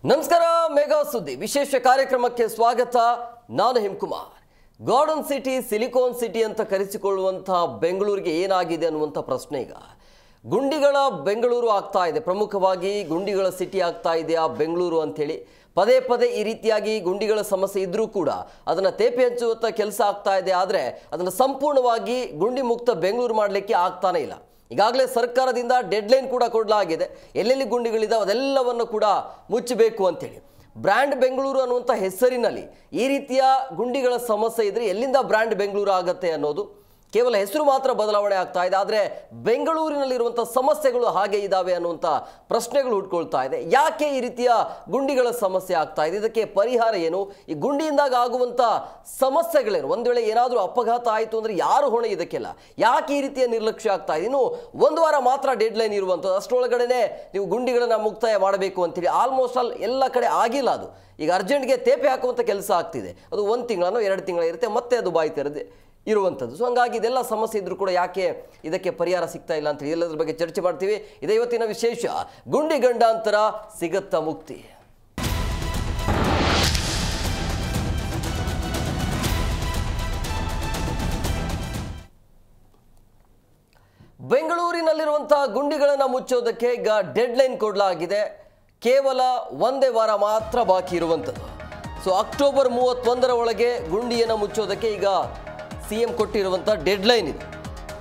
ನಮಸ್ಕಾರ ಮೆಗಾ ಸುದ್ದಿ ವಿಶೇಷ ಕಾರ್ಯಕ್ರಮಕ್ಕೆ ಸ್ವಾಗತ. ನಾನು ಹಿಮಕುಮಾರ್. ಗಾರ್ಡನ್ ಸಿಟಿ, ಸಿಲಿಕಾನ್ ಸಿಟಿ ಅಂತ ಕರೆಸಿಕೊಳ್ಳುವಂತ ಬೆಂಗಳೂರಿಗೆ ಏನಾಗಿದೆ ಅನ್ನುವಂತ ಪ್ರಶ್ನೆ ಈಗ ಗುಂಡಿಗಳ ಬೆಂಗಳೂರು ಆಗ್ತಾ ಇದೆ. ಪ್ರಮುಖವಾಗಿ ಗುಂಡಿಗಳ ಸಿಟಿ ಆಗ್ತಾ ಇದೆಯಾ ಬೆಂಗಳೂರು ಅಂತ ಹೇಳಿ ಪದೇ ಪದೇ ಈ ರೀತಿಯಾಗಿ ಗುಂಡಿಗಳ ಸಮಸ್ಯೆ ಇದ್ರೂ ಕೂಡ ಅದನ್ನ ತೇಪೆ ಹಚ್ಚುವಂತ ಕೆಲಸ ಆಗ್ತಾ ಇದೆ. ಆದರೆ ಅದನ್ನ ಸಂಪೂರ್ಣವಾಗಿ ಗುಂಡಿ ಮುಕ್ತ ಬೆಂಗಳೂರು ಮಾಡಲಿಕ್ಕೆ ಆಗ್ತಾನೆ ಇಲ್ಲ. ಈಗಾಗಲೇ ಸರ್ಕಾರದಿಂದ ಡೆಡ್ಲೈನ್ ಕೂಡ ಕೊಡಲಾಗಿದೆ. ಎಲ್ಲೆಲ್ಲಿ ಗುಂಡಿಗಳಿದಾವೆ ಅದೆಲ್ಲವನ್ನು ಕೂಡ ಮುಚ್ಚಬೇಕು ಅಂತೇಳಿ. ಬ್ರ್ಯಾಂಡ್ ಬೆಂಗಳೂರು ಅನ್ನುವಂಥ ಹೆಸರಿನಲ್ಲಿ ಈ ರೀತಿಯ ಗುಂಡಿಗಳ ಸಮಸ್ಯೆ ಇದ್ರೆ ಎಲ್ಲಿಂದ ಬ್ರ್ಯಾಂಡ್ ಬೆಂಗಳೂರು ಆಗುತ್ತೆ ಅನ್ನೋದು ಕೇವಲ ಹೆಸರು ಮಾತ್ರ ಬದಲಾವಣೆ ಆಗ್ತಾ ಇದೆ. ಆದರೆ ಬೆಂಗಳೂರಿನಲ್ಲಿರುವಂಥ ಸಮಸ್ಯೆಗಳು ಹಾಗೆ ಇದ್ದಾವೆ ಅನ್ನುವಂಥ ಪ್ರಶ್ನೆಗಳು ಹುಟ್ಕೊಳ್ತಾ ಇದೆ. ಯಾಕೆ ಈ ರೀತಿಯ ಗುಂಡಿಗಳ ಸಮಸ್ಯೆ ಆಗ್ತಾ ಇದೆ, ಇದಕ್ಕೆ ಪರಿಹಾರ ಏನು, ಈ ಗುಂಡಿಯಿಂದಾಗ ಆಗುವಂಥ ಸಮಸ್ಯೆಗಳೇನು, ಒಂದು ವೇಳೆ ಏನಾದರೂ ಅಪಘಾತ ಆಯಿತು ಅಂದರೆ ಯಾರು ಹೊಣೆ ಇದಕ್ಕೆಲ್ಲ, ಯಾಕೆ ಈ ರೀತಿಯ ನಿರ್ಲಕ್ಷ್ಯ ಆಗ್ತಾ ಇದೆ, ಇನ್ನು ಒಂದು ವಾರ ಮಾತ್ರ ಡೆಡ್ಲೈನ್ ಇರುವಂಥದ್ದು, ಅಷ್ಟರೊಳಗಡೆ ನೀವು ಗುಂಡಿಗಳನ್ನು ಮುಕ್ತಾಯ ಮಾಡಬೇಕು ಅಂತೇಳಿ ಆಲ್ಮೋಸ್ಟ್ ಆಲ್ ಎಲ್ಲ ಕಡೆ ಆಗಿಲ್ಲ. ಅದು ಈಗ ಅರ್ಜೆಂಟ್ಗೆ ತೇಪೆ ಹಾಕುವಂಥ ಕೆಲಸ ಆಗ್ತಿದೆ. ಅದು 1 ತಿಂಗಳೋ 2 ತಿಂಗಳ ಇರುತ್ತೆ, ಮತ್ತೆ ಅದು ಬಾಯಿ ತೆರೆದು ಇರುವಂಥದ್ದು. ಸೊ ಹಂಗಾಗಿ ಇದೆಲ್ಲ ಸಮಸ್ಯೆ ಇದ್ರೂ ಕೂಡ ಯಾಕೆ ಇದಕ್ಕೆ ಪರಿಹಾರ ಸಿಗ್ತಾ ಇಲ್ಲ ಅಂತ ಎಲ್ಲದ್ರ ಬಗ್ಗೆ ಚರ್ಚೆ ಮಾಡ್ತೀವಿ. ಇದೇ ಇವತ್ತಿನ ವಿಶೇಷ. ಗುಂಡಿ ಗಂಡಾಂತರ ಸಿಗತ್ತಾ ಮುಕ್ತಿ? ಬೆಂಗಳೂರಿನಲ್ಲಿರುವಂತಹ ಗುಂಡಿಗಳನ್ನು ಮುಚ್ಚೋದಕ್ಕೆ ಈಗ ಡೆಡ್ಲೈನ್ ಕೊಡಲಾಗಿದೆ. ಕೇವಲ 1 ವಾರ ಮಾತ್ರ ಬಾಕಿ ಇರುವಂಥದ್ದು. ಸೊ ಅಕ್ಟೋಬರ್ 31ರ ಒಳಗೆ ಗುಂಡಿಯನ್ನು ಮುಚ್ಚೋದಕ್ಕೆ ಈಗ ಸಿಎಂ ಕೊಟ್ಟಿರುವಂಥ ಡೆಡ್ಲೈನ್ ಇದೆ.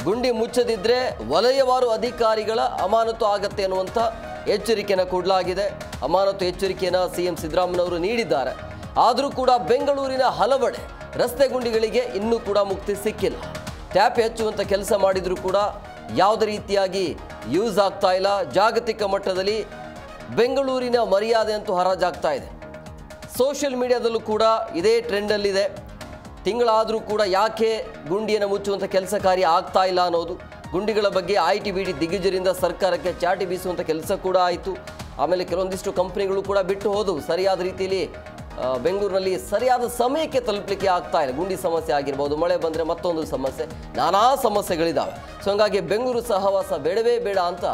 ಗುಂಡಿ ಮುಚ್ಚದಿದ್ದರೆ ವಲಯವಾರು ಅಧಿಕಾರಿಗಳ ಅಮಾನತು ಆಗತ್ತೆ ಅನ್ನುವಂಥ ಎಚ್ಚರಿಕೆಯನ್ನು ಕೊಡಲಾಗಿದೆ. ಅಮಾನತು ಎಚ್ಚರಿಕೆಯನ್ನು ಸಿಎಂ ಸಿದ್ದರಾಮಯ್ಯನವರು ನೀಡಿದ್ದಾರೆ. ಆದರೂ ಕೂಡ ಬೆಂಗಳೂರಿನ ಹಲವೆಡೆ ರಸ್ತೆ ಗುಂಡಿಗಳಿಗೆ ಇನ್ನೂ ಕೂಡ ಮುಕ್ತಿ ಸಿಕ್ಕಿಲ್ಲ. ಟ್ಯಾಪ್ ಹೆಚ್ಚುವಂಥ ಕೆಲಸ ಮಾಡಿದರೂ ಕೂಡ ಯಾವುದೇ ರೀತಿಯಾಗಿ ಯೂಸ್ ಆಗ್ತಾ ಇಲ್ಲ. ಜಾಗತಿಕ ಮಟ್ಟದಲ್ಲಿ ಬೆಂಗಳೂರಿನ ಮರ್ಯಾದೆ ಅಂತೂ ಹರಾಜಾಗ್ತಾ ಇದೆ. ಸೋಷಿಯಲ್ ಮೀಡಿಯಾದಲ್ಲೂ ಕೂಡ ಇದೇ ಟ್ರೆಂಡಲ್ಲಿದೆ. ತಿಂಗಳಾದರೂ ಕೂಡ ಯಾಕೆ ಗುಂಡಿಯನ್ನು ಮುಚ್ಚುವಂಥ ಕೆಲಸ ಕಾರ್ಯ ಆಗ್ತಾ ಇಲ್ಲ ಅನ್ನೋದು. ಗುಂಡಿಗಳ ಬಗ್ಗೆ ITBT ದಿಗ್ಗಜರಿಂದ ಸರ್ಕಾರಕ್ಕೆ ಚಾಟಿ ಬೀಸುವಂಥ ಕೆಲಸ ಕೂಡ ಆಯಿತು. ಆಮೇಲೆ ಕೆಲವೊಂದಿಷ್ಟು ಕಂಪ್ನಿಗಳು ಕೂಡ ಬಿಟ್ಟು ಹೋದವು. ಸರಿಯಾದ ರೀತಿಯಲ್ಲಿ ಬೆಂಗಳೂರಿನಲ್ಲಿ ಸರಿಯಾದ ಸಮಯಕ್ಕೆ ತಲುಪಲಿಕ್ಕೆ ಆಗ್ತಾ ಇಲ್ಲ. ಗುಂಡಿ ಸಮಸ್ಯೆ ಆಗಿರ್ಬೋದು, ಮಳೆ ಬಂದರೆ ಮತ್ತೊಂದು ಸಮಸ್ಯೆ, ನಾನಾ ಸಮಸ್ಯೆಗಳಿದ್ದಾವೆ. ಸೊ ಹಂಗಾಗಿ ಬೆಂಗಳೂರು ಸಹವಾಸ ಬೇಡವೇ ಬೇಡ ಅಂತ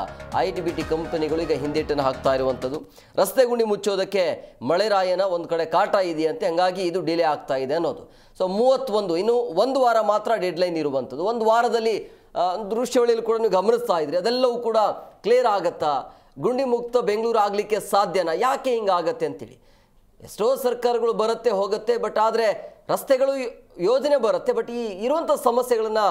ITBT ಕಂಪನಿಗಳು ಈಗ ಹಿಂದೇಟನ್ನು ಹಾಕ್ತಾ ಇರುವಂಥದ್ದು. ರಸ್ತೆ ಗುಂಡಿ ಮುಚ್ಚೋದಕ್ಕೆ ಮಳೆರಾಯನ ಒಂದು ಕಡೆ ಕಾಟ ಇದೆಯಂತೆ, ಹಂಗಾಗಿ ಇದು ಡಿಲೇ ಆಗ್ತಾ ಇದೆ ಅನ್ನೋದು. ಸೊ 31 ಇನ್ನು 1 ವಾರ ಮಾತ್ರ ಡೆಡ್ಲೈನ್ ಇರುವಂಥದ್ದು. 1 ವಾರದಲ್ಲಿ ದೃಶ್ಯಾವಳಿಯಲ್ಲಿ ಕೂಡ ನೀವು ಗಮನಿಸ್ತಾ ಇದ್ರಿ, ಅದೆಲ್ಲವೂ ಕೂಡ ಕ್ಲಿಯರ್ ಆಗತ್ತಾ, ಗುಂಡಿ ಮುಕ್ತ ಬೆಂಗಳೂರು ಆಗಲಿಕ್ಕೆ ಸಾಧ್ಯನಾ, ಯಾಕೆ ಹಿಂಗಾಗತ್ತೆ ಅಂತೇಳಿ. ಎಷ್ಟೋ ಸರ್ಕಾರಗಳು ಬರುತ್ತೆ ಹೋಗುತ್ತೆ, ಬಟ್ ಆದರೆ ರಸ್ತೆಗಳು ಯೋಜನೆ ಬರುತ್ತೆ, ಬಟ್ ಈ ಇರುವಂಥ ಸಮಸ್ಯೆಗಳನ್ನು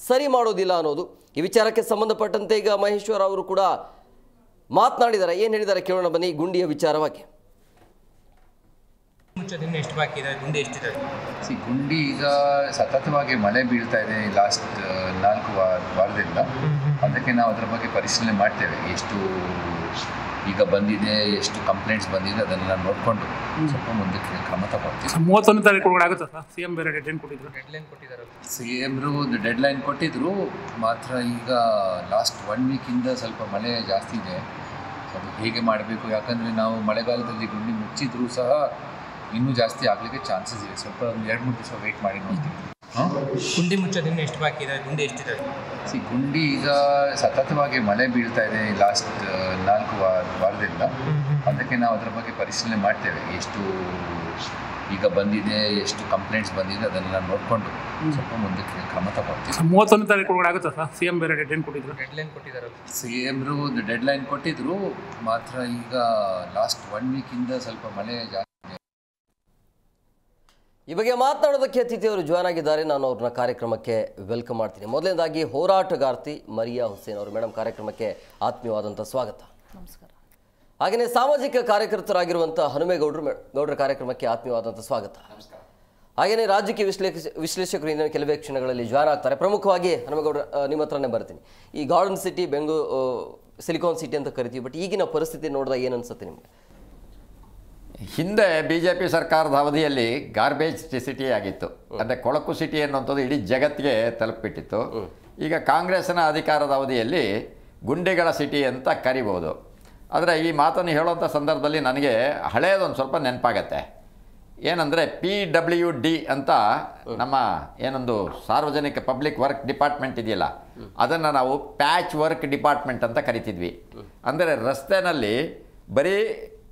ಸರಿ ಮಾಡೋದಿಲ್ಲ ಅನ್ನೋದು. ಈ ವಿಚಾರಕ್ಕೆ ಸಂಬಂಧಪಟ್ಟಂತೆ ಈಗ ಮಹೇಶ್ವರ್ ಅವರು ಕೂಡ ಮಾತನಾಡಿದ್ದಾರೆ. ಏನು ಹೇಳಿದ್ದಾರೆ ಕೇಳೋಣ ಬನ್ನಿ. ಗುಂಡಿಯ ವಿಚಾರವಾಗಿ ಮುಚ್ಚೋದಿನ್ನು ಎಷ್ಟು ಬಾಕಿ ಇದೆ, ಗುಂಡಿ ಎಷ್ಟಿದೆ? ಗುಂಡಿ ಈಗ ಸತತವಾಗಿ ಮಳೆ ಬೀಳ್ತಾ ಇದೆ ಲಾಸ್ಟ್ 4 ವಾರದಿಂದ. ಅದಕ್ಕೆ ನಾವು ಅದರ ಬಗ್ಗೆ ಪರಿಶೀಲನೆ ಮಾಡ್ತೇವೆ. ಎಷ್ಟು ಈಗ ಬಂದಿದೆ, ಎಷ್ಟು ಕಂಪ್ಲೇಂಟ್ಸ್ ಬಂದಿದೆ, ಅದನ್ನೆಲ್ಲ ನೋಡಿಕೊಂಡು ಸ್ವಲ್ಪ ಮುಂದಕ್ಕೆ ಕ್ರಮ ತಗೊಳ್ತೀವಿ. 31 ತಾರೀಕು ಒಳಗಡೆ ಆಗುತ್ತೆ ಸರ್. ಸಿಎಂ ಬೇರೆ ಡೆಡ್ಲೈನ್ ಕೊಟ್ಟಿದ್ದಾರೆ. ಸಿಎಂರು ಒಂದು ಡೆಡ್ಲೈನ್ ಕೊಟ್ಟಿದ್ರು. ಮಾತ್ರ ಈಗ ಲಾಸ್ಟ್ 1 ವೀಕಿಂದ ಸ್ವಲ್ಪ ಮಳೆ ಜಾಸ್ತಿ ಇದೆ. ಅದು ಹೇಗೆ ಮಾಡಬೇಕು, ಯಾಕಂದರೆ ನಾವು ಮಳೆಗಾಲದಲ್ಲಿ ಗುಂಡಿ ಮುಚ್ಚಿದ್ರೂ ಸಹ ಇನ್ನೂ ಜಾಸ್ತಿ ಆಗಲಿಕ್ಕೆ ಚಾನ್ಸಸ್ ಇದೆ. ಸ್ವಲ್ಪ ಒಂದು 2-3 ದಿವಸ ವೆಯ್ಟ್ ಮಾಡಿ ನೋಡ್ತೀವಿ. ಗುಂಡಿ ಮುಚ್ಚೋದಿನ್ನು ಎಷ್ಟು ಬಾಕಿ ಇದೆ, ಗುಂಡಿ ಎಷ್ಟಿದೆ? ಗುಂಡಿ ಈಗ ಸತತವಾಗಿ ಮಳೆ ಬೀಳ್ತಾ ಇದೆ ಲಾಸ್ಟ್ 4 ವಾರದಿಂದ. ಅದಕ್ಕೆ ನಾವು ಅದರ ಬಗ್ಗೆ ಪರಿಶೀಲನೆ ಮಾಡ್ತೇವೆ. ಎಷ್ಟು ಈಗ ಬಂದಿದೆ, ಎಷ್ಟು ಕಂಪ್ಲೇಂಟ್ಸ್ ಬಂದಿದೆ, ಅದನ್ನೆಲ್ಲ ನೋಡಿಕೊಂಡು ಸ್ವಲ್ಪ ಮುಂದಕ್ಕೆ ಕ್ರಮ ತಗೊಳ್ತೀವಿ. 31 ತಾರೀಕು ಒಳಗಡೆ ಆಗುತ್ತೆ ಸರ್. ಸಿಎಂ ಬೇರೆ ಡೆಡ್ಲೈನ್ ಕೊಟ್ಟಿದ್ದಾರೆ. ಸಿಎಂರು ಒಂದು ಡೆಡ್ಲೈನ್ ಕೊಟ್ಟಿದ್ರು. ಮಾತ್ರ ಈಗ ಲಾಸ್ಟ್ 1 ವೀಕಿಂದ ಸ್ವಲ್ಪ ಮಳೆ ಜಾಸ್ತಿ. ಈ ಬಗ್ಗೆ ಮಾತನಾಡೋದಕ್ಕೆ ಅತಿಥಿಯವರು ಜಾಯ್ನ್ ಆಗಿದ್ದಾರೆ. ನಾನು ಅವ್ರನ್ನ ಕಾರ್ಯಕ್ರಮಕ್ಕೆ ವೆಲ್ಕಮ್ ಮಾಡ್ತೀನಿ. ಮೊದಲನೇದಾಗಿ ಹೋರಾಟಗಾರ್ತಿ ಮರಿಯಾ ಹುಸೇನ್ ಅವರು. ಮೇಡಮ್, ಕಾರ್ಯಕ್ರಮಕ್ಕೆ ಆತ್ಮೀಯವಾದಂಥ ಸ್ವಾಗತ. ನಮಸ್ಕಾರ. ಹಾಗೆಯೇ ಸಾಮಾಜಿಕ ಕಾರ್ಯಕರ್ತರಾಗಿರುವಂಥ ಹನುಮೇಗೌಡರ ಕಾರ್ಯಕ್ರಮಕ್ಕೆ ಆತ್ಮೀಯವಾದಂಥ ಸ್ವಾಗತ. ಹಾಗೆಯೇ ರಾಜಕೀಯ ವಿಶ್ಲೇಷಕರು ಇನ್ನೂ ಕೆಲವೇ ಕ್ಷಣಗಳಲ್ಲಿ ಜಾಯ್ನ್ ಆಗ್ತಾರೆ. ಪ್ರಮುಖವಾಗಿ ಹನುಮೇಗೌಡರ ನಿಮ್ಮ ಹತ್ರನೇ ಬರ್ತೀನಿ. ಈ garden city, Bengaluru silicon city ಅಂತ ಕರಿತೀವಿ, ಬಟ್ ಈಗಿನ ಪರಿಸ್ಥಿತಿ ನೋಡಿದಾಗ ಏನು ಅನ್ಸುತ್ತೆ ನಿಮಗೆ? ಹಿಂದೆ BJP ಸರ್ಕಾರದ ಅವಧಿಯಲ್ಲಿ ಗಾರ್ಬೇಜ್ ಸಿಟಿ ಆಗಿತ್ತು, ಅಂದರೆ ಕೊಳಕು ಸಿಟಿ ಅನ್ನುವಂಥದ್ದು ಇಡೀ ಜಗತ್ತಿಗೆ ತಲುಪಿಬಿಟ್ಟಿತ್ತು. ಈಗ ಕಾಂಗ್ರೆಸ್ನ ಅಧಿಕಾರದ ಅವಧಿಯಲ್ಲಿ ಗುಂಡಿಗಳ ಸಿಟಿ ಅಂತ ಕರಿಬೋದು. ಆದರೆ ಈ ಮಾತನ್ನು ಹೇಳುವಂಥ ಸಂದರ್ಭದಲ್ಲಿ ನನಗೆ ಹಳೆಯದೊಂದು ಸ್ವಲ್ಪ ನೆನಪಾಗತ್ತೆ. ಏನಂದರೆ PWD ಅಂತ ನಮ್ಮ ಏನೊಂದು ಸಾರ್ವಜನಿಕ ಪಬ್ಲಿಕ್ ವರ್ಕ್ ಡಿಪಾರ್ಟ್ಮೆಂಟ್ ಇದೆಯಲ್ಲ, ಅದನ್ನು ನಾವು ಪ್ಯಾಚ್ ವರ್ಕ್ ಡಿಪಾರ್ಟ್ಮೆಂಟ್ ಅಂತ ಕರಿತಿದ್ವಿ. ಅಂದರೆ ರಸ್ತೆನಲ್ಲಿ ಬರೀ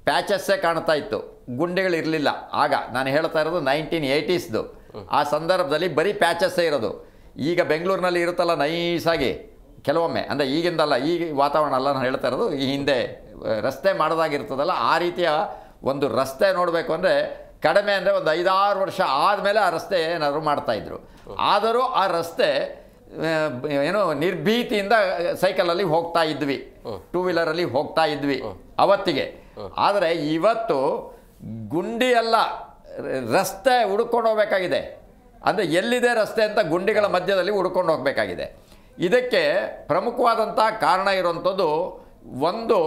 ಪ್ಯಾಚಸ್ಸೇ ಕಾಣ್ತಾ ಇತ್ತು, ಗುಂಡಿಗಳಿರಲಿಲ್ಲ. ಆಗ ನಾನು ಹೇಳ್ತಾ ಇರೋದು 1980ಸ್ದು. ಆ ಸಂದರ್ಭದಲ್ಲಿ ಬರೀ ಪ್ಯಾಚಸ್ಸೇ ಇರೋದು. ಈಗ ಬೆಂಗಳೂರಿನಲ್ಲಿ ಇರುತ್ತಲ್ಲ ನೈಸಾಗಿ ಕೆಲವೊಮ್ಮೆ, ಅಂದರೆ ಈಗಿಂದಲ್ಲ, ಈಗ ವಾತಾವರಣ ಅಲ್ಲ ನಾನು ಹೇಳ್ತಾ ಇರೋದು, ಈ ಹಿಂದೆ ರಸ್ತೆ ಮಾಡೋದಾಗಿರ್ತದಲ್ಲ, ಆ ರೀತಿಯ ಒಂದು ರಸ್ತೆ ನೋಡಬೇಕು ಅಂದರೆ ಕಡಿಮೆ ಅಂದರೆ ಒಂದು 5-6 ವರ್ಷ ಆದಮೇಲೆ ಆ ರಸ್ತೆ ಏನಾದರೂ ಮಾಡ್ತಾಯಿದ್ರು. ಆದರೂ ಆ ರಸ್ತೆ ಏನೋ ನಿರ್ಭೀತಿಯಿಂದ ಸೈಕಲಲ್ಲಿ ಹೋಗ್ತಾ ಇದ್ವಿ, 2 ವೀಲರಲ್ಲಿ ಹೋಗ್ತಾ ಇದ್ವಿ ಅವತ್ತಿಗೆ. ಆದರೆ ಇವತ್ತು ಗುಂಡಿ ಎಲ್ಲ ರಸ್ತೆ ಹುಡ್ಕೊಂಡು ಹೋಗಬೇಕಾಗಿದೆ. ಅಂದರೆ ಎಲ್ಲಿದೆ ರಸ್ತೆ ಅಂತ ಗುಂಡಿಗಳ ಮಧ್ಯದಲ್ಲಿ ಹುಡ್ಕೊಂಡು ಹೋಗಬೇಕಾಗಿದೆ. ಇದಕ್ಕೆ ಪ್ರಮುಖವಾದಂಥ ಕಾರಣ ಇರುವಂಥದ್ದು ಒಂದು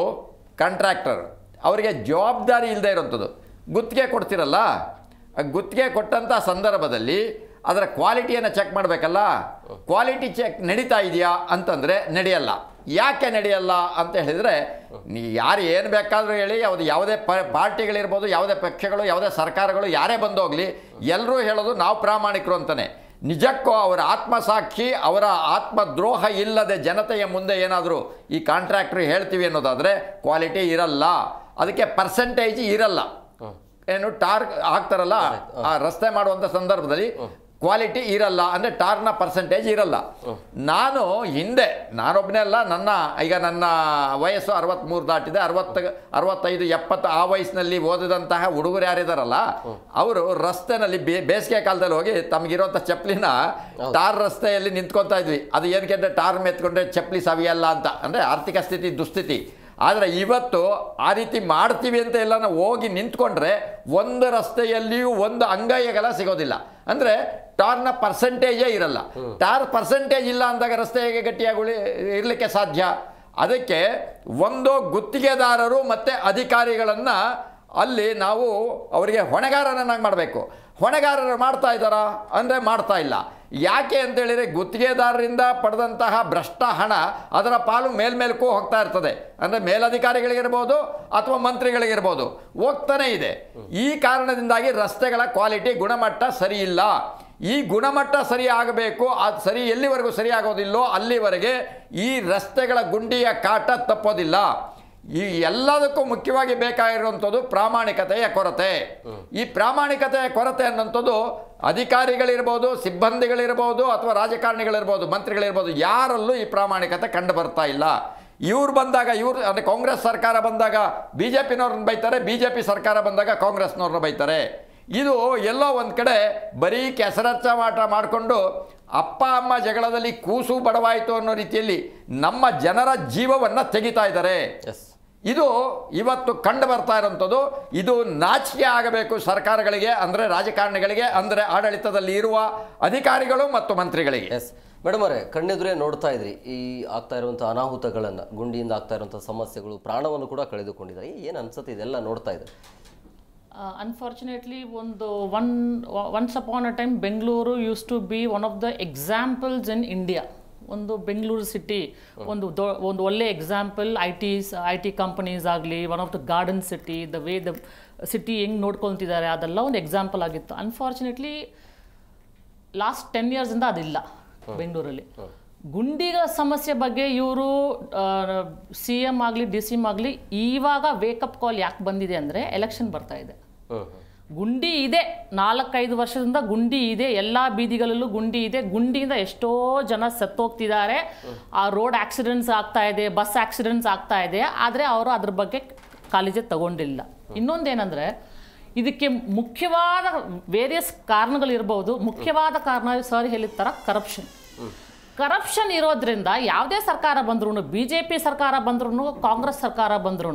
ಕಾಂಟ್ರಾಕ್ಟರ್, ಅವರಿಗೆ ಜವಾಬ್ದಾರಿ ಇಲ್ಲದೆ ಇರೋಂಥದ್ದು. ಗುತ್ತಿಗೆ ಕೊಡ್ತಿರಲ್ಲ, ಗುತ್ತಿಗೆ ಕೊಟ್ಟಂಥ ಸಂದರ್ಭದಲ್ಲಿ ಅದರ ಕ್ವಾಲಿಟಿಯನ್ನು ಚೆಕ್ ಮಾಡಬೇಕಲ್ಲ. ಕ್ವಾಲಿಟಿ ಚೆಕ್ ನಡೀತಾ ಇದೆಯಾ ಅಂತಂದರೆ ನಡೆಯಲ್ಲ. ಯಾಕೆ ನಡೆಯಲ್ಲ ಅಂತ ಹೇಳಿದರೆ, ಯಾರು ಏನು ಬೇಕಾದರೂ ಹೇಳಿ, ಯಾವುದೇ ಪಾರ್ಟಿಗಳಿರ್ಬೋದು, ಯಾವುದೇ ಪಕ್ಷಗಳು, ಯಾವುದೇ ಸರ್ಕಾರಗಳು, ಯಾರೇ ಬಂದೋಗಲಿ, ಎಲ್ಲರೂ ಹೇಳೋದು ನಾವು ಪ್ರಾಮಾಣಿಕರು ಅಂತಲೇ. ನಿಜಕ್ಕೂ ಅವರ ಆತ್ಮಸಾಕ್ಷಿ, ಅವರ ಆತ್ಮದ್ರೋಹ ಇಲ್ಲದೆ ಜನತೆಯ ಮುಂದೆ ಏನಾದರೂ ಈ ಕಾಂಟ್ರಾಕ್ಟ್ರು ಹೇಳ್ತೀವಿ ಅನ್ನೋದಾದರೆ ಕ್ವಾಲಿಟಿ ಇರಲ್ಲ, ಅದಕ್ಕೆ ಪರ್ಸೆಂಟೇಜ್ ಇರಲ್ಲ. ಏನು ಟಾರ್ ಹಾಕ್ತಾರಲ್ಲ ಆ ರಸ್ತೆ ಮಾಡುವಂಥ ಸಂದರ್ಭದಲ್ಲಿ ಕ್ವಾಲಿಟಿ ಇರಲ್ಲ, ಅಂದರೆ ಟಾರ್ನ ಪರ್ಸೆಂಟೇಜ್ ಇರಲ್ಲ. ನಾನು ಹಿಂದೆ, ನಾನೊಬ್ಬನೇ ಅಲ್ಲ, ಈಗ ನನ್ನ ವಯಸ್ಸು 63 ದಾಟಿದೆ, 65, 70 ಆ ವಯಸ್ಸಿನಲ್ಲಿ ಓದಿದಂತಹ ಹುಡುಗರು ಯಾರಿದಾರಲ್ಲ, ಅವರು ರಸ್ತೆನಲ್ಲಿ ಬೇಸಿಗೆ ಕಾಲದಲ್ಲಿ ಹೋಗಿ ತಮಗಿರುವಂಥ ಚಪ್ಪಲಿನ ಟಾರ್ ರಸ್ತೆಯಲ್ಲಿ ನಿಂತ್ಕೊತಾ ಇದ್ವಿ. ಅದು ಏನಕ್ಕೆ ಅಂದರೆ ಟಾರ್ ಮೆತ್ಕೊಂಡ್ರೆ ಚಪ್ಪಲಿ ಸವಿಯಲ್ಲ ಅಂತ, ಅಂದರೆ ಆರ್ಥಿಕ ಸ್ಥಿತಿ ದುಸ್ಥಿತಿ. ಆದರೆ ಇವತ್ತು ಆ ರೀತಿ ಮಾಡ್ತೀವಿ ಅಂತ ಎಲ್ಲ ನಾವು ಹೋಗಿ ನಿಂತ್ಕೊಂಡ್ರೆ ಒಂದು ರಸ್ತೆಯಲ್ಲಿಯೂ ಒಂದು ಅಂಗೈಗಳ ಸಿಗೋದಿಲ್ಲ. ಅಂದರೆ ಟಾರ್ನ ಪರ್ಸೆಂಟೇಜೇ ಇರಲ್ಲ. ಟಾರ್ ಪರ್ಸೆಂಟೇಜ್ ಇಲ್ಲ ಅಂದಾಗ ರಸ್ತೆ ಹೇಗೆ ಗಟ್ಟಿಯಾಗಿ ಇರಲಿಕ್ಕೆ ಸಾಧ್ಯ? ಅದಕ್ಕೆ ಒಂದು ಗುತ್ತಿಗೆದಾರರು ಮತ್ತು ಅಧಿಕಾರಿಗಳನ್ನು ಅಲ್ಲಿ ನಾವು ಅವರಿಗೆ ಹೊಣೆಗಾರರನ್ನಾಗಿ ಮಾಡಬೇಕು. ಹೊಣೆಗಾರರು ಮಾಡ್ತಾ ಇದ್ದಾರಾ ಅಂದರೆ ಮಾಡ್ತಾ ಇಲ್ಲ. ಯಾಕೆ ಅಂತೇಳಿದರೆ ಗುತ್ತಿಗೆದಾರರಿಂದ ಪಡೆದಂತಹ ಭ್ರಷ್ಟ ಹಣ ಅದರ ಪಾಲು ಮೇಲ್ಮೇಲಕ್ಕೂ ಹೋಗ್ತಾ ಇರ್ತದೆ. ಅಂದರೆ ಮೇಲಧಿಕಾರಿಗಳಿಗಿರ್ಬೋದು ಅಥವಾ ಮಂತ್ರಿಗಳಿಗಿರ್ಬೋದು, ಹೋಗ್ತಾನೆ ಇದೆ. ಈ ಕಾರಣದಿಂದಾಗಿ ರಸ್ತೆಗಳ ಕ್ವಾಲಿಟಿ, ಗುಣಮಟ್ಟ ಸರಿ ಇಲ್ಲ. ಈ ಗುಣಮಟ್ಟ ಸರಿ ಆಗಬೇಕು. ಅದು ಸರಿ ಎಲ್ಲಿವರೆಗೂ ಸರಿ ಆಗೋದಿಲ್ಲೋ ಅಲ್ಲಿವರೆಗೆ ಈ ರಸ್ತೆಗಳ ಗುಂಡಿಯ ಕಾಟ ತಪ್ಪೋದಿಲ್ಲ. ಈ ಎಲ್ಲದಕ್ಕೂ ಮುಖ್ಯವಾಗಿ ಬೇಕಾಗಿರುವಂಥದ್ದು ಪ್ರಾಮಾಣಿಕತೆಯ ಕೊರತೆ. ಈ ಪ್ರಾಮಾಣಿಕತೆಯ ಕೊರತೆ ಅನ್ನೋಂಥದ್ದು ಅಧಿಕಾರಿಗಳಿರ್ಬೋದು, ಸಿಬ್ಬಂದಿಗಳಿರ್ಬೋದು, ಅಥವಾ ರಾಜಕಾರಣಿಗಳಿರ್ಬೋದು, ಮಂತ್ರಿಗಳಿರ್ಬೋದು, ಯಾರಲ್ಲೂ ಈ ಪ್ರಾಮಾಣಿಕತೆ ಕಂಡು ಬರ್ತಾ ಇಲ್ಲ. ಇವ್ರು ಬಂದಾಗ ಅಂದರೆ ಕಾಂಗ್ರೆಸ್ ಸರ್ಕಾರ ಬಂದಾಗ BJPನವ್ರನ್ನ ಬೈತಾರೆ, BJP ಸರ್ಕಾರ ಬಂದಾಗ ಕಾಂಗ್ರೆಸ್ನವ್ರನ್ನ ಬೈತಾರೆ. ಇದು ಎಲ್ಲೋ ಒಂದು ಕಡೆ ಬರೀ ಕೆಸರಚ್ಚ ಮಾಟ ಮಾಡಿಕೊಂಡು ಅಪ್ಪ ಅಮ್ಮ ಜಗಳದಲ್ಲಿ ಕೂಸು ಬಡವಾಯಿತು ಅನ್ನೋ ರೀತಿಯಲ್ಲಿ ನಮ್ಮ ಜನರ ಜೀವವನ್ನು ತೆಗಿತಾ ಇದ್ದಾರೆ. ಇದು ಇವತ್ತು ಕಂಡು ಬರ್ತಾ ಇರೋಂಥದ್ದು. ಇದು ನಾಚಿಕೆ ಆಗಬೇಕು ಸರ್ಕಾರಗಳಿಗೆ, ಅಂದರೆ ರಾಜಕಾರಣಿಗಳಿಗೆ, ಅಂದರೆ ಆಡಳಿತದಲ್ಲಿ ಇರುವ ಅಧಿಕಾರಿಗಳು ಮತ್ತು ಮಂತ್ರಿಗಳಿಗೆ. ಎಸ್ ಮೇಡಮ್ ಅವರೇ, ಕಣ್ಣೆದುರೇ ನೋಡ್ತಾ ಇದ್ರಿ ಈ ಆಗ್ತಾ ಇರುವಂಥ ಅನಾಹುತಗಳನ್ನು, ಗುಂಡಿಯಿಂದ ಆಗ್ತಾ ಇರುವಂಥ ಸಮಸ್ಯೆಗಳು, ಪ್ರಾಣವನ್ನು ಕೂಡ ಕಳೆದುಕೊಂಡಿದ್ದಾರೆ. ಏನು ಅನ್ಸುತ್ತೆ ಇದೆಲ್ಲ ನೋಡ್ತಾ ಇದ್ದಾರೆ? Unfortunately, once upon a time, Bengaluru used to be one of the examples in India. ಒಂದು ಬೆಂಗಳೂರು ಸಿಟಿ ಒಂದು ಒಳ್ಳೆ ಎಕ್ಸಾಂಪಲ್. ಐ ಟಿ ಕಂಪನೀಸ್ ಆಗಲಿ, one of the garden city, the way the city ಹೆಂಗೆ ನೋಡ್ಕೊಳ್ತಿದ್ದಾರೆ ಅದೆಲ್ಲ ಒಂದು ಎಕ್ಸಾಂಪಲ್ ಆಗಿತ್ತು. ಅನ್ಫಾರ್ಚುನೇಟ್ಲಿ ಲಾಸ್ಟ್ 10 yearsಯಿಂದ ಅದಿಲ್ಲ ಬೆಂಗಳೂರಲ್ಲಿ. ಗುಂಡಿಗಳ ಸಮಸ್ಯೆ ಬಗ್ಗೆ ಇವರು CM ಆಗಲಿ DC ಆಗಲಿ ಇವಾಗ ವೇಕಪ್ ಕಾಲ್ ಯಾಕೆ ಬಂದಿದೆ ಅಂದರೆ ಎಲೆಕ್ಷನ್ ಬರ್ತಾ ಇದೆ. ಗುಂಡಿ ಇದೆ, 4-5 ವರ್ಷದಿಂದ ಗುಂಡಿ ಇದೆ, ಎಲ್ಲ ಬೀದಿಗಳಲ್ಲೂ ಗುಂಡಿ ಇದೆ. ಗುಂಡಿಯಿಂದ ಎಷ್ಟೋ ಜನ ಸತ್ತೋಗ್ತಿದ್ದಾರೆ, ಆ ರೋಡ್ ಆಕ್ಸಿಡೆಂಟ್ಸ್ ಆಗ್ತಾ ಇದೆ, ಬಸ್ ಆಕ್ಸಿಡೆಂಟ್ಸ್ ಆಗ್ತಾ ಇದೆ. ಆದರೆ ಅವರು ಅದ್ರ ಬಗ್ಗೆ ಕಾಳಜಿ ತಗೊಂಡಿಲ್ಲ. ಇನ್ನೊಂದೇನೆಂದರೆ ಇದಕ್ಕೆ ಮುಖ್ಯವಾದ ವೇರಿಯಸ್ ಕಾರಣಗಳಿರ್ಬೋದು. ಮುಖ್ಯವಾದ ಕಾರಣ ಸರ್ ಹೇಳಿದ ಥರ ಕರಪ್ಷನ್ ಇರೋದ್ರಿಂದ ಯಾವುದೇ ಸರ್ಕಾರ ಬಂದ್ರೂ, BJP ಸರ್ಕಾರ ಬಂದ್ರೂ, ಕಾಂಗ್ರೆಸ್ ಸರ್ಕಾರ ಬಂದ್ರೂ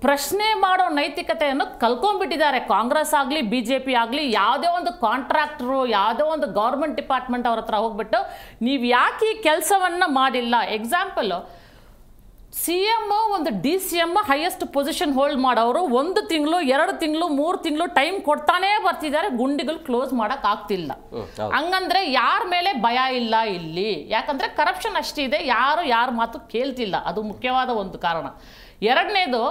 ಪ್ರಶ್ನೆ ಮಾಡೋ ನೈತಿಕತೆಯನ್ನು ಕಲ್ಕೊಂಡ್ಬಿಟ್ಟಿದ್ದಾರೆ. ಕಾಂಗ್ರೆಸ್ ಆಗಲಿ BJP ಆಗಲಿ, ಯಾವುದೇ ಒಂದು ಕಾಂಟ್ರಾಕ್ಟ್ರು, ಯಾವುದೋ ಒಂದು ಗೌರ್ಮೆಂಟ್ ಡಿಪಾರ್ಟ್ಮೆಂಟ್ ಅವ್ರ ಹತ್ರ ಹೋಗ್ಬಿಟ್ಟು ನೀವು ಯಾಕೆ ಈ ಕೆಲಸವನ್ನು ಮಾಡಿಲ್ಲ. ಎಕ್ಸಾಂಪಲು, CM ಒಂದು DCM ಹೈಯೆಸ್ಟ್ ಪೊಸಿಷನ್ ಹೋಲ್ಡ್ ಮಾಡೋರು 1 ತಿಂಗಳು 2 ತಿಂಗಳು 3 ತಿಂಗಳು ಟೈಮ್ ಕೊಡ್ತಾನೇ ಬರ್ತಿದ್ದಾರೆ, ಗುಂಡಿಗಳು ಕ್ಲೋಸ್ ಮಾಡೋಕ್ಕಾಗ್ತಿಲ್ಲ. ಹಂಗಂದ್ರೆ ಯಾರ ಮೇಲೆ ಭಯ ಇಲ್ಲ ಇಲ್ಲಿ? ಯಾಕಂದರೆ ಕರಪ್ಷನ್ ಅಷ್ಟಿದೆ, ಯಾರ ಮಾತು ಕೇಳ್ತಿಲ್ಲ. ಅದು ಮುಖ್ಯವಾದ ಒಂದು ಕಾರಣ. ಎರಡನೇದು,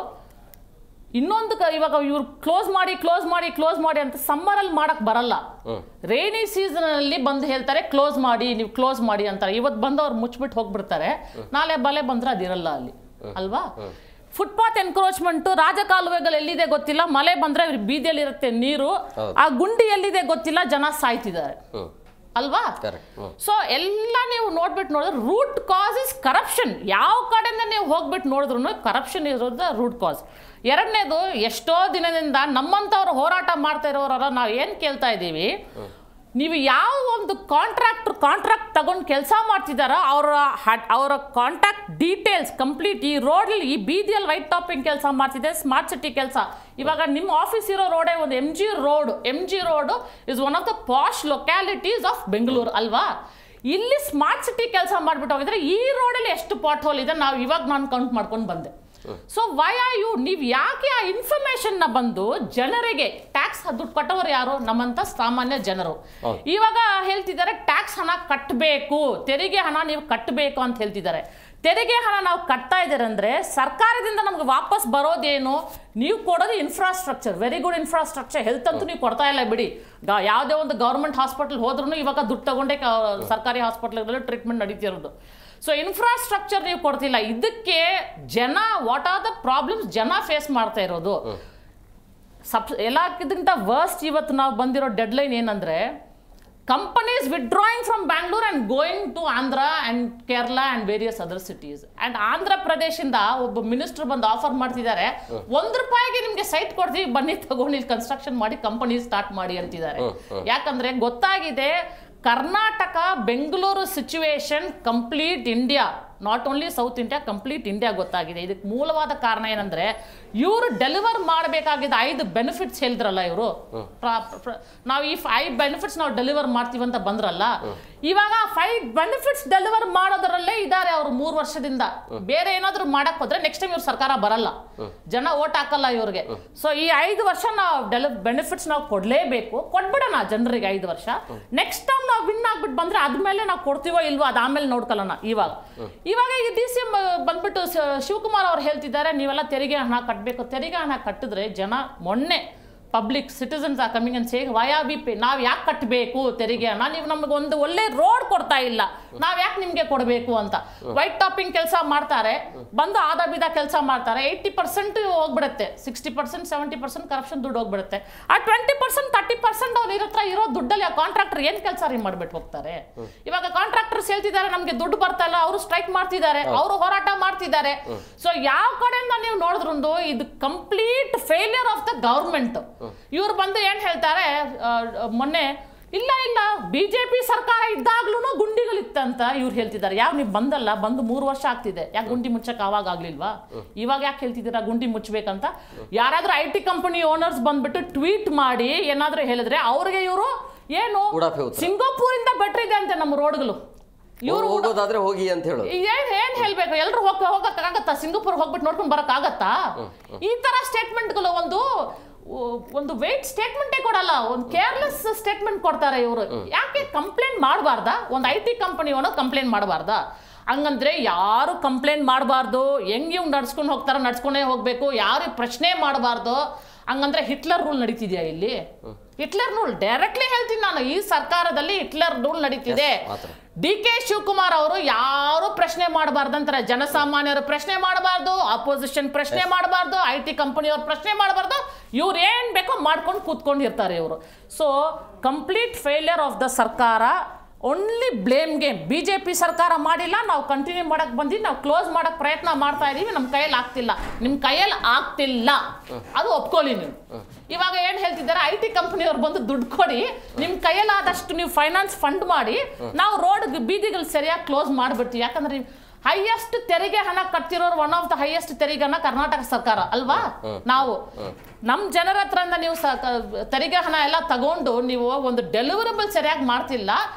ಇನ್ನೊಂದು ಇವಾಗ ಇವ್ರು ಕ್ಲೋಸ್ ಮಾಡಿ ಅಂತ ಸಮ್ಮರಲ್ಲಿ ಮಾಡಕ್ ಬರಲ್ಲ. ರೈನಿ ಸೀಸನ್ ಅಲ್ಲಿ ಬಂದು ಹೇಳ್ತಾರೆ ನೀವು ಕ್ಲೋಸ್ ಮಾಡಿ ಅಂತಾರೆ. ಇವತ್ತು ಬಂದು ಅವ್ರು ಮುಚ್ಚಿಬಿಟ್ಟು ಹೋಗ್ಬಿಡ್ತಾರೆ, ನಾಳೆ ಬಲೆ ಬಂದ್ರೆ ಅದಿರಲ್ಲ ಅಲ್ಲಿ ಅಲ್ವಾ. ಫುಟ್ಪಾತ್ ಎನ್ಕ್ರೋಚ್ಮೆಂಟ್, ರಾಜಕಾಲುವೆಗಳು ಎಲ್ಲಿದೆ ಗೊತ್ತಿಲ್ಲ, ಮಳೆ ಬಂದ್ರೆ ಬೀದಿಯಲ್ಲಿ ಇರುತ್ತೆ ನೀರು, ಆ ಗುಂಡಿ ಎಲ್ಲಿದೆ ಗೊತ್ತಿಲ್ಲ, ಜನ ಸಾಯ್ತಿದ್ದಾರೆ ಅಲ್ವಾ? ಸೊ ಎಲ್ಲ ನೀವು ನೋಡಿದ್ರೆ ರೂಟ್ ಕಾಸ್ ಇಸ್ ಕರಪ್ಷನ್. ಯಾವ ಕಡೆಯಿಂದ ನೀವು ಹೋಗ್ಬಿಟ್ಟು ನೋಡಿದ್ರು ಕರಪ್ಷನ್ ಇರೋದು ರೂಟ್ ಕಾಸ್. ಎರಡನೇದು, ಎಷ್ಟೋ ದಿನದಿಂದ ನಮ್ಮಂಥವ್ರು ಹೋರಾಟ ಮಾಡ್ತಾ ಇರೋರ ನಾವು ಏನು ಕೇಳ್ತಾ ಇದ್ದೀವಿ, ನೀವು ಯಾವ ಒಂದು ಕಾಂಟ್ರಾಕ್ಟ್ ತಗೊಂಡು ಕೆಲಸ ಮಾಡ್ತಿದ್ದಾರೋ ಅವರ ಕಾಂಟ್ಯಾಕ್ಟ್ ಡೀಟೇಲ್ಸ್ ಕಂಪ್ಲೀಟ್, ಈ ರೋಡಲ್ಲಿ ಈ ಬೀದಿಯಲ್ಲಿ ವೈಟ್ ಟಾಪಿಂಗ್ ಕೆಲಸ ಮಾಡ್ತಿದೆ, ಸ್ಮಾರ್ಟ್ ಸಿಟಿ ಕೆಲಸ. ಇವಾಗ ನಿಮ್ಮ ಆಫೀಸ್ ಇರೋ ರೋಡೇ ಒಂದು M G road is one of the posh localities of Bengaluru ಅಲ್ವಾ? ಇಲ್ಲಿ ಸ್ಮಾರ್ಟ್ ಸಿಟಿ ಕೆಲಸ ಮಾಡಿಬಿಟ್ಟು ಹೋಗಿದ್ರೆ ಈ ರೋಡಲ್ಲಿ ಎಷ್ಟು ಪಾಟ್ ಹೋಲ್ ಇದೆ ನಾನು ಕೌಂಟ್ ಮಾಡ್ಕೊಂಡು ಬಂದೆ. ಸೊ ವೈ ಆರ್ ಯು, ನೀವು ಯಾಕೆ ಆ ಇನ್ಫಾರ್ಮೇಶನ್ ನ ಬಂದು ಜನರಿಗೆ, ಟ್ಯಾಕ್ಸ್ ದುಡ್ಡು ಕಟ್ಟೋರು ಯಾರು? ನಮ್ಮಂತ ಸಾಮಾನ್ಯ ಜನರು. ಇವಾಗ ಹೇಳ್ತಿದ್ದಾರೆ ಟ್ಯಾಕ್ಸ್ ಹಣ ಕಟ್ಟಬೇಕು, ತೆರಿಗೆ ಹಣ ನೀವು ಕಟ್ಟಬೇಕು ಅಂತ ಹೇಳ್ತಿದ್ದಾರೆ. ತೆರಿಗೆ ಹಣ ನಾವು ಕಟ್ತಾ ಇದ್ದಾರೆ ಅಂದ್ರೆ ಸರ್ಕಾರದಿಂದ ನಮ್ಗೆ ವಾಪಸ್ ಬರೋದೇನು? ನೀವು ಕೊಡೋದು infrastructure, very good infrastructure. Health ಅಂತೂ ನೀವು ಕೊಡ್ತಾ ಇಲ್ಲ ಬಿಡಿ. ಯಾವುದೇ ಒಂದು ಗೌರ್ಮೆಂಟ್ ಹಾಸ್ಪಿಟಲ್ ಹೋದ್ರೂ ಇವಾಗ ದುಡ್ಡು ತಗೊಂಡೆ ಸರ್ಕಾರಿ ಹಾಸ್ಪಿಟಲ್ಗಳಲ್ಲಿ ಟ್ರೀಟ್ಮೆಂಟ್ ನಡೀತಿರೋದು. ಸೊ ಇನ್ಫ್ರಾಸ್ಟ್ರಕ್ಚರ್ ನೀವು ಕೊಡ್ತಿಲ್ಲ. ಇದಕ್ಕೆ ಜನ, ವಾಟ್ ಆರ್ ದ ಪ್ರಾಬ್ಲಮ್ಸ್ ಜನ ಫೇಸ್ ಮಾಡ್ತಾ ಇರೋದು? ಎಲ್ಲಕ್ಕಿಂತ ವರ್ಸ್ಟ್ ಇವತ್ತು ನಾವು ಬಂದಿರೋ ಡೆಡ್ಲೈನ್ ಏನಂದ್ರೆ, companies withdrawing from Bangalore and going to Andhra and Kerala and various other cities. And Andhra ಪ್ರದೇಶದಿಂದ ಒಬ್ಬ ಮಿನಿಸ್ಟರ್ ಬಂದು ಆಫರ್ ಮಾಡ್ತಿದ್ದಾರೆ, ₹1 ನಿಮಗೆ ಸೈಟ್ ಕೊಡ್ತೀವಿ, ಬನ್ನಿ ತಗೊಂಡು ಇಲ್ಲಿ ಕನ್ಸ್ಟ್ರಕ್ಷನ್ ಮಾಡಿ ಕಂಪನಿ ಸ್ಟಾರ್ಟ್ ಮಾಡಿ ಅಂತಿದ್ದಾರೆ. ಯಾಕಂದ್ರೆ ಗೊತ್ತಾಗಿದೆ Karnataka Bengaluru situation complete India, not only south India, complete India ಗೊತ್ತಾಗಿದೆ. ಇದಕ್ಕೆ ಮೂಲವಾದ ಕಾರಣ ಏನಂದ್ರೆ, ಇವರು ಡೆಲಿವರ್ ಮಾಡಬೇಕಾಗಿದ್ದ 5 ಬೆನಿಫಿಟ್ಸ್ ಹೇಳಿದ್ರಲ್ಲ ಇವರು, ನಾವು ಈ 5 ಬೆನಿಫಿಟ್ಸ್ ನಾವು ಡೆಲಿವರ್ ಮಾಡ್ತೀವಿ ಅಂತ ಬಂದ್ರಲ್ಲ, ಇವಾಗ 5 ಬೆನಿಫಿಟ್ಸ್ ಡೆಲಿವರ್ ಮಾಡೋದ್ರಲ್ಲೇ ಇದ್ದಾರೆ ಅವರು 3 ವರ್ಷದಿಂದ. ಬೇರೆ ಏನಾದ್ರು ಮಾಡಕ್ ಹೋದ್ರೆ ನೆಕ್ಸ್ಟ್ ಟೈಮ್ ಇವ್ರ ಸರ್ಕಾರ ಬರಲ್ಲ, ಜನ ಓಟ್ ಹಾಕಲ್ಲ ಇವ್ರಿಗೆ. ಸೊ ಈ 5 ವರ್ಷ ನಾವು ಬೆನಿಫಿಟ್ಸ್ ನಾವು ಕೊಡ್ಲೇಬೇಕು, ಕೊಟ್ಬಿಡೋಣ ಜನರಿಗೆ 5 ವರ್ಷ. ನೆಕ್ಸ್ಟ್ ಟೈಮ್ ನಾವು ವಿನ್ ಆಗ್ಬಿಟ್ಟು ಬಂದ್ರೆ ಅದ್ಮೇಲೆ ನಾವು ಕೊಡ್ತೀವೋ ಇಲ್ವೋ ಅದು ಆಮೇಲೆ ನೋಡ್ಕೊಳ್ಳೋಣ. ಇವಾಗ ಈ DCM ಬಂದ್ಬಿಟ್ಟು ಶಿವಕುಮಾರ್ ಅವ್ರು ಹೇಳ್ತಿದ್ದಾರೆ, ನೀವೆಲ್ಲ ತೆರಿಗೆ ಹಣ ಕಟ್ಟಬೇಕು. ತೆರಿಗೆ ಹಣ ಕಟ್ಟಿದ್ರೆ ಜನ, ಮೊನ್ನೆ public citizens are coming and saying why are V pay, ನಾವು ಯಾಕೆ ಕಟ್ಟಬೇಕು ತೆರಿಗೆ ಹಣ? ನೀವು ನಮ್ಗೆ ಒಂದು ಒಳ್ಳೆ ರೋಡ್ ಕೊಡ್ತಾ ಇಲ್ಲ, ನಾವ್ ಯಾಕೆ ನಿಮ್ಗೆ ಕೊಡಬೇಕು ಅಂತ. ವೈಟ್ ಟಾಪಿಂಗ್ ಕೆಲಸ ಮಾಡ್ತಾರೆ, ಬಂದು ಆದ ಬೀದ ಕೆಲಸ ಮಾಡ್ತಾರೆ, 80% ಹೋಗ್ಬಿಡುತ್ತೆ, 60% 70% ಕರಪ್ಷನ್ ದುಡ್ಡು ಹೋಗ್ಬಿಡುತ್ತೆ. ಆ 20% 30% ಅವ್ರ ಹತ್ರ ಇರೋ ದುಡ್ಡಲ್ಲಿ ಆ ಕಾಂಟ್ರಾಕ್ಟರ್ ಏನ್ ಕೆಲಸ ಮಾಡ್ಬಿಟ್ಟು ಹೋಗ್ತಾರೆ. ಇವಾಗ ಕಾಂಟ್ರಾಕ್ಟರ್ಸ್ ಹೇಳ್ತಿದ್ದಾರೆ ನಮ್ಗೆ ದುಡ್ಡು ಬರ್ತಾ ಇಲ್ಲ, ಅವರು ಸ್ಟ್ರೈಕ್ ಮಾಡ್ತಿದ್ದಾರೆ, ಅವರು ಹೋರಾಟ ಮಾಡ್ತಿದ್ದಾರೆ. ಸೊ ಯಾವ ಕಡೆಯಿಂದ ನೀವು ನೋಡಿದ್ರು ಇದು complete failure of the government. ಇವ್ರು ಬಂದು ಏನ್ ಹೇಳ್ತಾರೆ, ಮೊನ್ನೆ ಇಲ್ಲ ಬಿಜೆಪಿ ಸರ್ಕಾರ ಇದ್ದಾಗ್ಲೂ ಗುಂಡಿಗಳಿತ್ತಂತ ಇವ್ರು ಹೇಳ್ತಿದ್ದಾರೆ. ಯಾವ ನೀವು ಬಂದಲ್ಲ, ಬಂದು 3 ವರ್ಷ ಆಗ್ತಿದೆ, ಯಾಕೆ ಗುಂಡಿ ಮುಚ್ಚಕ್ ಅವಾಗ ಆಗ್ಲಿಲ್ವಾ? ಇವಾಗ ಯಾಕೆ ಹೇಳ್ತಿದ್ದೀರಾ ಗುಂಡಿ ಮುಚ್ಚಬೇಕಂತ? ಯಾರಾದ್ರೂ IT ಕಂಪನಿ ಓನರ್ಸ್ ಬಂದ್ಬಿಟ್ಟು ಟ್ವೀಟ್ ಮಾಡಿ ಏನಾದ್ರೂ ಹೇಳಿದ್ರೆ ಅವ್ರಿಗೆ ಇವರು ಏನು ಸಿಂಗಾಪುರಿಂದ ಬೆಟರ್ ಇದೆ ಅಂತೆ ನಮ್ಮ ರೋಡ್ಗಳು. ಇವ್ರು ಹೋಗೋದಾದ್ರೆ ಹೋಗಿ ಅಂತ ಹೇಳೋದು. ಏನ್ ಹೇಳ್ಬೇಕು, ಎಲ್ರು ಹೋಗಕ್ಕಾಗತ್ತಾ? ಸಿಂಗಾಪುರ್ ಹೋಗ್ಬಿಟ್ಟು ನೋಡ್ಕೊಂಡು ಬರಕ್ ಆಗತ್ತಾ? ಈ ತರ ಸ್ಟೇಟ್ಮೆಂಟ್ಗಳು ಒಂದು ವೇಟ್ ಸ್ಟೇಟ್ಮೆಂಟೇ ಕೊಡಲ್ಲ, ಒಂದು ಕೇರ್ಲೆಸ್ ಸ್ಟೇಟ್ಮೆಂಟ್ ಕೊಡ್ತಾರೆ ಇವರು. ಯಾಕೆ ಕಂಪ್ಲೇಂಟ್ ಮಾಡಬಾರ್ದಾ? ಒಂದು IT ಕಂಪನಿ ಓನರ್ ಕಂಪ್ಲೇಂಟ್ ಮಾಡಬಾರ್ದಾ? ಹಂಗಂದ್ರೆ ಯಾರು ಕಂಪ್ಲೇಂಟ್ ಮಾಡಬಾರ್ದು, ಹೆಂಗ್ ಇವ್ ನಡ್ಸ್ಕೊಂಡು ಹೋಗ್ತಾರ ನಡ್ಸ್ಕೊಂಡೇ ಹೋಗ್ಬೇಕು, ಯಾರು ಪ್ರಶ್ನೆ ಮಾಡಬಾರ್ದು. ಹಂಗಂದ್ರೆ ಹಿಟ್ಲರ್ ರೂಲ್ ನಡೀತಿದ್ಯಾ ಇಲ್ಲಿ? ಹಿಟ್ಲರ್ ರೂಲ್ ಡೈರೆಕ್ಟ್ಲಿ ಹೇಳ್ತೀನಿ ನಾನು, ಈ ಸರ್ಕಾರದಲ್ಲಿ ಹಿಟ್ಲರ್ ರೂಲ್ ನಡೀತಿದೆ. DK ಶಿವಕುಮಾರ್ ಅವರು ಯಾರು ಪ್ರಶ್ನೆ ಮಾಡಬಾರ್ದಂತಾರೆ, ಜನಸಾಮಾನ್ಯರು ಪ್ರಶ್ನೆ ಮಾಡಬಾರ್ದು, ಅಪೋಸಿಷನ್ ಪ್ರಶ್ನೆ ಮಾಡಬಾರ್ದು, IT ಕಂಪನಿಯವ್ರು ಪ್ರಶ್ನೆ ಮಾಡಬಾರ್ದು, ಇವ್ರು ಏನ್ ಬೇಕೋ ಮಾಡ್ಕೊಂಡು ಕೂತ್ಕೊಂಡಿರ್ತಾರೆ ಇವರು. So complete failure of the ಸರ್ಕಾರ, ಓನ್ಲಿ ಬ್ಲೇಮ್ ಗೇಮ್. ಬಿಜೆಪಿ ಸರ್ಕಾರ ಮಾಡಿಲ್ಲ, ನಾವು ಕಂಟಿನ್ಯೂ ಮಾಡಕ್ ಬಂದಿದ್ದು, ನಾವು ಕ್ಲೋಸ್ ಮಾಡಕ್ ಪ್ರಯತ್ನ ಮಾಡ್ತಾ ಇದೀವಿ, ನಮ್ಮ ಕೈಯಲ್ಲಿ ಆಗ್ತಿಲ್ಲ. ನಿಮ್ ಕೈಯಲ್ಲಿ ಆಗ್ತಿಲ್ಲ ಅದು ಒಪ್ಕೊಳ್ಳಿ ನೀವು. ಇವಾಗ ಏನ್ ಹೇಳ್ತಿದ್ದಾರೆ, IT ಕಂಪನಿಯವ್ರು ಬಂದು ದುಡ್ಡು ಕೊಡಿ, ನಿಮ್ ಕೈಯಲ್ಲಿ ಆದಷ್ಟು ನೀವು ಫೈನಾನ್ಸ್ ಫಂಡ್ ಮಾಡಿ, ನಾವು ರೋಡ್ ಬೀದಿಗಳು ಸರಿಯಾಗಿ ಕ್ಲೋಸ್ ಮಾಡ್ಬಿಡ್ತೀವಿ. ಯಾಕಂದ್ರೆ ಹೈಯೆಸ್ಟ್ ತೆರಿಗೆ ಹಣ ಕಟ್ತಿರೋರು, ಒನ್ ಆಫ್ ದ ಹೈಯೆಸ್ಟ್ ತೆರಿಗೆ ಹಣ ಕರ್ನಾಟಕ ಸರ್ಕಾರ ಅಲ್ವಾ? ನಾವು ನಮ್ ಜನರ ಹತ್ರದಿಂದ ನೀವು ತೆರಿಗೆ ಹಣ ಎಲ್ಲ ತಗೊಂಡು ನೀವು ಒಂದು ಡೆಲಿವರಬಲ್ ಸರಿಯಾಗಿ ಮಾಡ್ತಿಲ್ಲ,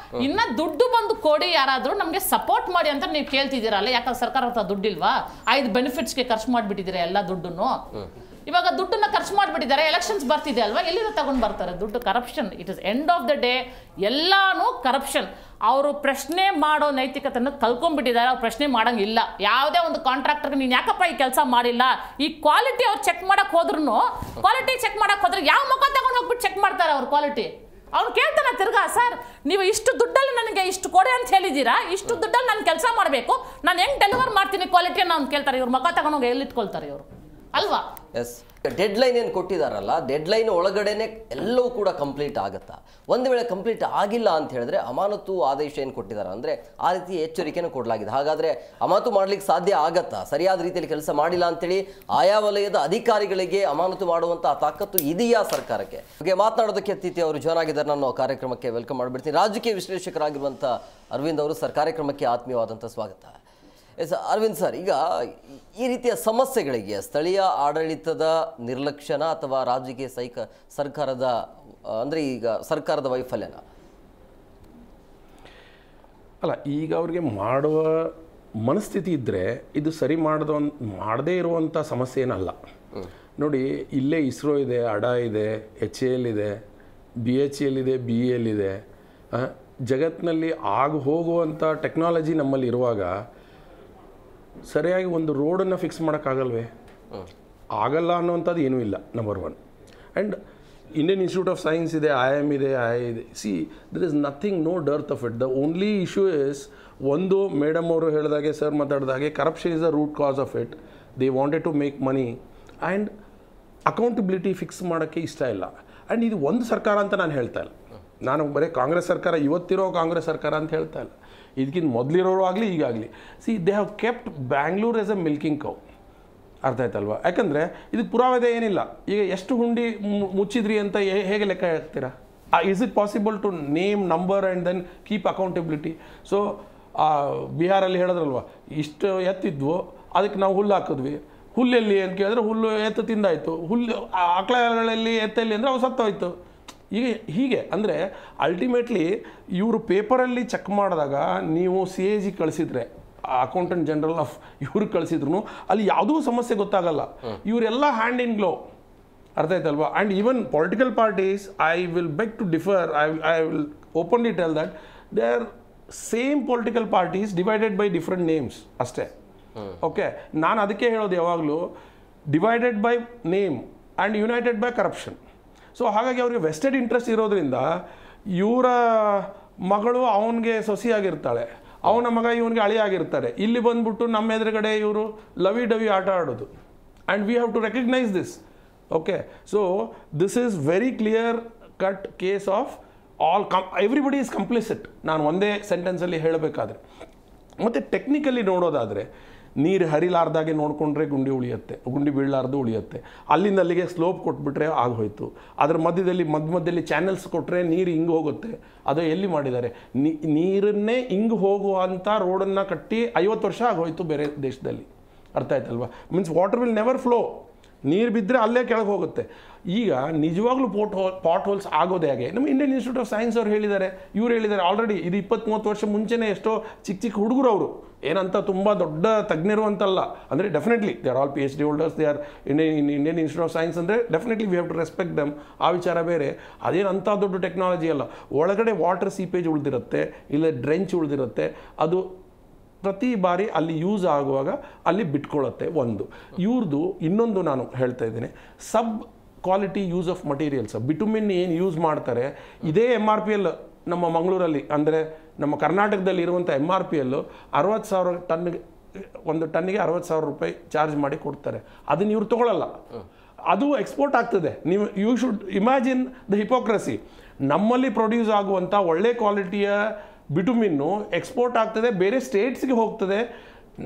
ಇನ್ನ ದುಡ್ಡು ಬಂದು ಕೊಡಿ, ಯಾರಾದ್ರೂ ನಮ್ಗೆ ಸಪೋರ್ಟ್ ಮಾಡಿ ಅಂತ ನೀವು ಕೇಳ್ತಿದ್ದೀರಲ್ಲ. ಯಾಕಂದ್ರೆ ಸರ್ಕಾರ ಹತ್ರ ದುಡ್ಡಿಲ್ವಾ? 5 ಬೆನಿಫಿಟ್ಸ್ಗೆ ಖರ್ಚು ಮಾಡ್ಬಿಟ್ಟಿದ್ದೀರಾ ಎಲ್ಲ ದುಡ್ಡನ್ನು. ಇವಾಗ ದುಡ್ಡನ್ನ ಖರ್ಚು ಮಾಡಿಬಿಟ್ಟಿದ್ದಾರೆ, ಎಲೆಕ್ಷನ್ಸ್ ಬರ್ತಿದೆ ಅಲ್ವಾ, ಎಲ್ಲಿಂದ ತಗೊಂಡು ಬರ್ತಾರೆ ದುಡ್ಡು? Corruption. It is end of the day ಎಲ್ಲಾನು ಕರಪ್ಷನ್. ಅವರು ಪ್ರಶ್ನೆ ಮಾಡೋ ನೈತಿಕತೆಯನ್ನು ಕಲ್ಕೊಂಡ್ಬಿಟ್ಟಿದ್ದಾರೆ, ಅವ್ರು ಪ್ರಶ್ನೆ ಮಾಡಂಗಿಲ್ಲ. ಯಾವುದೇ ಒಂದು ಕಾಂಟ್ರಾಕ್ಟರ್ಗೆ ನೀನು ಯಾಕಪ್ಪ ಈ ಕೆಲಸ ಮಾಡಿಲ್ಲ, ಈ ಕ್ವಾಲಿಟಿ ಅವ್ರು ಚೆಕ್ ಮಾಡಕ್ ಹೋದ್ರು, ಕ್ವಾಲಿಟಿ ಚೆಕ್ ಮಾಡಕ್ ಹೋದ್ರೆ ಯಾವ ಮುಖ ತಗೊಂಡು ಹೋಗ್ಬಿಟ್ಟು ಚೆಕ್ ಮಾಡ್ತಾರೆ ಅವ್ರ ಕ್ವಾಲಿಟಿ? ಅವ್ನು ಕೇಳ್ತಾನೆ ತಿರ್ಗಾ, ಸರ್ ನೀವು ಇಷ್ಟು ದುಡ್ಡಲ್ಲಿ ನನಗೆ ಇಷ್ಟು ಕೊಡಿ ಅಂತ ಹೇಳಿದ್ದೀರಾ, ಇಷ್ಟು ದುಡ್ಡಲ್ಲಿ ನಾನು ಕೆಲಸ ಮಾಡಬೇಕು, ನಾನು ಹೆಂಗೆ ಡೆಲಿವರ್ ಮಾಡ್ತೀನಿ ಕ್ವಾಲಿಟಿಯನ್ನು ಅವ್ನು ಕೇಳ್ತಾರೆ. ಇವ್ರು ಮಗ ತಗೊಂಡೋಗಿ ಎಲ್ಲಿಟ್ಕೊಳ್ತಾರೆ ಇವರು ಅಲ್ವಾ? ಎಸ್, ಡೆಡ್ ಲೈನ್ ಏನು ಕೊಟ್ಟಿದ್ದಾರಲ್ಲ, ಡೆಡ್ ಲೈನ್ ಒಳಗಡೆನೆ ಎಲ್ಲವೂ ಕೂಡ ಕಂಪ್ಲೀಟ್ ಆಗುತ್ತಾ? ಒಂದು ವೇಳೆ ಕಂಪ್ಲೀಟ್ ಆಗಿಲ್ಲ ಅಂತ ಹೇಳಿದ್ರೆ ಅಮಾನತು ಆದೇಶ ಏನು ಕೊಟ್ಟಿದ್ದಾರೆ ಅಂದರೆ ಆ ರೀತಿ ಎಚ್ಚರಿಕೆಯನ್ನು ಕೊಡಲಾಗಿದೆ. ಹಾಗಾದರೆ ಅಮಾನತು ಮಾಡಲಿಕ್ಕೆ ಸಾಧ್ಯ ಆಗತ್ತಾ? ಸರಿಯಾದ ರೀತಿಯಲ್ಲಿ ಕೆಲಸ ಮಾಡಿಲ್ಲ ಅಂತೇಳಿ ಆಯಾ ವಲಯದ ಅಧಿಕಾರಿಗಳಿಗೆ ಅಮಾನತು ಮಾಡುವಂಥ ತಾಕತ್ತು ಇದೆಯಾ ಸರ್ಕಾರಕ್ಕೆ? ಹಾಗೆ ಮಾತನಾಡೋದಕ್ಕೆ ಅತಿಥಿ ಅವರು ಜಾಯ್ನ್ ಆಗಿದ್ದಾರೆ. ನಾನು ಕಾರ್ಯಕ್ರಮಕ್ಕೆ ವೆಲ್ಕಮ್ ಮಾಡಿಬಿಡ್ತೀನಿ. ರಾಜಕೀಯ ವಿಶ್ಲೇಷಕರಾಗಿರುವಂಥ ಅರವಿಂದ್ ಅವರು ಸರ್, ಕಾರ್ಯಕ್ರಮಕ್ಕೆ ಆತ್ಮೀಯವಾದಂಥ ಸ್ವಾಗತ. ಎಸ್ ಅರವಿಂದ್ ಸರ್, ಈಗ ಈ ರೀತಿಯ ಸಮಸ್ಯೆಗಳಿಗೆ ಸ್ಥಳೀಯ ಆಡಳಿತದ ನಿರ್ಲಕ್ಷ್ಯನ ಅಥವಾ ರಾಜಕೀಯ ಸರ್ಕಾರದ ಅಂದರೆ ಈಗ ಸರ್ಕಾರದ ವೈಫಲ್ಯನ? ಅಲ್ಲ, ಈಗ ಅವ್ರಿಗೆ ಮಾಡುವ ಮನಸ್ಥಿತಿ ಇದ್ದರೆ ಇದು ಸರಿ ಮಾಡದೇ ಇರುವಂಥ ಸಮಸ್ಯೆ ಏನಲ್ಲ. ನೋಡಿ, ಇಲ್ಲೇ ಇಸ್ರೋ ಇದೆ, ಅಡಾ ಇದೆ, HAL ಇದೆ, BHEL ಇದೆ, BEL ಇದೆ. ಜಗತ್ತಿನಲ್ಲಿ ಹೋಗುವಂಥ ಟೆಕ್ನಾಲಜಿ ನಮ್ಮಲ್ಲಿ ಇರುವಾಗ ಸರಿಯಾಗಿ ಒಂದು ರೋಡನ್ನು ಫಿಕ್ಸ್ ಮಾಡೋಕ್ಕಾಗಲ್ವೇ? ಆಗಲ್ಲ ಅನ್ನೋವಂಥದ್ದು ಏನೂ ಇಲ್ಲ, number 1. And Indian Institute of Science ಇದೆ, IIM ಇದೆ, ಇದೆ. See, there is nothing, no dearth of it. The only issue is, ಒಂದು ಮೇಡಮ್ ಅವರು ಹೇಳಿದಾಗೆ, ಸರ್ ಮಾತಾಡಿದಾಗೆ, corruption is the root cause of it. They wanted to make money and accountability fix ಮಾಡೋಕ್ಕೆ ಇಷ್ಟ ಇಲ್ಲ. ಆ್ಯಂಡ್ ಇದು ಒಂದು ಸರ್ಕಾರ ಅಂತ ನಾನು ಹೇಳ್ತಾ ಇಲ್ಲ. ನಾನು ಬರೀ ಕಾಂಗ್ರೆಸ್ ಸರ್ಕಾರ, ಇವತ್ತಿರೋ ಕಾಂಗ್ರೆಸ್ ಸರ್ಕಾರ ಅಂತ ಹೇಳ್ತಾ ಇಲ್ಲ. ಇದಕ್ಕಿಂತ ಮೊದಲಿರೋರು ಆಗಲಿ ಈಗಾಗಲಿ, see, they have kept Bangalore as a milking cow. ಅರ್ಥ ಆಯ್ತಲ್ವಾ? ಯಾಕಂದರೆ ಇದಕ್ಕೆ ಪುರಾವೆದೇ ಏನಿಲ್ಲ. ಈಗ ಎಷ್ಟು ಹುಂಡಿ ಮುಚ್ಚಿದ್ರಿ ಅಂತ ಹೇಗೆ ಲೆಕ್ಕ ಹಾಕ್ತೀರಾ? Is it possible to name, number and then keep accountability? So ಬಿಹಾರಲ್ಲಿ ಹೇಳಿದ್ರಲ್ವ, ಇಷ್ಟು ಎತ್ತಿದ್ವು, ಅದಕ್ಕೆ ನಾವು ಹುಲ್ಲು ಹಾಕಿದ್ವಿ. ಹುಲ್ಲೆಲ್ಲಿ ಅಂತ ಕೇಳಿದ್ರೆ ಹುಲ್ಲು ಎತ್ತು ತಿಂದಾಯಿತು. ಹುಲ್ಲು ಆಕಳಗಳಲ್ಲಿ ಎತ್ತಲ್ಲಿ ಅಂದರೆ ಅವು ಸತ್ತೋಯ್ತು. ಈಗ ಹೀಗೆ ಅಂದರೆ ಅಲ್ಟಿಮೇಟ್ಲಿ ಇವರು ಪೇಪರಲ್ಲಿ ಚೆಕ್ ಮಾಡಿದಾಗ ನೀವು CAG ಕಳಿಸಿದ್ರೆ, ಅಕೌಂಟೆಂಟ್ ಜನರಲ್ ಆಫ್ ಇವ್ರಿಗೆ ಕಳಿಸಿದ್ರು ಅಲ್ಲಿ ಯಾವುದೂ ಸಮಸ್ಯೆ ಗೊತ್ತಾಗಲ್ಲ. ಇವರೆಲ್ಲ ಹ್ಯಾಂಡ್ ಇನ್ ಗ್ಲೋ. ಅರ್ಥ ಆಯ್ತಲ್ವಾ? And even political parties, I will beg to differ, I will openly tell that they are same political parties divided by different names ಅಷ್ಟೇ. ಓಕೆ, ನಾನು ಅದಕ್ಕೆ ಹೇಳೋದು ಯಾವಾಗಲೂ, divided by name and united by corruption. So ಹಾಗಾಗಿ ಅವ್ರಿಗೆ vested interest ಇರೋದ್ರಿಂದ ಇವರ ಮಗಳು ಅವನಿಗೆ ಸೊಸೆಯಾಗಿರ್ತಾಳೆ, ಅವನ ಮಗ ಇವನಿಗೆ ಅಳಿಯಾಗಿರ್ತಾರೆ. ಇಲ್ಲಿ ಬಂದ್ಬಿಟ್ಟು ನಮ್ಮ ಎದುರುಗಡೆ ಇವರು ಲವಿ ಡವಿ ಆಟ ಆಡೋದು. And we have to recognise this. Okay, so this is very clear cut case of everybody is complicit. ನಾನು ಒಂದೇ ಸೆಂಟೆನ್ಸಲ್ಲಿ ಹೇಳಬೇಕಾದ್ರೆ. ಮತ್ತು ಟೆಕ್ನಿಕಲಿ ನೋಡೋದಾದರೆ, ನೀರು ಹರಿಲಾರ್ದಾಗೆ ನೋಡಿಕೊಂಡ್ರೆ ಗುಂಡಿ ಉಳಿಯುತ್ತೆ, ಗುಂಡಿ ಬೀಳಲಾರ್ದು ಉಳಿಯುತ್ತೆ. ಅಲ್ಲಿಂದ ಅಲ್ಲಿಗೆ ಸ್ಲೋಪ್ ಕೊಟ್ಬಿಟ್ರೆ ಆಗೋಯ್ತು. ಅದರ ಮಧ್ಯದಲ್ಲಿ ಚಾನೆಲ್ಸ್ ಕೊಟ್ಟರೆ ನೀರು ಹಿಂಗೆ ಹೋಗುತ್ತೆ. ಅದು ಎಲ್ಲಿ ಮಾಡಿದ್ದಾರೆ? ನೀರನ್ನೇ ಹಿಂಗೆ ಹೋಗುವಂಥ ರೋಡನ್ನು ಕಟ್ಟಿ 50 ವರ್ಷ ಆಗೋಯ್ತು ಬೇರೆ ದೇಶದಲ್ಲಿ. ಅರ್ಥ ಆಯ್ತಲ್ವ? Means water will never flow. ನೀರು ಬಿದ್ದರೆ ಅಲ್ಲೇ ಕೆಳಗೆ ಹೋಗುತ್ತೆ. ಈಗ ನಿಜವಾಗ್ಲೂ ಪಾಟ್ ಹೋಲ್ಸ್ ಆಗೋದೇ ಹಾಗೆ. ನಮ್ಮ ಇಂಡಿಯನ್ ಇನ್ಸ್ಟಿಟ್ಯೂಟ್ ಆಫ್ ಸೈನ್ಸ್ ಅವ್ರು ಹೇಳಿದ್ದಾರೆ, ಇವ್ರು ಹೇಳಿದ್ದಾರೆ ಆಲ್ರೆಡಿ. ಇದು 20-30 ವರ್ಷ ಮುಂಚೆನೇ ಎಷ್ಟೋ ಚಿಕ್ಕ ಹುಡುಗರು ಅವರು, ಏನಂತ ತುಂಬ ದೊಡ್ಡ ತಜ್ಞರು ಅಂತಲ್ಲ. ಅಂದರೆ definitely they are all PhD holders, they are Indian Institute of Science. ಅಂದರೆ definitely we have to respect them. ಆ ವಿಚಾರ ಬೇರೆ. ಅದೇನು ಅಂಥ ದೊಡ್ಡ ಟೆಕ್ನಾಲಜಿ ಅಲ್ಲ. ಒಳಗಡೆ ವಾಟರ್ ಸೀಪೇಜ್ ಉಳಿದಿರುತ್ತೆ, ಇಲ್ಲ ಡ್ರೆಂಚ್ ಉಳಿದಿರುತ್ತೆ. ಅದು ಪ್ರತಿ ಬಾರಿ ಅಲ್ಲಿ ಯೂಸ್ ಆಗುವಾಗ ಅಲ್ಲಿ ಬಿಟ್ಕೊಳ್ಳುತ್ತೆ. ಒಂದು ಇವ್ರದ್ದು. ಇನ್ನೊಂದು ನಾನು ಹೇಳ್ತಾ ಇದ್ದೀನಿ, ಸಬ್ ಕ್ವಾಲಿಟಿ ಯೂಸ್ ಆಫ್ ಮಟೀರಿಯಲ್ಸ್. ಬಿಟುಮಿನ್ ಏನು ಯೂಸ್ ಮಾಡ್ತಾರೆ, ಇದೇ MRPL ನಮ್ಮ ಮಂಗಳೂರಲ್ಲಿ, ಅಂದರೆ ನಮ್ಮ ಕರ್ನಾಟಕದಲ್ಲಿ ಇರುವಂಥ MRPL 60,000 ಟನ್ಗೆ, ಒಂದು ಟನ್ನಿಗೆ 60,000 ರೂಪಾಯಿ ಚಾರ್ಜ್ ಮಾಡಿ ಕೊಡ್ತಾರೆ. ಅದನ್ನು ಇವ್ರು ತೊಗೊಳ್ಳಲ್ಲ. ಅದು ಎಕ್ಸ್ಪೋರ್ಟ್ ಆಗ್ತದೆ. ನೀವು you should imagine the hypocrisy. ನಮ್ಮಲ್ಲಿ ಪ್ರೊಡ್ಯೂಸ್ ಆಗುವಂಥ ಒಳ್ಳೆ ಕ್ವಾಲಿಟಿಯ ಬಿಟುಮಿನ್ನು ಎಕ್ಸ್ಪೋರ್ಟ್ ಆಗ್ತದೆ, ಬೇರೆ ಸ್ಟೇಟ್ಸ್ಗೆ ಹೋಗ್ತದೆ.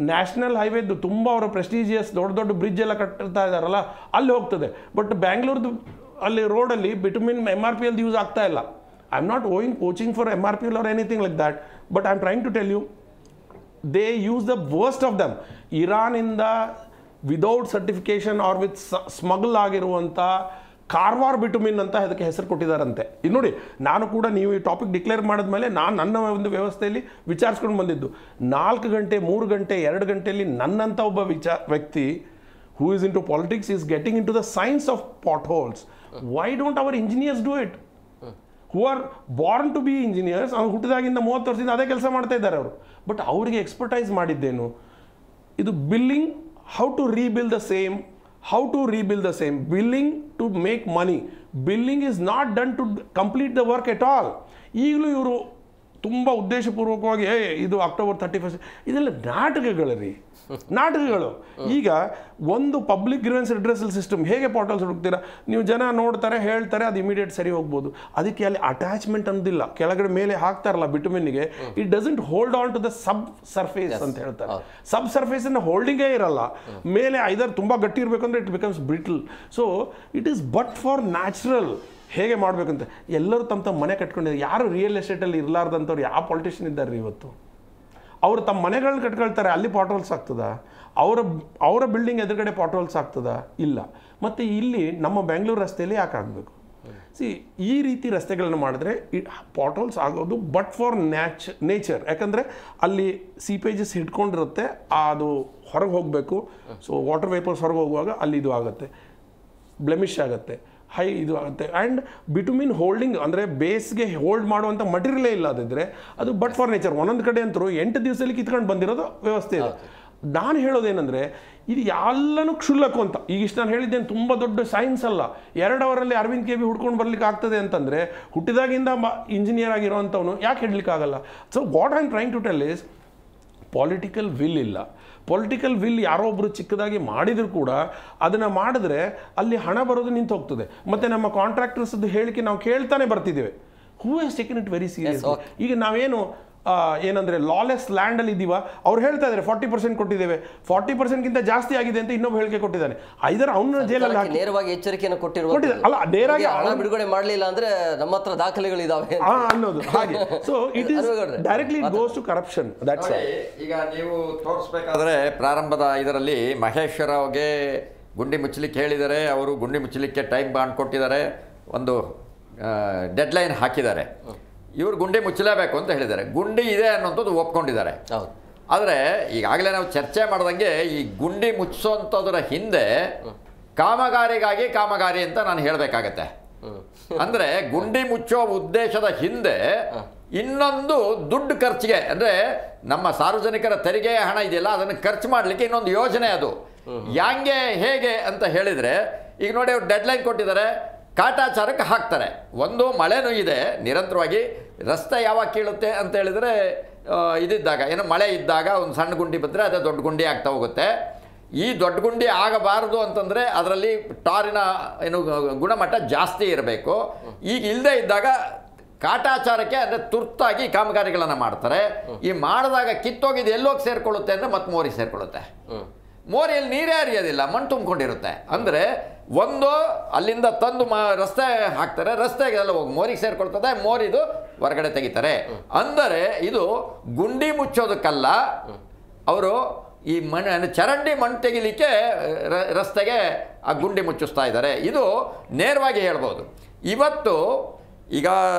ನ್ಯಾಷನಲ್ ಹೈವೇದು ತುಂಬ ಅವರ ಪ್ರೆಸ್ಟೀಜಿಯಸ್ ದೊಡ್ಡ ಬ್ರಿಡ್ಜ್ ಎಲ್ಲ ಕಟ್ತಾ ಇದ್ದಾರಲ್ಲ, ಅಲ್ಲಿ ಹೋಗ್ತದೆ. ಬಟ್ ಬ್ಯಾಂಗ್ಳೂರ್ದು ಅಲ್ಲಿ ರೋಡಲ್ಲಿ ಬಿಟುಮಿನ್ MRPL ಯೂಸ್ ಆಗ್ತಾ ಇಲ್ಲ. I am not coaching for MRPL or anything like that, but I am trying to tell you, they use the worst of them. ಇರಾನಿಂದ without certification or with smuggle ಆಗಿರುವಂಥ ಕಾರ್ವಾರ್ ಬಿಟುಮಿನ್ ಅಂತ ಅದಕ್ಕೆ ಹೆಸರು ಕೊಟ್ಟಿದ್ದಾರಂತೆ. ಇದು ನೋಡಿ, ನಾನು ಕೂಡ ನೀವು ಈ ಟಾಪಿಕ್ ಡಿಕ್ಲೇರ್ ಮಾಡಿದ್ಮೇಲೆ ನಾನು ನನ್ನ ಒಂದು ವ್ಯವಸ್ಥೆಯಲ್ಲಿ ವಿಚಾರಿಸ್ಕೊಂಡು ಬಂದಿದ್ದು. 4 ಗಂಟೆ 3 ಗಂಟೆ 2 ಗಂಟೆಯಲ್ಲಿ ನನ್ನಂಥ ಒಬ್ಬ ವ್ಯಕ್ತಿ who is into politics is getting into the science of potholes. Why don't our engineers do it? Who are born to be engineers, ಅವ್ರು ಹುಟ್ಟಿದಾಗಿಂದ 30 ವರ್ಷದಿಂದ ಅದೇ ಕೆಲಸ ಮಾಡ್ತಾ ಇದ್ದಾರೆ ಅವರು. ಬಟ್ ಅವರಿಗೆ ಎಕ್ಸ್ಪರ್ಟೈಸ್ ಮಾಡಿದ್ದೇನು? ಇದು billing, how to rebuild the same, billing to make money. Billing is not done to complete the work at all. ಈಗಲೂ ಇವರು ತುಂಬ ಉದ್ದೇಶಪೂರ್ವಕವಾಗಿ ಇದು ಅಕ್ಟೋಬರ್ 31 ಇದೆಲ್ಲ ನಾಟಕಗಳು ರೀ, ನಾಟಕಗಳು. ಈಗ ಒಂದು ಪಬ್ಲಿಕ್ ಗ್ರೀವೆನ್ಸ್ ರಿಡ್ರೆಸಲ್ ಸಿಸ್ಟಮ್ ಹೇಗೆ ಪೋರ್ಟಲ್ಸ್ ಹುಡುಕ್ತೀರಾ ನೀವು, ಜನ ನೋಡ್ತಾರೆ ಹೇಳ್ತಾರೆ ಅದು ಇಮಿಡಿಯೇಟ್ ಸರಿ ಹೋಗ್ಬೋದು. ಅದಕ್ಕೆ ಅಲ್ಲಿ ಅಟ್ಯಾಚ್ಮೆಂಟ್ ಅನ್ನೋದಿಲ್ಲ, ಕೆಳಗಡೆ ಮೇಲೆ ಹಾಕ್ತಾರಲ್ಲ ಬಿಟುಮಿನ್ಗೆ, it doesn't hold on to the sub surface ಅಂತ ಹೇಳ್ತಾರೆ. ಸಬ್ ಸರ್ಫೇಸ್ ಅನ್ನು ಹೋಲ್ಡಿಂಗೇ ಇರಲ್ಲ, ಮೇಲೆ ಐದರ್ ತುಂಬ ಗಟ್ಟಿ ಇರಬೇಕು ಅಂದರೆ it becomes brittle. So it is but for natural ಹೇಗೆ ಮಾಡಬೇಕಂತ. ಎಲ್ಲರೂ ತಮ್ಮ ಮನೆ ಕಟ್ಕೊಂಡಿದ್ದಾರೆ. ಯಾರು ರಿಯಲ್ ಎಸ್ಟೇಟಲ್ಲಿ ಇರಲಾರ್ದಂಥವ್ರು ಯಾವ ಪೊಲಿಟಿಷಿಯನ್ ಇದ್ದಾರೆ ರೀ ಇವತ್ತು? ಅವರು ತಮ್ಮ ಮನೆಗಳನ್ನ ಕಟ್ಕೊಳ್ತಾರೆ, ಅಲ್ಲಿ ಪಾಟ್ರೋಲ್ಸ್ ಆಗ್ತದಾ? ಅವರ ಬಿಲ್ಡಿಂಗ್ ಎದುರುಗಡೆ ಪಾಟ್ರೋಲ್ಸ್ ಆಗ್ತದಾ? ಇಲ್ಲ. ಮತ್ತು ಇಲ್ಲಿ ನಮ್ಮ ಬೆಂಗಳೂರು ರಸ್ತೆಯಲ್ಲಿ ಯಾಕೆ ಆಗಬೇಕು? ಈ ರೀತಿ ರಸ್ತೆಗಳನ್ನು ಮಾಡಿದ್ರೆ ಪಾಟ್ರೋಲ್ಸ್ ಆಗೋದು ಬಟ್ ಫಾರ್ ನೇಚರ್. ಯಾಕಂದರೆ ಅಲ್ಲಿ ಸೀಪೇಜಸ್ ಹಿಡ್ಕೊಂಡಿರುತ್ತೆ, ಅದು ಹೊರಗೆ ಹೋಗಬೇಕು. ಸೊ ವಾಟರ್ ವೇಪರ್ಸ್ ಹೊರಗೆ ಹೋಗುವಾಗ ಅಲ್ಲಿ ಇದು ಆಗುತ್ತೆ, ಬ್ಲೆಮಿಶ್ ಆಗುತ್ತೆ, ಹೈ ಇದು ಆಗುತ್ತೆ. ಆ್ಯಂಡ್ ಬಿಟುಮಿನ್ ಹೋಲ್ಡಿಂಗ್ ಅಂದರೆ ಬೇಸ್ಗೆ ಹೋಲ್ಡ್ ಮಾಡುವಂಥ ಮಟೀರಿಯಲೇ ಇಲ್ಲದಿದ್ದರೆ ಅದು ಬಟ್ ಫಾರ್ ನೇಚರ್. ಒಂದೊಂದು ಕಡೆ ಅಂತರೂ 8 ದಿವಸದಲ್ಲಿ ಕಿತ್ಕೊಂಡು ಬಂದಿರೋದು ವ್ಯವಸ್ಥೆ ಇದೆ. ನಾನು ಹೇಳೋದೇನೆಂದರೆ ಇದು ಎಲ್ಲನೂ ಕ್ಷುಲ್ಲಕು ಅಂತ. ಈಗ ಇಷ್ಟು ನಾನು ಹೇಳಿದ್ದೇನೆ ತುಂಬ ದೊಡ್ಡ ಸೈನ್ಸ್ ಅಲ್ಲ. 2 ಅವರಲ್ಲಿ ಅರವಿಂದ್ ಕೆ ಬಿ ಹುಡ್ಕೊಂಡು ಬರ್ಲಿಕ್ಕೆ ಆಗ್ತದೆ ಅಂತಂದರೆ ಹುಟ್ಟಿದಾಗಿಂದ ಇಂಜಿನಿಯರ್ ಆಗಿರೋವಂಥವನು ಯಾಕೆ ಹಿಡ್ಲಿಕ್ಕಾಗಲ್ಲ? So what I am trying to tell is political will ಇಲ್ಲ. ಪೊಲಿಟಿಕಲ್ ವಿಲ್ ಯಾರೋ ಒಬ್ಬರು ಚಿಕ್ಕದಾಗಿ ಮಾಡಿದರೂ ಕೂಡ ಅದನ್ನು ಮಾಡಿದ್ರೆ ಅಲ್ಲಿ ಹಣ ಬರೋದು ನಿಂತು ಹೋಗ್ತದೆ. ಮತ್ತು ನಮ್ಮ ಕಾಂಟ್ರಾಕ್ಟರ್ಸ್ದು ಹೇಳಿಕೆ ನಾವು ಕೇಳ್ತಾನೆ ಬರ್ತಿದ್ದೇವೆ. Who has taken it very serious. ಈಗ ನಾವೇನು ಏನಂದರೆ ಲಾಲೆಸ್ ಲ್ಯಾಂಡಲ್ಲಿ ಇದ್ದೀವ, ಅವ್ರು ಹೇಳ್ತಾ ಇದ್ದಾರೆ 40% ಕೊಟ್ಟಿದ್ದೇವೆ, 40%ಗಿಂತ ಜಾಸ್ತಿ ಆಗಿದೆ ಅಂತ ಇನ್ನೊಬ್ಬ ಹೇಳಿಕೆ ಕೊಟ್ಟಿದ್ದಾನೆ. ಐದರ ಅವನ ಜೈಲಲ್ಲಿ ಹಾಕಿ ನೇರವಾಗಿ ಎಚ್ಚರಿಕೆಯನ್ನು ಕೊಟ್ಟಿರುವುದು ಅಲ್ಲ, ನೇರವಾಗಿ ಹಣ ಬಿಡುಗಡೆ ಮಾಡಲಿಲ್ಲ ಅಂದ್ರೆ ನಮ್ಮ ಹತ್ರ ದಾಖಲೆಗಳಿದಾವೆ ಅನ್ನೋದು ಹಾಗೆ. So it is directly it goes to corruption. That's ಈಗ ನೀವು ತೋರಿಸ್ಬೇಕಾದ್ರೆ ಪ್ರಾರಂಭದ ಇದರಲ್ಲಿ ಮಹೇಶ್ ರಾವ್ಗೆ ಗುಂಡಿ ಮುಚ್ಚಲಿಕ್ಕೆ ಹೇಳಿದ್ದಾರೆ, ಅವರು ಗುಂಡಿ ಮುಚ್ಚಲಿಕ್ಕೆ ಟೈಮ್ ಬಾಂಡ್ ಕೊಟ್ಟಿದ್ದಾರೆ, ಒಂದು ಡೆಡ್ಲೈನ್ ಹಾಕಿದ್ದಾರೆ. ಇವರು ಗುಂಡಿ ಮುಚ್ಚಲೇಬೇಕು ಅಂತ ಹೇಳಿದ್ದಾರೆ. ಗುಂಡಿ ಇದೆ ಅನ್ನೋಂಥದ್ದು ಒಪ್ಕೊಂಡಿದ್ದಾರೆ. ಆದರೆ ಈಗಾಗಲೇ ನಾವು ಚರ್ಚೆ ಮಾಡ್ದಂಗೆ ಈ ಗುಂಡಿ ಮುಚ್ಚೋಂಥದ್ರ ಹಿಂದೆ ಕಾಮಗಾರಿಗಾಗಿ ಕಾಮಗಾರಿ ಅಂತ ನಾನು ಹೇಳಬೇಕಾಗತ್ತೆ. ಅಂದರೆ ಗುಂಡಿ ಮುಚ್ಚೋ ಉದ್ದೇಶದ ಹಿಂದೆ ಇನ್ನೊಂದು ದುಡ್ಡು ಖರ್ಚಿಗೆ, ಅಂದರೆ ನಮ್ಮ ಸಾರ್ವಜನಿಕರ ತೆರಿಗೆಯ ಹಣ ಇದೆಯಲ್ಲ ಅದನ್ನು ಖರ್ಚು ಮಾಡಲಿಕ್ಕೆ ಇನ್ನೊಂದು ಯೋಜನೆ. ಅದು ಹ್ಯಾಂಗೆ ಹೇಗೆ ಅಂತ ಹೇಳಿದರೆ, ಈಗ ನೋಡಿ ಅವ್ರು ಡೆಡ್ಲೈನ್ ಕೊಟ್ಟಿದ್ದಾರೆ, ಕಾಟಾಚಾರಕ್ಕೆ ಹಾಕ್ತಾರೆ. ಒಂದು ಮಳೆನೂ ಇದೆ ನಿರಂತರವಾಗಿ, ರಸ್ತೆ ಯಾವಾಗ ಕೀಳುತ್ತೆ ಅಂತ ಹೇಳಿದರೆ ಇದಿದ್ದಾಗ, ಏನು ಮಳೆ ಇದ್ದಾಗ ಒಂದು ಸಣ್ಣ ಗುಂಡಿ ಬಂದರೆ ಅದೇ ದೊಡ್ಡ ಗುಂಡಿ ಆಗ್ತಾ ಹೋಗುತ್ತೆ. ಈ ದೊಡ್ಡ ಗುಂಡಿ ಆಗಬಾರ್ದು ಅಂತಂದರೆ ಅದರಲ್ಲಿ ಟಾರಿನ ಏನು ಗುಣಮಟ್ಟ ಜಾಸ್ತಿ ಇರಬೇಕು. ಈಗ ಇಲ್ಲದೆ ಇದ್ದಾಗ ಕಾಟಾಚಾರಕ್ಕೆ ಅಂದರೆ ತುರ್ತಾಗಿ ಕಾಮಗಾರಿಗಳನ್ನು ಮಾಡ್ತಾರೆ. ಈ ಮಾಡಿದಾಗ ಕಿತ್ತೋಗಿದ್ದು ಎಲ್ಲೋಗಿ ಸೇರಿಕೊಳ್ಳುತ್ತೆ ಅಂದರೆ ಮತ್ತೆ ಮೋರಿಗೆ ಸೇರಿಕೊಳ್ಳುತ್ತೆ. ಮೋರಿಯಲ್ಲಿ ನೀರೇ ಹರಿಯೋದಿಲ್ಲ, ಮಣ್ಣು ತುಂಬಿಕೊಂಡಿರುತ್ತೆ. ಅಂದರೆ ಒಂದು ಅಲ್ಲಿಂದ ತಂದು ರಸ್ತೆ ಹಾಕ್ತಾರೆ, ರಸ್ತೆಗೆಲ್ಲ ಹೋಗಿ ಮೋರಿಗೆ ಸೇರ್ಕೊಳ್ತದೆ, ಮೋರಿದು ಹೊರಗಡೆ ತೆಗಿತಾರೆ. ಅಂದರೆ ಇದು ಗುಂಡಿ ಮುಚ್ಚೋದಕ್ಕಲ್ಲ, ಅವರು ಈ ಮಣ್ಣು ಚರಂಡಿ ಮಣ್ಣು ತೆಗಿಲಿಕ್ಕೆ ರಸ್ತೆಗೆ ಆ ಗುಂಡಿ ಮುಚ್ಚಿಸ್ತಾ ಇದ್ದಾರೆ. ಇದು ನೇರವಾಗಿ ಹೇಳ್ಬೋದು. ಇವತ್ತು ಈಗ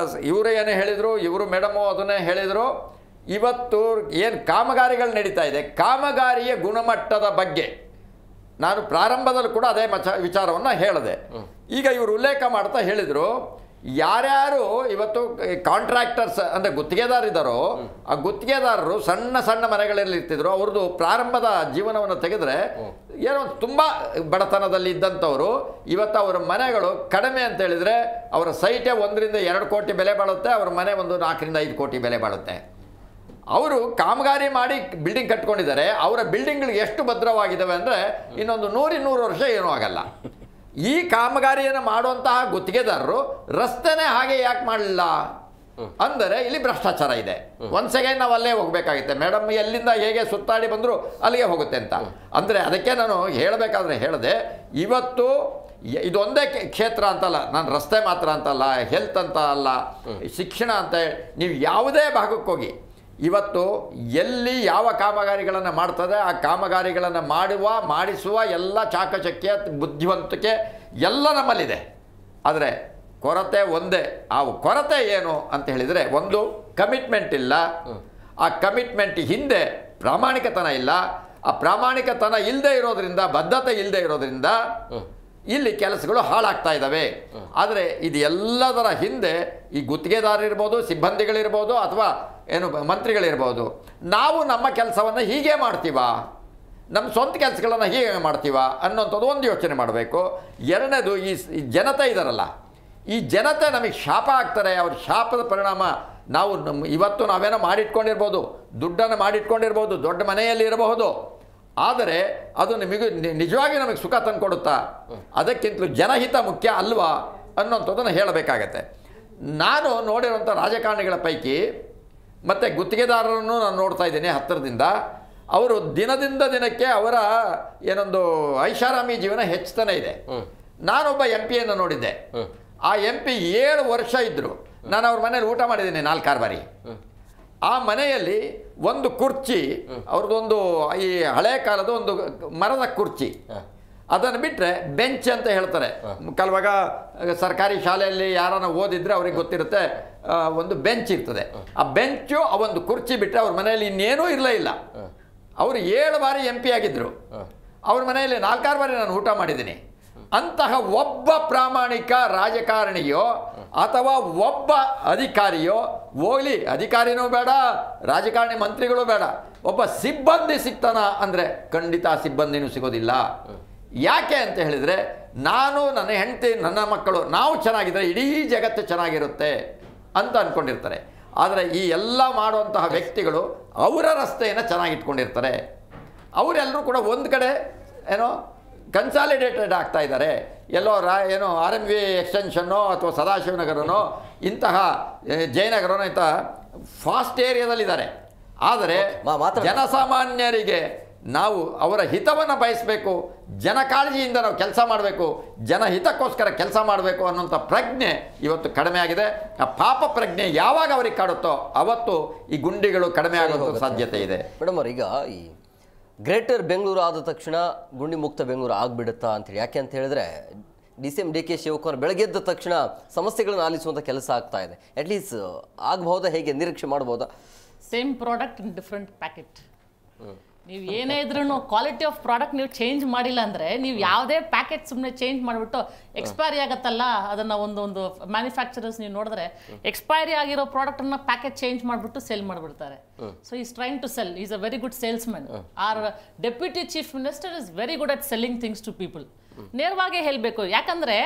ಇವರು ಏನೇ ಹೇಳಿದರು, ಇವರು ಮೇಡಮು ಅದನ್ನೇ ಹೇಳಿದರು. ಇವತ್ತು ಏನು ಕಾಮಗಾರಿಗಳು ನಡೀತಾ ಇದೆ, ಕಾಮಗಾರಿಯ ಗುಣಮಟ್ಟದ ಬಗ್ಗೆ ನಾನು ಪ್ರಾರಂಭದಲ್ಲಿ ಕೂಡ ಅದೇ ವಿಚಾರವನ್ನು ಹೇಳಿದೆ. ಈಗ ಇವರು ಉಲ್ಲೇಖ ಮಾಡ್ತಾ ಹೇಳಿದರು, ಯಾರ್ಯಾರು ಇವತ್ತು ಕಾಂಟ್ರಾಕ್ಟರ್ಸ್ ಅಂದರೆ ಗುತ್ತಿಗೆದಾರಿದ್ದಾರೋ ಆ ಗುತ್ತಿಗೆದಾರರು ಸಣ್ಣ ಸಣ್ಣ ಮನೆಗಳಲ್ಲಿ ಇರ್ತಿದ್ರು. ಅವ್ರದ್ದು ಪ್ರಾರಂಭದ ಜೀವನವನ್ನು ತೆಗೆದ್ರೆ ಏನೋ ತುಂಬ ಬಡತನದಲ್ಲಿ ಇದ್ದಂಥವರು ಇವತ್ತು ಅವರ ಮನೆಗಳು ಕಡಿಮೆ ಅಂತ ಹೇಳಿದರೆ ಅವರ ಸೈಟೇ 1 ರಿಂದ 2 ಕೋಟಿ ಬೆಲೆ ಬಾಳುತ್ತೆ, ಅವ್ರ ಮನೆ ಒಂದು 4 ರಿಂದ 5 ಕೋಟಿ ಬೆಲೆ ಬಾಳುತ್ತೆ. ಅವರು ಕಾಮಗಾರಿ ಮಾಡಿ ಬಿಲ್ಡಿಂಗ್ ಕಟ್ಕೊಂಡಿದ್ದಾರೆ. ಅವರ ಬಿಲ್ಡಿಂಗ್ಗಳಿಗೆ ಎಷ್ಟು ಭದ್ರವಾಗಿದ್ದಾವೆ ಅಂದರೆ ಇನ್ನೊಂದು 100-200 ವರ್ಷ ಏನೂ ಆಗಲ್ಲ. ಈ ಕಾಮಗಾರಿಯನ್ನು ಮಾಡುವಂತಹ ಗುತ್ತಿಗೆದಾರರು ರಸ್ತೆನೇ ಹಾಗೆ ಯಾಕೆ ಮಾಡಲಿಲ್ಲ ಅಂದರೆ ಇಲ್ಲಿ ಭ್ರಷ್ಟಾಚಾರ ಇದೆ. ಒಂದು ಸೆಕೆಂಡ್ ನಾವು ಅಲ್ಲೇ ಹೋಗಬೇಕಾಗುತ್ತೆ. ಮೇಡಮ್ ಎಲ್ಲಿಂದ ಹೇಗೆ ಸುತ್ತಾಡಿ ಬಂದರೂ ಅಲ್ಲಿಗೆ ಹೋಗುತ್ತೆ ಅಂತ. ಅಂದರೆ ಅದಕ್ಕೆ ನಾನು ಹೇಳಬೇಕಾದ್ರೆ ಹೇಳಿದೆ, ಇವತ್ತು ಇದೊಂದೇ ಕ್ಷೇತ್ರ ಅಂತಲ್ಲ, ನಾನು ರಸ್ತೆ ಮಾತ್ರ ಅಂತಲ್ಲ, ಹೆಲ್ತ್ ಅಂತ ಅಲ್ಲ, ಶಿಕ್ಷಣ ಅಂತ, ನೀವು ಯಾವುದೇ ಭಾಗಕ್ಕೆ ಹೋಗಿ ಇವತ್ತು ಎಲ್ಲಿ ಯಾವ ಕಾಮಗಾರಿಗಳನ್ನು ಮಾಡ್ತದೆ ಆ ಕಾಮಗಾರಿಗಳನ್ನು ಮಾಡಿಸುವ ಎಲ್ಲ ಚಾಕಚಕ್ಯ ಬುದ್ಧಿವಂತಿಕೆ ಎಲ್ಲ ನಮ್ಮಲ್ಲಿದೆ. ಆದರೆ ಕೊರತೆ ಒಂದೇ. ಆ ಕೊರತೆ ಏನು ಅಂತ ಹೇಳಿದರೆ, ಒಂದು ಕಮಿಟ್ಮೆಂಟ್ ಇಲ್ಲ. ಆ ಕಮಿಟ್ಮೆಂಟ್ ಹಿಂದೆ ಪ್ರಾಮಾಣಿಕತನ ಇಲ್ಲ. ಆ ಪ್ರಾಮಾಣಿಕತನ ಇಲ್ಲದೆ ಇರೋದ್ರಿಂದ, ಬದ್ಧತೆ ಇಲ್ಲದೆ ಇರೋದ್ರಿಂದ ಇಲ್ಲಿ ಕೆಲಸಗಳು ಹಾಳಾಗ್ತಾ ಇದ್ದಾವೆ. ಆದರೆ ಇದು ಎಲ್ಲದರ ಹಿಂದೆ ಈ ಗುತ್ತಿಗೆದಾರರಿರ್ಬೋದು, ಸಿಬ್ಬಂದಿಗಳಿರ್ಬೋದು, ಅಥವಾ ಏನು ಮಂತ್ರಿಗಳಿರ್ಬೋದು, ನಾವು ನಮ್ಮ ಕೆಲಸವನ್ನು ಹೀಗೆ ಮಾಡ್ತೀವಾ? ನಮ್ಮ ಸ್ವಂತ ಕೆಲಸಗಳನ್ನು ಹೀಗೆ ಮಾಡ್ತೀವ ಅನ್ನೋಂಥದ್ದು ಒಂದು ಯೋಚನೆ ಮಾಡಬೇಕು. ಎರಡನೇದು ಈ ಜನತೆ ಇದ್ದಾರಲ್ಲ, ಈ ಜನತೆ ನಮಗೆ ಶಾಪ ಆಗ್ತಾರೆ. ಅವ್ರ ಶಾಪದ ಪರಿಣಾಮ ನಾವು ಇವತ್ತು ನಾವೇನೋ ಮಾಡಿಟ್ಕೊಂಡಿರ್ಬೋದು, ದುಡ್ಡನ್ನು ಮಾಡಿಟ್ಕೊಂಡಿರ್ಬೋದು, ದೊಡ್ಡ ಮನೆಯಲ್ಲಿ ಇರಬಹುದು, ಆದರೆ ಅದು ನಿಮಗೆ ನಿಜವಾಗಿ ನಮಗೆ ಸುಖ ತಂದು ಕೊಡುತ್ತಾ? ಅದಕ್ಕಿಂತಲೂ ಜನಹಿತ ಮುಖ್ಯ ಅಲ್ವಾ ಅನ್ನೋಂಥದ್ದನ್ನು ಹೇಳಬೇಕಾಗತ್ತೆ. ನಾನು ನೋಡಿರುವಂಥ ರಾಜಕಾರಣಿಗಳ ಪೈಕಿ ಮತ್ತು ಗುತ್ತಿಗೆದಾರರನ್ನು ನಾನು ನೋಡ್ತಾ ಇದ್ದೀನಿ ಹತ್ತಿರದಿಂದ. ಅವರು ದಿನದಿಂದ ದಿನಕ್ಕೆ ಅವರ ಏನೊಂದು ಐಷಾರಾಮಿ ಜೀವನ ಹೆಚ್ಚುತ್ತಾನೆ ಇದೆ. ನಾನೊಬ್ಬ MP ನೋಡಿದ್ದೆ. ಆ MP 7 ವರ್ಷ ಇದ್ದರು. ನಾನು ಅವ್ರ ಮನೇಲಿ ಊಟ ಮಾಡಿದ್ದೀನಿ 4-6 ಬಾರಿ. ಆ ಮನೆಯಲ್ಲಿ ಒಂದು ಕುರ್ಚಿ, ಅವ್ರದ್ದೊಂದು ಈ ಹಳೆ ಕಾಲದ ಒಂದು ಮರದ ಕುರ್ಚಿ, ಅದನ್ನು ಬಿಟ್ಟರೆ ಬೆಂಚ್ ಅಂತ ಹೇಳ್ತಾರೆ. ಕೆಲವಾಗ ಸರ್ಕಾರಿ ಶಾಲೆಯಲ್ಲಿ ಯಾರನ್ನ ಓದಿದ್ರೆ ಅವ್ರಿಗೆ ಗೊತ್ತಿರುತ್ತೆ, ಒಂದು ಬೆಂಚ್ ಇರ್ತದೆ. ಆ ಬೆಂಚು, ಆ ಒಂದು ಕುರ್ಚಿ ಬಿಟ್ಟರೆ ಅವ್ರ ಮನೆಯಲ್ಲಿ ಇನ್ನೇನೂ ಇಲ್ಲ. ಅವರು 7 ಬಾರಿ MP ಆಗಿದ್ದರು. ಅವ್ರ ಮನೆಯಲ್ಲಿ 4-6 ಬಾರಿ ನಾನು ಊಟ ಮಾಡಿದ್ದೀನಿ. ಅಂತಹ ಒಬ್ಬ ಪ್ರಾಮಾಣಿಕ ರಾಜಕಾರಣಿಯೋ ಅಥವಾ ಒಬ್ಬ ಅಧಿಕಾರಿಯೋ, ಹೋಗ್ಲಿ ಅಧಿಕಾರಿನೂ ಬೇಡ, ರಾಜಕಾರಣಿ ಮಂತ್ರಿಗಳು ಬೇಡ, ಒಬ್ಬ ಸಿಬ್ಬಂದಿ ಸಿಗ್ತಾನ ಅಂದರೆ ಖಂಡಿತ ಆ ಸಿಬ್ಬಂದಿನೂ ಸಿಗೋದಿಲ್ಲ. ಯಾಕೆ ಅಂತ ಹೇಳಿದರೆ, ನಾನು, ನನ್ನ ಹೆಂಡತಿ, ನನ್ನ ಮಕ್ಕಳು, ನಾವು ಚೆನ್ನಾಗಿದ್ದರೆ ಇಡೀ ಜಗತ್ತು ಚೆನ್ನಾಗಿರುತ್ತೆ ಅಂತ ಅಂದ್ಕೊಂಡಿರ್ತಾರೆ. ಆದರೆ ಈ ಎಲ್ಲ ಮಾಡುವಂತಹ ವ್ಯಕ್ತಿಗಳು ಅವರ ರಸ್ತೆಯನ್ನು ಚೆನ್ನಾಗಿಟ್ಕೊಂಡಿರ್ತಾರೆ. ಅವರೆಲ್ಲರೂ ಕೂಡ ಒಂದು ಕಡೆ ಏನೋ ಕನ್ಸಾಲಿಡೇಟೆಡ್ ಆಗ್ತಾ ಇದ್ದಾರೆ. ಎಲ್ಲೋ ಏನೋ RMV ಎಕ್ಸ್ಟೆನ್ಷನ್ನೋ ಅಥವಾ ಸದಾಶಿವನಗರನೋ ಇಂತಹ ಜಯನಗರನೋ ಇಂತಹ ಫಾಸ್ಟ್ ಏರಿಯಾದಲ್ಲಿದ್ದಾರೆ. ಆದರೆ ಜನಸಾಮಾನ್ಯರಿಗೆ ನಾವು ಅವರ ಹಿತವನ್ನು ಬಯಸಬೇಕು, ಜನ ಕಾಳಜಿಯಿಂದ ನಾವು ಕೆಲಸ ಮಾಡಬೇಕು, ಜನಹಿತಕ್ಕೋಸ್ಕರ ಕೆಲಸ ಮಾಡಬೇಕು ಅನ್ನೋಂಥ ಪ್ರಜ್ಞೆ ಇವತ್ತು ಕಡಿಮೆ ಆಗಿದೆ. ಆ ಪಾಪ ಪ್ರಜ್ಞೆ ಯಾವಾಗ ಅವರಿಗೆ ಕಾಡುತ್ತೋ ಅವತ್ತು ಈ ಗುಂಡಿಗಳು ಕಡಿಮೆ ಆಗುವಂಥ ಸಾಧ್ಯತೆ ಇದೆ. ಮೇಡಮ್ ಅವ್ರ, ಈಗ ಈ ಗ್ರೇಟರ್ ಬೆಂಗಳೂರು ಆದ ತಕ್ಷಣ ಗುಂಡಿ ಮುಕ್ತ ಬೆಂಗಳೂರು ಆಗಿಬಿಡುತ್ತಾ ಅಂತೇಳಿ, ಯಾಕೆ ಅಂತ ಹೇಳಿದ್ರೆ DCM DK ಶಿವಕುಮಾರ್ ಬೆಳಗ್ಗೆ ಎದ್ದ ತಕ್ಷಣ ಸಮಸ್ಯೆಗಳನ್ನು ಆಲಿಸುವಂಥ ಕೆಲಸ ಆಗ್ತಾ ಇದೆ. ಅಟ್ಲೀಸ್ಟ್ ಆಗಬಹುದಾ, ಹೇಗೆ ನಿರೀಕ್ಷೆ ಮಾಡ್ಬೋದಾ? Same product in different packet. ನೀವು ಏನೇ ಇದ್ರೂ ಕ್ವಾಲಿಟಿ ಆಫ್ ಪ್ರಾಡಕ್ಟ್ ನೀವು ಚೇಂಜ್ ಮಾಡಿಲ್ಲ ಅಂದರೆ, ನೀವು ಯಾವುದೇ ಪ್ಯಾಕೆಟ್ ಸುಮ್ಮನೆ ಚೇಂಜ್ ಮಾಡಿಬಿಟ್ಟು ಎಕ್ಸ್ಪೈರಿ ಆಗುತ್ತಲ್ಲ, ಅದನ್ನು ಒಂದು ಮ್ಯಾನುಫ್ಯಾಕ್ಚರರ್ಸ್ ನೀವು ನೋಡಿದ್ರೆ ಎಕ್ಸ್ಪೈರಿ ಆಗಿರೋ ಪ್ರಾಡಕ್ಟನ್ನು ಪ್ಯಾಕೆಟ್ ಚೇಂಜ್ ಮಾಡಿಬಿಟ್ಟು ಸೇಲ್ ಮಾಡಿಬಿಡ್ತಾರೆ. So is trying to sell, is a very good salesman. Our deputy chief minister is very good at selling things to people. ನೇರವಾಗಿ ಹೇಳಬೇಕು, ಯಾಕಂದರೆ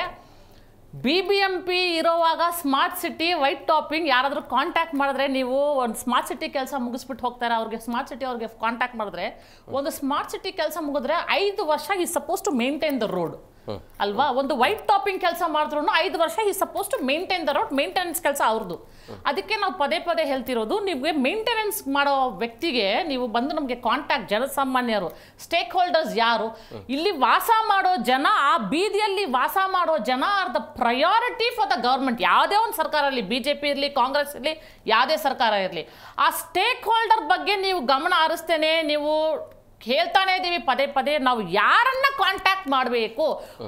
BBMP ಇರೋವಾಗ ಸ್ಮಾರ್ಟ್ ಸಿಟಿ ವೈಟ್ ಟಾಪಿಂಗ್ ಯಾರಾದರೂ contact ಮಾಡಿದ್ರೆ, ನೀವು ಒಂದು ಸ್ಮಾರ್ಟ್ ಸಿಟಿ ಕೆಲಸ ಮುಗಿಸ್ಬಿಟ್ಟು ಹೋಗ್ತಾರೆ, ಅವ್ರಿಗೆ ಸ್ಮಾರ್ಟ್ ಸಿಟಿ ಅವ್ರಿಗೆ ಕಾಂಟ್ಯಾಕ್ಟ್ ಮಾಡಿದ್ರೆ, ಒಂದು ಸ್ಮಾರ್ಟ್ ಸಿಟಿ ಕೆಲಸ ಮುಗಿದ್ರೆ 5 ವರ್ಷ ಈ suppose to maintain the road ಅಲ್ವಾ? ಒಂದು ವೈಟ್ ಟಾಪಿಂಗ್ ಕೆಲಸ ಮಾಡಿದ್ರು 5 ವರ್ಷ ಈ suppose to maintain the road. Maintenance ಕೆಲಸ ಅವ್ರದ್ದು. ಅದಕ್ಕೆ ನಾವು ಪದೇ ಹೇಳ್ತಿರೋದು, ನಿಮಗೆ ಮೇಂಟೆನೆನ್ಸ್ ಮಾಡೋ ವ್ಯಕ್ತಿಗೆ ನೀವು ಬಂದು ನಮಗೆ ಕಾಂಟ್ಯಾಕ್ಟ್, ಜನಸಾಮಾನ್ಯರು, ಸ್ಟೇಕ್ ಹೋಲ್ಡರ್ಸ್ ಯಾರು, ಇಲ್ಲಿ ವಾಸ ಮಾಡೋ ಜನ, ಆ ಬೀದಿಯಲ್ಲಿ ವಾಸ ಮಾಡೋ ಜನ are the priority for the government. ಯಾವುದೇ ಒಂದು ಸರ್ಕಾರ ಇರಲಿ, BJP ಇರಲಿ, ಕಾಂಗ್ರೆಸ್ ಇರಲಿ, ಯಾವುದೇ ಸರ್ಕಾರ ಇರಲಿ, ಆ ಸ್ಟೇಕ್ ಹೋಲ್ಡರ್ ಬಗ್ಗೆ ನೀವು ಗಮನ ಹರಿಸ್ತೇನೆ. ನೀವು ಹೇಳ್ತಾನೆ ಇದ್ದೀವಿ ಪದೇ ನಾವು ಯಾರನ್ನ ಕಾಂಟ್ಯಾಕ್ಟ್ ಮಾಡಬೇಕು.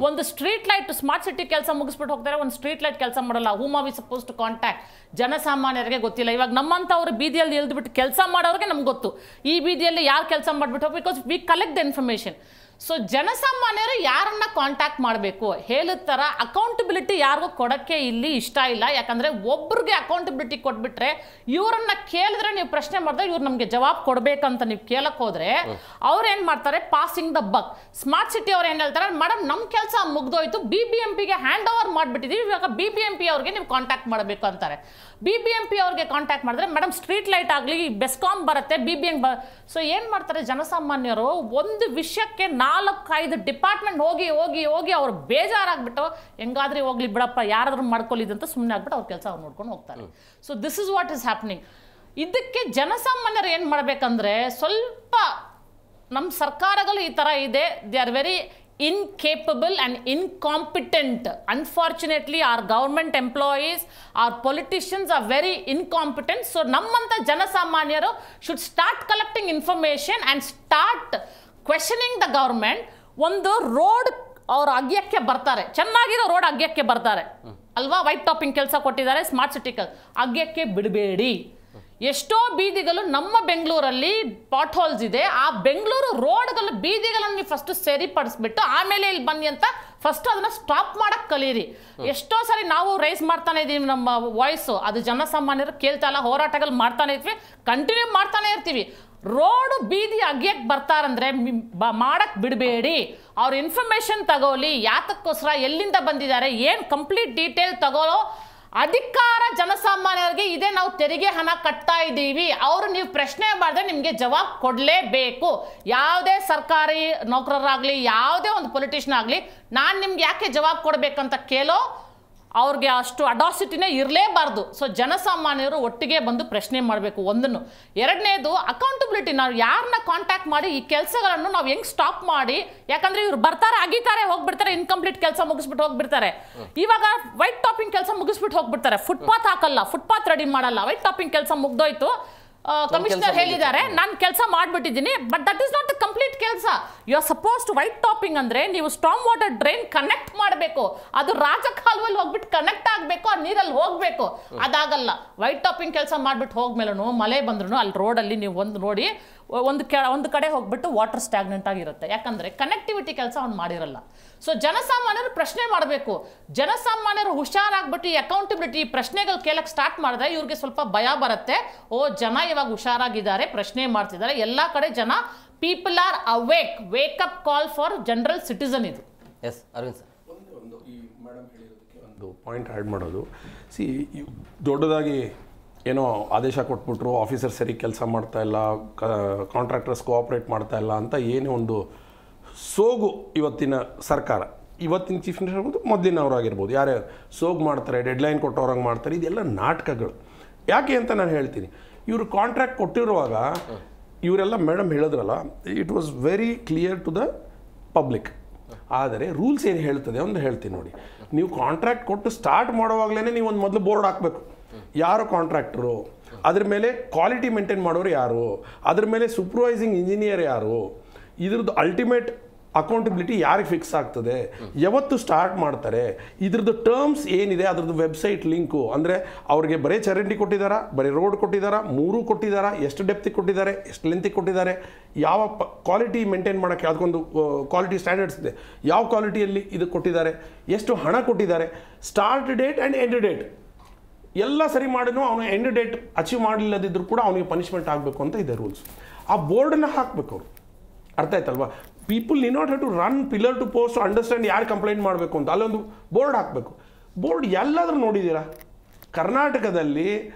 ಒಂದು ಸ್ಟ್ರೀಟ್ ಲೈಟ್, ಸ್ಮಾರ್ಟ್ ಸಿಟಿ ಕೆಲಸ ಮುಗಿಸ್ಬಿಟ್ಟು ಹೋಗ್ತಾರೆ, ಒಂದು ಸ್ಟ್ರೀಟ್ ಲೈಟ್ ಕೆಲಸ ಮಾಡಲ್ಲ. Whom are we suppose to contact? ಜನಸಾಮಾನ್ಯರಿಗೆ ಗೊತ್ತಿಲ್ಲ. ಇವಾಗ ನಮ್ಮಂಥವ್ರು ಬೀದಿಯಲ್ಲಿ ಇಳಿದ್ಬಿಟ್ಟು ಕೆಲಸ ಮಾಡೋರಿಗೆ ನಮ್ಗೆ ಗೊತ್ತು, ಈ ಬೀದಿಯಲ್ಲಿ ಯಾರು ಕೆಲಸ ಮಾಡಿಬಿಟ್ಟು, because we collect the information. So ಜನಸಾಮಾನ್ಯರು ಯಾರನ್ನ ಕಾಂಟ್ಯಾಕ್ಟ್ ಮಾಡಬೇಕು ಹೇಳಿದ ಥರ ಅಕೌಂಟಬಿಲಿಟಿ ಯಾರಿಗೂ ಕೊಡೋಕ್ಕೆ ಇಲ್ಲಿ ಇಷ್ಟ ಇಲ್ಲ. ಯಾಕಂದರೆ ಒಬ್ರಿಗೆ ಅಕೌಂಟಬಿಲಿಟಿ ಕೊಟ್ಬಿಟ್ರೆ, ಇವರನ್ನ ಕೇಳಿದ್ರೆ, ನೀವು ಪ್ರಶ್ನೆ ಮಾಡಿದ್ರೆ ಇವ್ರು ನಮಗೆ ಜವಾಬ್ ಕೊಡಬೇಕಂತ ನೀವು ಕೇಳಕ್ಕೆ ಹೋದರೆ ಅವ್ರು ಏನು ಮಾಡ್ತಾರೆ, passing the buck. Smart city ಅವ್ರು ಏನು ಹೇಳ್ತಾರೆ, ಮೇಡಮ್ ನಮ್ಮ ಕೆಲಸ ಮುಗ್ದೋಯ್ತು, BBMPಗೆ ಹ್ಯಾಂಡ್ ಓವರ್ ಮಾಡಿಬಿಟ್ಟಿದ್ದೀವಿ, ಇವಾಗ BBMP ಅವ್ರಿಗೆ ನೀವು ಕಾಂಟ್ಯಾಕ್ಟ್ ಮಾಡಬೇಕು ಅಂತಾರೆ. BBMP ಅವ್ರಿಗೆ ಕಾಂಟ್ಯಾಕ್ಟ್ ಮಾಡಿದ್ರೆ, ಮೇಡಮ್ ಸ್ಟ್ರೀಟ್ ಲೈಟ್ ಆಗಲಿ, ಬೆಸ್ಕಾಮ್ ಬರುತ್ತೆ, BBMP ಸೊ ಏನು ಮಾಡ್ತಾರೆ ಜನಸಾಮಾನ್ಯರು, ಒಂದು ವಿಷಯಕ್ಕೆ 4-5 ಡಿಪಾರ್ಟ್ಮೆಂಟ್ ಹೋಗಿ ಅವ್ರು ಬೇಜಾರಾಗ್ಬಿಟ್ಟು, ಹೆಂಗಾದ್ರೆ ಹೋಗ್ಲಿ ಬಿಡಪ್ಪ, ಯಾರಾದ್ರೂ ಮಾಡ್ಕೊಳ್ಳಿದಂತ ಸುಮ್ಮನೆ ಆಗ್ಬಿಟ್ಟು ಅವ್ರ ಕೆಲಸ ಅವ್ರು ನೋಡ್ಕೊಂಡು ಹೋಗ್ತಾರೆ. So this is what is happening. ಇದಕ್ಕೆ ಜನಸಾಮಾನ್ಯರು ಏನು ಮಾಡಬೇಕಂದ್ರೆ, ಸ್ವಲ್ಪ ನಮ್ಮ ಸರ್ಕಾರಗಳು ಈ ಥರ ಇದೆ, they are very incapable and incompetent. Unfortunately, our government employees, our politicians are very incompetent. So nammanta janasamanyaru should start collecting information and start questioning the government. ಒಂದು ರೋಡ್ ಅವ್ರು ಅಗ್ಯಕ್ಕೆ ಬರ್ತಾರೆ, ಚೆನ್ನಾಗಿರೋ ರೋಡ್ ಅಗ್ಯಕ್ಕೆ ಬರ್ತಾರೆ ಅಲ್ವಾ, ವೈಟ್ ಟಾಪಿಂಗ್ ಕೆಲಸ ಕೊಟ್ಟಿದ್ದಾರೆ, smart city ಅಗ್ಯಕ್ಕೆ ಬಿಡಬೇಡಿ. ಎಷ್ಟೋ ಬೀದಿಗಳು ನಮ್ಮ ಬೆಂಗಳೂರಲ್ಲಿ ಪಾಟ್ ಹೋಲ್ಸ್ ಇದೆ. ಆ ಬೆಂಗಳೂರು ರೋಡ್ಗಳ ಬೀದಿಗಳನ್ನು ನೀವು ಫಸ್ಟ್ ಸರಿಪಡಿಸ್ಬಿಟ್ಟು ಆಮೇಲೆ ಇಲ್ಲಿ ಬನ್ನಿ ಅಂತ ಫಸ್ಟ್ ಅದನ್ನ ಸ್ಟಾಪ್ ಮಾಡಕ್ ಕಲೀರಿ. ಎಷ್ಟೋ ಸರಿ ನಾವು ರೈಸ್ ಮಾಡ್ತಾನೆ ಇದೀವಿ ನಮ್ಮ ವಾಯ್ಸು, ಅದು ಜನಸಾಮಾನ್ಯರು ಕೇಳ್ತಾ ಇಲ್ಲ, ಹೋರಾಟಗಳು ಮಾಡ್ತಾನೆ ಇರ್ತೀವಿ, ಕಂಟಿನ್ಯೂ ಮಾಡ್ತಾನೆ ಇರ್ತೀವಿ. ರೋಡು ಬೀದಿ ಅಗ್ಯಕ್ಕೆ ಬರ್ತಾರಂದ್ರೆ ಮಾಡಕ್ ಬಿಡಬೇಡಿ. ಅವ್ರ ಇನ್ಫಾರ್ಮೇಶನ್ ತಗೋಲಿ, ಯಾತಕ್ಕೋಸ್ಕರ ಎಲ್ಲಿಂದ ಬಂದಿದ್ದಾರೆ, ಏನು ಕಂಪ್ಲೀಟ್ ಡೀಟೇಲ್ ತಗೊಳ್ಳೋ ಅಧಿಕಾರ ಜನಸಾಮಾನ್ಯರಿಗೆ ಇದೆ. ನಾವು ತೆರಿಗೆ ಹಣ ಕಟ್ತಾ ಇದ್ದೀವಿ, ಅವರು ನೀವು ಪ್ರಶ್ನೆ ಮಾಡಿದ್ರೆ ನಿಮಗೆ ಜವಾಬ್ ಕೊಡಲೇಬೇಕು. ಯಾವುದೇ ಸರ್ಕಾರಿ ನೌಕರರಾಗಲಿ, ಯಾವುದೇ ಒಂದು ಪೊಲಿಟಿಷಿಯನ್ ಆಗಲಿ, ನಾನು ನಿಮ್ಗೆ ಯಾಕೆ ಜವಾಬ್ ಕೊಡಬೇಕಂತ ಕೇಳೋ ಅವ್ರಿಗೆ ಅಷ್ಟು ಅಡಾಸಿಟಿನೇ ಇರಲೇಬಾರ್ದು. ಸೊ ಜನಸಾಮಾನ್ಯರು ಒಟ್ಟಿಗೆ ಬಂದು ಪ್ರಶ್ನೆ ಮಾಡಬೇಕು ಒಂದನ್ನು. ಎರಡನೇದು ಅಕೌಂಟಬಿಲಿಟಿ. ನಾವು ಯಾರನ್ನ ಕಾಂಟ್ಯಾಕ್ಟ್ ಮಾಡಿ ಈ ಕೆಲಸಗಳನ್ನು ನಾವು ಹೆಂಗೆ ಸ್ಟಾಪ್ ಮಾಡಿ, ಯಾಕಂದ್ರೆ ಇವ್ರು ಬರ್ತಾರೆ, ಅಗಿತಾರೆ, ಹೋಗ್ಬಿಡ್ತಾರೆ, ಇನ್ಕಂಪ್ಲೀಟ್ ಕೆಲಸ ಮುಗಿಸ್ಬಿಟ್ಟು ಹೋಗ್ಬಿಡ್ತಾರೆ. ಇವಾಗ ವೈಟ್ ಟಾಪಿಂಗ್ ಕೆಲಸ ಮುಗಿಸ್ಬಿಟ್ಟು ಹೋಗ್ಬಿಡ್ತಾರೆ, ಫುಟ್ಪಾತ್ ಹಾಕಲ್ಲ, ಫುಟ್ಪಾತ್ ರೆಡಿ ಮಾಡಲ್ಲ, ವೈಟ್ ಟಾಪಿಂಗ್ ಕೆಲಸ ಮುಗ್ದೋಯ್ತು, ಕಮಿಷನರ್ ಹೇಳಿದ್ದಾರೆ ನಾನು ಕೆಲಸ ಮಾಡಿಬಿಟ್ಟಿದ್ದೀನಿ, but that is not the complete ಕೆಲಸ. You are suppose to white topping ಅಂದ್ರೆ ನೀವು ಸ್ಟಾರ್ಮ್ ವಾಟರ್ ಡ್ರೈನ್ ಕನೆಕ್ಟ್ ಮಾಡಬೇಕು, ಅದು ರಾಜಕಾಲುವೆಯಲ್ಲಿ ಹೋಗ್ಬಿಟ್ಟು ಕನೆಕ್ಟ್ ಆಗಬೇಕು, ಆ ನೀರಲ್ಲಿ ಹೋಗಬೇಕು. ಅದಾಗಲ್ಲ. ವೈಟ್ ಟಾಪಿಂಗ್ ಕೆಲಸ ಮಾಡಿಬಿಟ್ಟು ಹೋಗ್ಮೇಲೂ ಮಳೆ ಬಂದ್ರೂ ಅಲ್ಲಿ ರೋಡಲ್ಲಿ ನೀವು ಒಂದು ನೋಡಿ ಒಂದು ಕಡೆ ಹೋಗ್ಬಿಟ್ಟು ವಾಟರ್ ಸ್ಟ್ಯಾಗ್ನೆಂಟ್ ಆಗಿರುತ್ತೆ, ಯಾಕಂದ್ರೆ ಕನೆಕ್ಟಿವಿಟಿ ಕೆಲಸ ಅವ್ನು ಮಾಡಿರಲ್ಲ. ಸೊ ಜನಸಾಮಾನ್ಯರು ಪ್ರಶ್ನೆ ಮಾಡಬೇಕು. ಜನಸಾಮಾನ್ಯರು ಹುಷಾರಾಗ್ಬಿಟ್ಟು ಈ ಅಕೌಂಟಬಿಲಿಟಿ ಪ್ರಶ್ನೆಗಳು ಕೇಳಕ್ಕೆ ಸ್ಟಾರ್ಟ್ ಮಾಡಿದ್ರೆ ಇವ್ರಿಗೆ ಸ್ವಲ್ಪ ಭಯ ಬರುತ್ತೆ. ಓ ಜನ ಇವಾಗ ಹುಷಾರಾಗಿದ್ದಾರೆ, ಪ್ರಶ್ನೆ ಮಾಡ್ತಿದ್ದಾರೆ. ಎಲ್ಲ ಕಡೆ ಜನ people are awake, wake up call for general citizen ಇದು. ಎಸ್ ಅರವಿಂದ್ ಸರ್, ಒಂದು ಈ ಮೇಡಮ್ ಹೇಳಿರೋದಕ್ಕೆ ಒಂದು ಪಾಯಿಂಟ್ ಆ್ಯಡ್ ಮಾಡೋದು. ಸಿ ದೊಡ್ಡದಾಗಿ ಏನೋ ಆದೇಶ ಕೊಟ್ಬಿಟ್ರು, ಆಫೀಸರ್ ಸರಿ ಕೆಲಸ ಮಾಡ್ತಾ ಇಲ್ಲ, ಕಾಂಟ್ರಾಕ್ಟರ್ಸ್ ಕೋಆಪ್ರೇಟ್ ಮಾಡ್ತಾ ಇಲ್ಲ ಅಂತ ಏನೇ ಒಂದು ಸೋಗು ಇವತ್ತಿನ ಸರ್ಕಾರ, ಇವತ್ತಿನ ಚೀಫ್ ಮಿನಿಸ್ಟರ್ ಆಗ್ಬೋದು, ಮೊದಲಿನವರಾಗಿರ್ಬೋದು, ಯಾರೇ ಸೋಗು ಮಾಡ್ತಾರೆ, ಡೆಡ್ಲೈನ್ ಕೊಟ್ಟವ್ರಂಗೆ ಮಾಡ್ತಾರೆ, ಇದೆಲ್ಲ ನಾಟಕಗಳು. ಯಾಕೆ ಅಂತ ನಾನು ಹೇಳ್ತೀನಿ. ಇವರು ಕಾಂಟ್ರಾಕ್ಟ್ ಕೊಟ್ಟಿರುವಾಗ ಇವರೆಲ್ಲ ಮೇಡಮ್ ಹೇಳಿದ್ರಲ್ಲ, it was very clear to the public. ಆದರೆ ರೂಲ್ಸ್ ಏನು ಹೇಳ್ತದೆ ಒಂದು ಹೇಳ್ತೀನಿ ನೋಡಿ. ನೀವು ಕಾಂಟ್ರಾಕ್ಟ್ ಕೊಟ್ಟು ಸ್ಟಾರ್ಟ್ ಮಾಡುವಾಗಲೇ ನೀವು ಒಂದು ಮೊದಲು ಬೋರ್ಡ್ ಹಾಕಬೇಕು. ಯಾರು ಕಾಂಟ್ರಾಕ್ಟರು, ಅದ್ರ ಮೇಲೆ ಕ್ವಾಲಿಟಿ ಮೇಂಟೈನ್ ಮಾಡೋರು ಯಾರು, ಅದ್ರ ಮೇಲೆ ಸೂಪರ್ವೈಸಿಂಗ್ ಇಂಜಿನಿಯರ್ ಯಾರು, ಇದ್ರದ್ದು ಅಲ್ಟಿಮೇಟ್ ಅಕೌಂಟಬಿಲಿಟಿ ಯಾರಿಗೆ ಫಿಕ್ಸ್ ಆಗ್ತದೆ, ಯಾವತ್ತು ಸ್ಟಾರ್ಟ್ ಮಾಡ್ತಾರೆ, ಇದ್ರದ್ದು ಟರ್ಮ್ಸ್ ಏನಿದೆ, ಅದ್ರದ್ದು ವೆಬ್ಸೈಟ್ ಲಿಂಕು. ಅಂದರೆ ಅವ್ರಿಗೆ ಬರೀ ಚರಂಡಿ ಕೊಟ್ಟಿದ್ದಾರಾ, ಬರೀ ರೋಡ್ ಕೊಟ್ಟಿದ್ದಾರಾ, ಮೂರೂ ಕೊಟ್ಟಿದ್ದಾರಾ, ಎಷ್ಟು ಡೆಪ್ತಿಗೆ ಕೊಟ್ಟಿದ್ದಾರೆ, ಎಷ್ಟು ಲೆಂತಿಗೆ ಕೊಟ್ಟಿದ್ದಾರೆ, ಯಾವ ಕ್ವಾಲಿಟಿ ಮೇಂಟೈನ್ ಮಾಡೋಕ್ಕೆ ಅದಕ್ಕೊಂದು ಕ್ವಾಲಿಟಿ ಸ್ಟ್ಯಾಂಡರ್ಡ್ಸ್ ಇದೆ, ಯಾವ ಕ್ವಾಲಿಟಿಯಲ್ಲಿ ಇದು ಕೊಟ್ಟಿದ್ದಾರೆ, ಎಷ್ಟು ಹಣ ಕೊಟ್ಟಿದ್ದಾರೆ, start date and end date ಎಲ್ಲ ಸರಿ ಮಾಡಿನೂ ಅವನು ಎಂಡ್ ಡೇಟ್ ಅಚೀವ್ ಮಾಡಲಿಲ್ಲದಿದ್ದರೂ ಕೂಡ ಅವನಿಗೆ ಪನಿಷ್ಮೆಂಟ್ ಆಗಬೇಕು ಅಂತ ಇದೆ ರೂಲ್ಸ್. ಆ ಬೋರ್ಡನ್ನು ಹಾಕಬೇಕು ಅವರು. ಅರ್ಥ ಆಯ್ತಲ್ವಾ? People need not have to run pillar to post understand ಯಾರು ಕಂಪ್ಲೇಂಟ್ ಮಾಡಬೇಕು ಅಂತ. ಅಲ್ಲೊಂದು ಬೋರ್ಡ್ ಹಾಕಬೇಕು. ಬೋರ್ಡ್ ಎಲ್ಲಾದರೂ ನೋಡಿದ್ದೀರಾ? ಕರ್ನಾಟಕದಲ್ಲಿ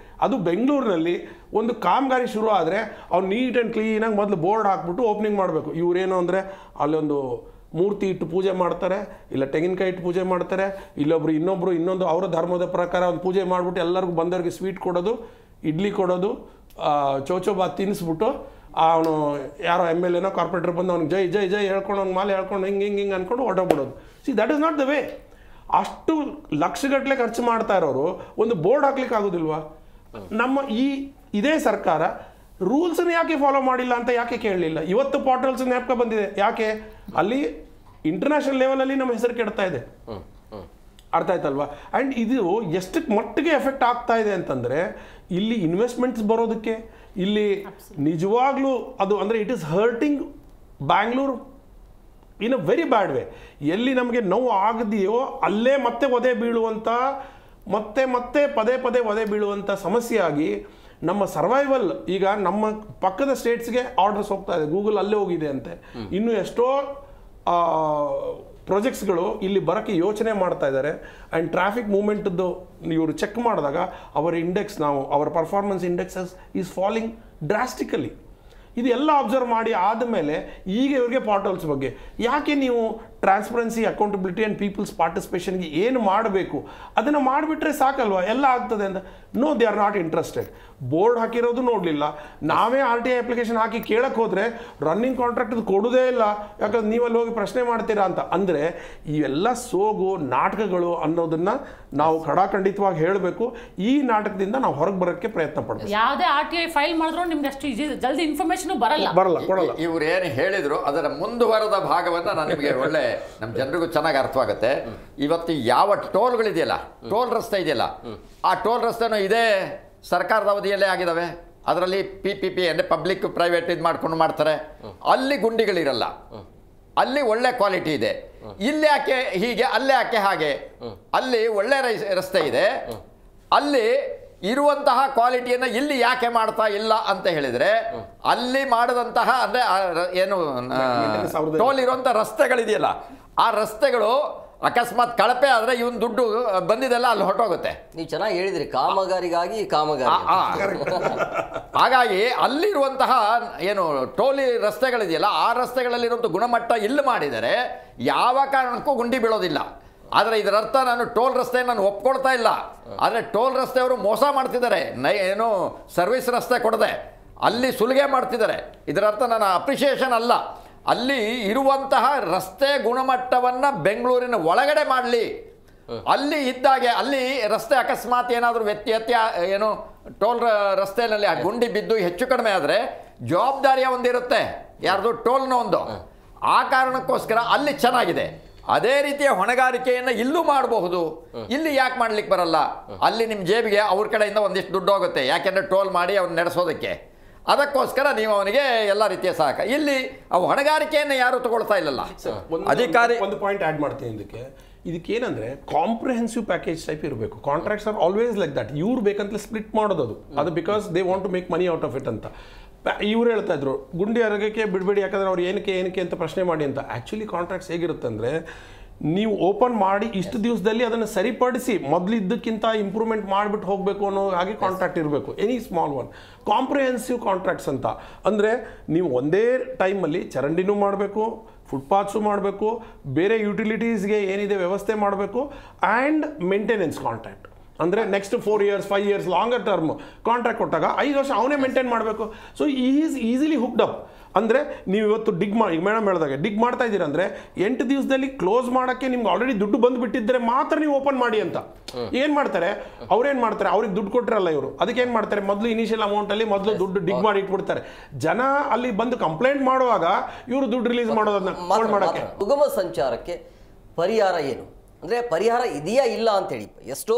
ಅದು ಬೆಂಗಳೂರಿನಲ್ಲಿ ಒಂದು ಕಾಮಗಾರಿ ಶುರು ಆದರೆ ಅವ್ನು ನೀಟ್ ಆ್ಯಂಡ್ ಕ್ಲೀನಾಗಿ ಮೊದಲು ಬೋರ್ಡ್ ಹಾಕ್ಬಿಟ್ಟು ಓಪನಿಂಗ್ ಮಾಡಬೇಕು. ಇವರೇನು ಅಂದರೆ ಅಲ್ಲೊಂದು ಮೂರ್ತಿ ಇಟ್ಟು ಪೂಜೆ ಮಾಡ್ತಾರೆ, ಇಲ್ಲ ತೆಂಗಿನಕಾಯಿ ಇಟ್ಟು ಪೂಜೆ ಮಾಡ್ತಾರೆ, ಇನ್ನೊಂದು ಅವರ ಧರ್ಮದ ಪ್ರಕಾರ ಒಂದು ಪೂಜೆ ಮಾಡಿಬಿಟ್ಟು ಎಲ್ಲರಿಗೂ ಬಂದವ್ರಿಗೆ ಸ್ವೀಟ್ ಕೊಡೋದು, ಇಡ್ಲಿ ಕೊಡೋದು, ಚೌಚೌಬಾತ್ ತಿನ್ನಿಸ್ಬಿಟ್ಟು ಅವನು ಯಾರೋ MLA ಕಾರ್ಪೊರೇಟರ್ ಬಂದು ಅವ್ನಿಗೆ ಜೈ ಜೈ ಜೈ ಹೇಳ್ಕೊಂಡು ಅವ್ನು ಮಾಲೆ ಹೇಳ್ಕೊಂಡು ಹಿಂಗೆ ಅಂದ್ಕೊಂಡು ಹೊರಟೋಗ್ಬಿಡೋದು. See that is not the way. ಅಷ್ಟು ಲಕ್ಷಗಟ್ಟಲೆ ಖರ್ಚು ಮಾಡ್ತಾ ಇರೋರು ಒಂದು ಬೋರ್ಡ್ ಹಾಕ್ಲಿಕ್ಕೆ ಆಗೋದಿಲ್ವಾ? ನಮ್ಮ ಇದೇ ಸರ್ಕಾರ ರೂಲ್ಸನ್ನು ಯಾಕೆ ಫಾಲೋ ಮಾಡಿಲ್ಲ ಅಂತ ಯಾಕೆ ಕೇಳಲಿಲ್ಲ? ಇವತ್ತು ಪೋರ್ಟಲ್ಸ್ ಜ್ಞಾಪಕ ಬಂದಿದೆ. ಯಾಕೆ? ಅಲ್ಲಿ ಇಂಟರ್ನ್ಯಾಷನಲ್ ಲೆವೆಲಲ್ಲಿ ನಮ್ಮ ಹೆಸರು ಕೆಡ್ತಾ ಇದೆ. ಅರ್ಥ ಆಯ್ತಲ್ವಾ? ಆ್ಯಂಡ್ ಇದು ಎಷ್ಟು ಮಟ್ಟಿಗೆ ಎಫೆಕ್ಟ್ ಆಗ್ತಾ ಇದೆ ಅಂತಂದರೆ, ಇಲ್ಲಿ ಇನ್ವೆಸ್ಟ್ಮೆಂಟ್ಸ್ ಬರೋದಕ್ಕೆ, ಇಲ್ಲಿ ನಿಜವಾಗ್ಲೂ ಅದು ಅಂದರೆ it is hurting Bangalore in a very bad way. ಎಲ್ಲಿ ನಮಗೆ ನೋವು ಆಗದೆಯೋ ಅಲ್ಲೇ ಮತ್ತೆ ಒದೆ ಬೀಳುವಂಥ, ಮತ್ತೆ ಪದೇ ಒದೆ ಬೀಳುವಂಥ ಸಮಸ್ಯೆ ಆಗಿ ನಮ್ಮ ಸರ್ವೈವಲ್ ಈಗ ನಮ್ಮ ಪಕ್ಕದ ಸ್ಟೇಟ್ಸ್ಗೆ ಆರ್ಡರ್ಸ್ ಹೋಗ್ತಾ ಇದೆ. ಗೂಗಲ್ ಅಲ್ಲೇ ಹೋಗಿದೆ ಅಂತೆ. ಇನ್ನು ಎಷ್ಟೋ ಪ್ರಾಜೆಕ್ಟ್ಸ್ಗಳು ಇಲ್ಲಿ ಬರೋಕ್ಕೆ ಯೋಚನೆ ಮಾಡ್ತಾ ಇದ್ದಾರೆ. ಆ್ಯಂಡ್ ಟ್ರಾಫಿಕ್ ಮೂವ್ಮೆಂಟ್ದು ಇವರು ಚೆಕ್ ಮಾಡಿದಾಗ ಅವರ performance indexes is falling drastically. ಇದೆಲ್ಲ ಅಬ್ಸರ್ವ್ ಮಾಡಿ ಆದಮೇಲೆ ಈಗ ಇವರಿಗೆ ಪೋರ್ಟಲ್ಸ್ ಬಗ್ಗೆ ಯಾಕೆ ನೀವು ಟ್ರಾನ್ಸ್ಪರೆನ್ಸಿ, ಅಕೌಂಟಬಿಲಿಟಿ ಆ್ಯಂಡ್ ಪೀಪಲ್ಸ್ ಪಾರ್ಟಿಸಿಪೇಷನ್ಗೆ ಏನು ಮಾಡಬೇಕು ಅದನ್ನು ಮಾಡಿಬಿಟ್ರೆ ಸಾಕಲ್ವಾ, ಎಲ್ಲ ಆಗ್ತದೆ ಅಂತ. No, they are not interested. Board ಹಾಕಿರೋದು ನೋಡಲಿಲ್ಲ. ನಾವೇ RTI ಅಪ್ಲಿಕೇಶನ್ ಹಾಕಿ ಕೇಳಕ್ಕೆ ಹೋದರೆ ರನ್ನಿಂಗ್ ಕಾಂಟ್ರಾಕ್ಟ್ ಕೊಡೋದೇ ಇಲ್ಲ, ಯಾಕಂದ್ರೆ ನೀವಲ್ಲಿ ಹೋಗಿ ಪ್ರಶ್ನೆ ಮಾಡ್ತೀರಾ ಅಂತ. ಅಂದರೆ ಇವೆಲ್ಲ ಸೋಗು ನಾಟಕಗಳು ಅನ್ನೋದನ್ನು ನಾವು ಖಡಾಖಂಡಿತವಾಗಿ ಹೇಳಬೇಕು. ಈ ನಾಟಕದಿಂದ ನಾವು ಹೊರಗೆ ಬರೋಕ್ಕೆ ಪ್ರಯತ್ನ ಪಡ್ತೀವಿ. ಯಾವುದೇ RTI ಫೈಲ್ ಮಾಡಿದ್ರು ನಿಮ್ಗೆ ಅಷ್ಟು ಜಲ್ದಿ ಇನ್ಫಾರ್ಮೇಶನ್ ಕೊಡಲ್ಲ. ಇವ್ರು ಏನು ಹೇಳಿದ್ರು ಅದರ ಮುಂದುವರೆದ ಭಾಗವನ್ನು ನಾನು ನಿಮಗೆ ಒಳ್ಳೆ ನಮ್ಮ ಜನರಿಗೂ ಚೆನ್ನಾಗಿ ಅರ್ಥವಾಗುತ್ತೆ. ಇವತ್ತು ಯಾವ ಟೋಲ್ಗಳಿದೆಯಲ್ಲ, ಟೋಲ್ ರಸ್ತೆ ಇದೆಯಲ್ಲ, ಆ ಟೋಲ್ ರಸ್ತೆನೂ ಇದೇ ಸರ್ಕಾರದ ಅವಧಿಯಲ್ಲೇ ಆಗಿದ್ದಾವೆ. ಅದರಲ್ಲಿ PPP ಅಂದರೆ ಪಬ್ಲಿಕ್ ಪ್ರೈವೇಟ್ ಇದು ಮಾಡ್ತಾರೆ. ಅಲ್ಲಿ ಗುಂಡಿಗಳಿರಲ್ಲ, ಅಲ್ಲಿ ಒಳ್ಳೆ ಕ್ವಾಲಿಟಿ ಇದೆ. ಇಲ್ಲಿ ಯಾಕೆ ಹೀಗೆ, ಅಲ್ಲೇ ಯಾಕೆ ಹಾಗೆ? ಅಲ್ಲಿ ಒಳ್ಳೆ ರಸ್ತೆ ಇದೆ, ಅಲ್ಲಿ ಇರುವಂತಹ ಕ್ವಾಲಿಟಿಯನ್ನು ಇಲ್ಲಿ ಯಾಕೆ ಮಾಡ್ತಾ ಇಲ್ಲ ಅಂತ ಹೇಳಿದರೆ, ಅಲ್ಲಿ ಮಾಡಿದಂತಹ ಅಂದರೆ ಏನು ಟೋಲ್ ಇರುವಂಥ ರಸ್ತೆಗಳಿದೆಯಲ್ಲ, ಆ ರಸ್ತೆಗಳು ಅಕಸ್ಮಾತ್ ಕಳಪೆ ಆದರೆ ಇವನ್ ದುಡ್ಡು ಬಂದಿದೆಲ್ಲ ಅಲ್ಲಿ ಹೊರಟೋಗುತ್ತೆ. ನೀವು ಚೆನ್ನಾಗಿ ಹೇಳಿದ್ರಿ, ಕಾಮಗಾರಿಗಾಗಿ ಕಾಮಗಾರಿ. ಹಾಗಾಗಿ ಅಲ್ಲಿರುವಂತಹ ಏನು ಟೋಲಿ ರಸ್ತೆಗಳಿದೆಯಲ್ಲ, ಆ ರಸ್ತೆಗಳಲ್ಲಿರುವಂಥ ಗುಣಮಟ್ಟ ಇಲ್ಲಿ ಮಾಡಿದರೆ ಯಾವ ಕಾರಣಕ್ಕೂ ಗುಂಡಿ ಬೀಳೋದಿಲ್ಲ. ಆದರೆ ಇದರ ಅರ್ಥ ನಾನು ಟೋಲ್ ರಸ್ತೆ ನಾನು ಒಪ್ಕೊಳ್ತಾ ಇಲ್ಲ. ಆದರೆ ಟೋಲ್ ರಸ್ತೆಯವರು ಮೋಸ ಮಾಡ್ತಿದ್ದಾರೆ, ಏನು ಸರ್ವಿಸ್ ರಸ್ತೆ ಕೊಡದೆ ಅಲ್ಲಿ ಸುಲಿಗೆ ಮಾಡ್ತಿದ್ದಾರೆ. ಇದರ ಅರ್ಥ ನಾನು ಅಪ್ರಿಷಿಯೇಷನ್ ಅಲ್ಲ. ಅಲ್ಲಿ ಇರುವಂತಹ ರಸ್ತೆ ಗುಣಮಟ್ಟವನ್ನು ಬೆಂಗಳೂರಿನ ಒಳಗಡೆ ಮಾಡಲಿ. ಅಲ್ಲಿ ಇದ್ದಾಗೆ ಅಲ್ಲಿ ರಸ್ತೆ ಅಕಸ್ಮಾತ್ ಏನಾದರೂ ಏನು ಟೋಲ್ ರಸ್ತೆಯಲ್ಲಿ ಆ ಗುಂಡಿ ಬಿದ್ದು ಹೆಚ್ಚು ಕಡಿಮೆ ಆದರೆ ಜವಾಬ್ದಾರಿಯ ಒಂದಿರುತ್ತೆ, ಯಾರ್ದು ಟೋಲ್ನ ಒಂದು. ಆ ಕಾರಣಕ್ಕೋಸ್ಕರ ಅಲ್ಲಿ ಚೆನ್ನಾಗಿದೆ. ಅದೇ ರೀತಿಯ ಹೊಣೆಗಾರಿಕೆಯನ್ನು ಇಲ್ಲೂ ಮಾಡಬಹುದು. ಇಲ್ಲಿ ಯಾಕೆ ಮಾಡ್ಲಿಕ್ಕೆ ಬರಲ್ಲ? ಅಲ್ಲಿ ನಿಮ್ಮ ಜೇಬಿಗೆ ಅವ್ರ ಕಡೆಯಿಂದ ಒಂದಿಷ್ಟು ದುಡ್ಡು ಹೋಗುತ್ತೆ, ಯಾಕೆಂದರೆ ಟೋಲ್ ಮಾಡಿ ಅವ್ನು ನಡೆಸೋದಕ್ಕೆ. ಅದಕ್ಕೋಸ್ಕರ ನೀವು ಅವನಿಗೆ ಎಲ್ಲ ರೀತಿಯ ಸಹಕಾರ. ಇಲ್ಲಿ ಆ ಹೊಣೆಗಾರಿಕೆಯನ್ನು ಯಾರು ತಗೊಳ್ತಾ ಇಲ್ಲಲ್ಲ. ಅಧಿಕಾರಿ ಒಂದು ಪಾಯಿಂಟ್ ಆ್ಯಡ್ ಮಾಡ್ತೀನಿ ಇದಕ್ಕೇನಂದ್ರೆ ಕಾಂಪ್ರಿಹೆನ್ಸಿವ್ ಪ್ಯಾಕೇಜ್ ಟೈಪ್ ಇರಬೇಕು. Contracts are always like that. ಇವ್ರು ಬೇಕಂತಲೇ ಸ್ಪ್ಲಿಟ್ ಮಾಡೋದು ಅದು because they want to make money out of it ಅಂತ. ಇವ್ರು ಹೇಳ್ತಾ ಇದ್ರು ಗುಂಡಿ ಅರಗಕ್ಕೆ ಬಿಡಬೇಡಿ, ಯಾಕಂದ್ರೆ ಅವ್ರು ಏನಕ್ಕೆ ಅಂತ ಪ್ರಶ್ನೆ ಮಾಡಿ ಅಂತ. ಆ್ಯಕ್ಚುಲಿ ಕಾಂಟ್ರಾಕ್ಟ್ಸ್ ಹೇಗಿರುತ್ತೆ ಅಂದರೆ, ನೀವು ಓಪನ್ ಮಾಡಿ ಇಷ್ಟು ದಿವಸದಲ್ಲಿ ಅದನ್ನು ಸರಿಪಡಿಸಿ ಮೊದಲಿದ್ದಕ್ಕಿಂತ ಇಂಪ್ರೂವ್ಮೆಂಟ್ ಮಾಡಿಬಿಟ್ಟು ಹೋಗಬೇಕು ಅನ್ನೋ ಹಾಗೆ ಕಾಂಟ್ರಾಕ್ಟ್ ಇರಬೇಕು. Any small one comprehensive contracts ಅಂತ ಅಂದರೆ, ನೀವು ಒಂದೇ ಟೈಮಲ್ಲಿ ಚರಂಡಿನೂ ಮಾಡಬೇಕು, ಫುಟ್ಪಾತ್ಸು ಮಾಡಬೇಕು, ಬೇರೆ ಯುಟಿಲಿಟೀಸ್ಗೆ ಏನಿದೆ ವ್ಯವಸ್ಥೆ ಮಾಡಬೇಕು, ಆ್ಯಂಡ್ ಮೇಂಟೆನೆನ್ಸ್ ಕಾಂಟ್ರಾಕ್ಟ್ ಅಂದರೆ next 4 years 5 years longer term contract ಕೊಟ್ಟಾಗ 5 ವರ್ಷ ಅವನೇ ಮೇಂಟೈನ್ ಮಾಡಬೇಕು. So is easily ಹುಕ್ಡ್ up. ಅಂದರೆ ನೀವು ಇವತ್ತು ಡಿಗ್ ಮಾಡಿ, ಈಗ ಮೇಡಮ್ ಹೇಳಿದಾಗ ಡಿಗ್ ಮಾಡ್ತಾ ಇದ್ದೀರ ಅಂದರೆ 8 ದಿವಸದಲ್ಲಿ ಕ್ಲೋಸ್ ಮಾಡೋಕ್ಕೆ ನಿಮ್ಗೆ ಆಲ್ರೆಡಿ ದುಡ್ಡು ಬಂದುಬಿಟ್ಟಿದ್ದರೆ ಮಾತ್ರ ನೀವು ಓಪನ್ ಮಾಡಿ ಅಂತ. ಏನು ಮಾಡ್ತಾರೆ ಅವ್ರೇನು ಮಾಡ್ತಾರೆ, ಅವ್ರಿಗೆ ದುಡ್ಡು ಕೊಟ್ಟಿರಲ್ಲ ಇವರು, ಅದಕ್ಕೆ ಏನು ಮಾಡ್ತಾರೆ, ಮೊದಲು ಇನಿಷಿಯಲ್ ಅಮೌಂಟಲ್ಲಿ ಮೊದಲು ದುಡ್ಡು ಡಿಗ್ ಮಾಡಿ ಇಟ್ಬಿಡ್ತಾರೆ. ಜನ ಅಲ್ಲಿ ಬಂದು ಕಂಪ್ಲೇಂಟ್ ಮಾಡುವಾಗ ಇವರು ದುಡ್ಡು ರಿಲೀಸ್ ಮಾಡೋದನ್ನ ಮಾಡೋಕ್ಕೆ. ಸುಗಮ ಸಂಚಾರಕ್ಕೆ ಪರಿಹಾರ ಏನು ಅಂದರೆ, ಪರಿಹಾರ ಇದೆಯಾ ಇಲ್ಲ ಅಂತೇಳಿ ಎಷ್ಟೋ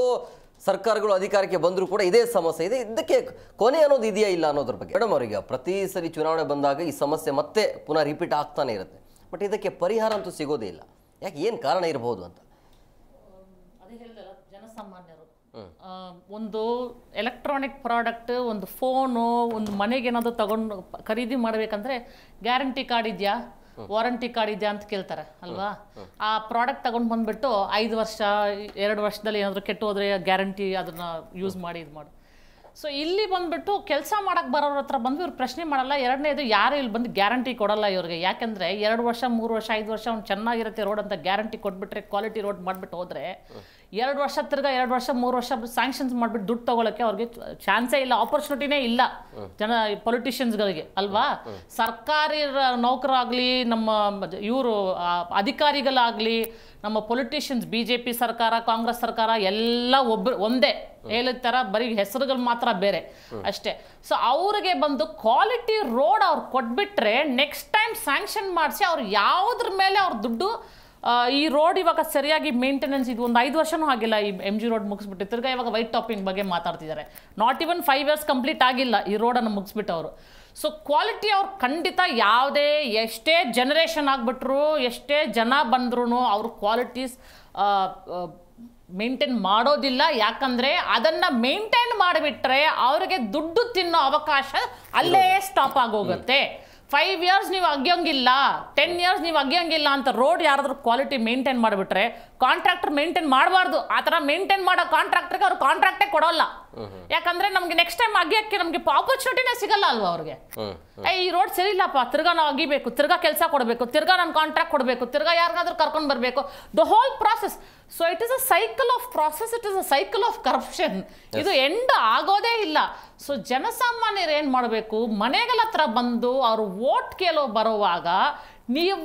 ಸರ್ಕಾರಗಳು ಅಧಿಕಾರಕ್ಕೆ ಬಂದರೂ ಕೂಡ ಇದೇ ಸಮಸ್ಯೆ ಇದೆ. ಇದಕ್ಕೆ ಕೊನೆ ಅನ್ನೋದು ಇದೆಯಾ ಇಲ್ಲ ಅನ್ನೋದ್ರ ಬಗ್ಗೆ ಮೇಡಮ್ ಅವರಿಗೆ ಪ್ರತಿ ಸರಿ ಚುನಾವಣೆ ಬಂದಾಗ ಈ ಸಮಸ್ಯೆ ಮತ್ತೆ ಪುನಃ ರಿಪೀಟ್ ಆಗ್ತಾನೆ ಇರುತ್ತೆ. ಬಟ್ ಇದಕ್ಕೆ ಪರಿಹಾರ ಅಂತೂ ಸಿಗೋದೇ ಇಲ್ಲ. ಯಾಕೆ, ಏನು ಕಾರಣ ಇರಬಹುದು ಅಂತ? ಅದೇ ಹೇಳಿದಲ್ಲ, ಜನಸಾಮಾನ್ಯರು ಒಂದು ಎಲೆಕ್ಟ್ರಾನಿಕ್ ಪ್ರಾಡಕ್ಟ್, ಒಂದು ಫೋನು, ಒಂದು ಮನೆಗೆ ಏನಾದರೂ ತಗೊಂಡು ಖರೀದಿ ಮಾಡಬೇಕಂದ್ರೆ ಗ್ಯಾರಂಟಿ ಕಾರ್ಡ್ ಇದೆಯಾ, ವಾರಂಟಿ ಕಾರ್ಡ್ ಇದೆಯಾ ಅಂತ ಕೇಳ್ತಾರೆ ಅಲ್ವಾ. ಆ ಪ್ರಾಡಕ್ಟ್ ತಗೊಂಡು ಬಂದುಬಿಟ್ಟು 5 ವರ್ಷ 2 ವರ್ಷದಲ್ಲಿ ಏನಾದರೂ ಕೆಟ್ಟು ಹೋದರೆ ಗ್ಯಾರಂಟಿ ಅದನ್ನು ಯೂಸ್ ಮಾಡಿ ಇದು ಮಾಡು. ಸೊ ಇಲ್ಲಿ ಬಂದುಬಿಟ್ಟು ಕೆಲಸ ಮಾಡೋಕ್ಕೆ ಬರೋರ ಹತ್ರ ಬಂದು ಇವ್ರು ಪ್ರಶ್ನೆ ಮಾಡಲ್ಲ. ಎರಡನೇದು, ಯಾರು ಇಲ್ಲಿ ಬಂದು ಗ್ಯಾರಂಟಿ ಕೊಡಲ್ಲ ಇವ್ರಿಗೆ. ಯಾಕೆಂದರೆ 2 ವರ್ಷ 3 ವರ್ಷ 5 ವರ್ಷ ಅವ್ನು ಚೆನ್ನಾಗಿರುತ್ತೆ ರೋಡ್ ಅಂತ ಗ್ಯಾರಂಟಿ ಕೊಟ್ಬಿಟ್ರೆ, ಕ್ವಾಲಿಟಿ ರೋಡ್ ಮಾಡಿಬಿಟ್ಟು ಹೋದರೆ 2 ವರ್ಷ ತಿರ್ಗಾ 2 ವರ್ಷ 3 ವರ್ಷ ಸ್ಯಾಂಕ್ಷನ್ಸ್ ಮಾಡಿಬಿಟ್ಟು ದುಡ್ಡು ತೊಗೊಳಕ್ಕೆ ಅವ್ರಿಗೆ ಚಾನ್ಸೇ ಇಲ್ಲ, ಆಪರ್ಚುನಿಟಿನೇ ಇಲ್ಲ ಪೊಲಿಟಿಷಿಯನ್ಸ್ಗಳಿಗೆ ಅಲ್ವಾ. ಸರ್ಕಾರಿ ನೌಕರಾಗಲಿ, ನಮ್ಮ ಇವರು ಅಧಿಕಾರಿಗಳಾಗಲಿ, ನಮ್ಮ ಪೊಲಿಟಿಷಿಯನ್ಸ್, BJP ಸರ್ಕಾರ, ಕಾಂಗ್ರೆಸ್ ಸರ್ಕಾರ ಎಲ್ಲ ಒಂದೇ ಹೇಳಿದ ಥರ, ಬರೀ ಹೆಸರುಗಳು ಮಾತ್ರ ಬೇರೆ ಅಷ್ಟೇ. ಸೊ ಅವ್ರಿಗೆ ಬಂದು ಕ್ವಾಲಿಟಿ ರೋಡ್ ಅವ್ರು ಕೊಟ್ಬಿಟ್ರೆ ನೆಕ್ಸ್ಟ್ ಟೈಮ್ ಸ್ಯಾಂಕ್ಷನ್ ಮಾಡಿಸಿ ಅವ್ರು ಯಾವುದ್ರ ಮೇಲೆ ಅವ್ರ ದುಡ್ಡು, ಈ ರೋಡ್ ಇವಾಗ ಸರಿಯಾಗಿ ಮೇಂಟೆನೆನ್ಸ್ ಇದು ಒಂದು 5 ವರ್ಷನೂ ಆಗಿಲ್ಲ. ಈ MG ರೋಡ್ ಮುಗಿಸ್ಬಿಟ್ಟು ತಿರ್ಗಾ ಇವಾಗ ವೈಟ್ ಟಾಪಿಂಗ್ ಬಗ್ಗೆ ಮಾತಾಡ್ತಿದ್ದಾರೆ. ನಾಟ್ ಇವನ್ 5 years ಕಂಪ್ಲೀಟ್ ಆಗಿಲ್ಲ ಈ ರೋಡನ್ನು ಮುಗಿಸ್ಬಿಟ್ಟು ಅವರು. ಸೊ ಕ್ವಾಲಿಟಿ ಅವ್ರು ಖಂಡಿತ ಯಾವುದೇ ಎಷ್ಟೇ ಜನರೇಷನ್ ಆಗಿಬಿಟ್ರು, ಎಷ್ಟೇ ಜನ ಬಂದ್ರೂ ಅವ್ರ ಕ್ವಾಲಿಟೀಸ್ ಮೇಂಟೈನ್ ಮಾಡೋದಿಲ್ಲ. ಯಾಕಂದರೆ ಅದನ್ನು ಮೇಂಟೈನ್ ಮಾಡಿಬಿಟ್ರೆ ಅವ್ರಿಗೆ ದುಡ್ಡು ತಿನ್ನೋ ಅವಕಾಶ ಅಲ್ಲೇ ಸ್ಟಾಪ್ ಆಗೋಗುತ್ತೆ. 5 years ನೀವು ಅಗ್ಯೋಂಗಿಲ್ಲ, 10 years ನೀವು ಅಗ್ಯೋಂಗಿಲ್ಲ ಅಂತ ರೋಡ್ ಯಾರಾದ್ರೂ ಕ್ವಾಲಿಟಿ ಮೇಂಟೈನ್ ಮಾಡಿಬಿಟ್ರೆ ಕಾಂಟ್ರಾಕ್ಟರ್ ಮೇಂಟೈನ್ ಮಾಡಬಾರ್ದು. ಆ ಥರ ಮೇಂಟೈನ್ ಮಾಡೋ ಕಾಂಟ್ರಾಕ್ಟರ್ಗೆ ಅವ್ರು ಕಾಂಟ್ರಾಕ್ಟೇ ಕೊಡೋಲ್ಲ. ಯಾಕಂದ್ರೆ ನಮ್ಗೆ ನೆಕ್ಸ್ಟ್ ಟೈಮ್ ಅಗಿಯಕ್ಕೆ ನಮಗೆ ಆಪರ್ಚುನಿಟಿನೇ ಸಿಗಲ್ಲ ಅಲ್ವಾ ಅವ್ರಿಗೆ. ಈ ರೋಡ್ ಸರಿ ಇಲ್ಲಪ್ಪ, ತಿರ್ಗಾ ನಾವು ಅಗಿಬೇಕು, ತಿರ್ಗಾ ಕೆಲಸ ಕೊಡಬೇಕು, ತಿರ್ಗಾ ನಾನು ಕಾಂಟ್ರಾಕ್ಟ್ ಕೊಡಬೇಕು, ತಿರ್ಗಾ ಯಾರಿಗಾದ್ರೂ ಕರ್ಕೊಂಡು ಬರಬೇಕು, the whole process. So it is a cycle of process, it is a cycle of corruption. ಇದು ಎಂಡ್ ಆಗೋದೇ ಇಲ್ಲ. ಸೊ ಜನಸಾಮಾನ್ಯರು ಏನು ಮಾಡಬೇಕು, ಮನೆಗಳ ಹತ್ರ ಬಂದು ಅವರು ವೋಟ್ ಕೇಳೋ ಬರುವಾಗ ನೀವು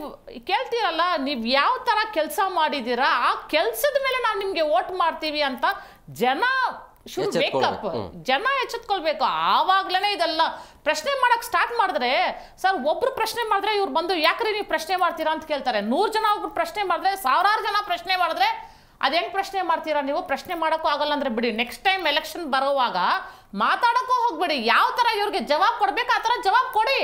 ಕೇಳ್ತೀರಲ್ಲ, ನೀವು ಯಾವ ಥರ ಕೆಲಸ ಮಾಡಿದ್ದೀರಾ, ಆ ಕೆಲಸದ ಮೇಲೆ ನಾವು ನಿಮಗೆ ವೋಟ್ ಮಾಡ್ತೀವಿ ಅಂತ ಜನ ಶುಡ್ ವೇಕಪ್, ಜನ ಎಚ್ಚೆತ್ಕೊಳ್ಬೇಕು. ಆವಾಗ್ಲೇ ಇದೆಲ್ಲ ಪ್ರಶ್ನೆ ಮಾಡಕ್ಕೆ ಸ್ಟಾರ್ಟ್ ಮಾಡಿದ್ರೆ, ಸರ್ ಒಬ್ರು ಪ್ರಶ್ನೆ ಮಾಡಿದ್ರೆ ಇವ್ರು ಬಂದು ಯಾಕ್ರಿ ನೀವು ಪ್ರಶ್ನೆ ಮಾಡ್ತೀರಾ ಅಂತ ಕೇಳ್ತಾರೆ. 100 ಜನ ಒಬ್ರು ಪ್ರಶ್ನೆ ಮಾಡಿದ್ರೆ, 1000 ಜನ ಪ್ರಶ್ನೆ ಮಾಡಿದ್ರೆ ಅದು ಹೆಂಗೆ ಪ್ರಶ್ನೆ ಮಾಡ್ತೀರಾ ನೀವು? ಪ್ರಶ್ನೆ ಮಾಡೋಕ್ಕೂ ಆಗಲ್ಲ ಅಂದರೆ ಬಿಡಿ, ನೆಕ್ಸ್ಟ್ ಟೈಮ್ ಎಲೆಕ್ಷನ್ ಬರುವಾಗ ಮಾತಾಡೋಕ್ಕೂ ಹೋಗ್ಬಿಡಿ. ಯಾವ ಥರ ಇವ್ರಿಗೆ ಜವಾಬ್ ಕೊಡ್ಬೇಕು ಆ ಥರ ಜವಾಬ್ ಕೊಡಿ.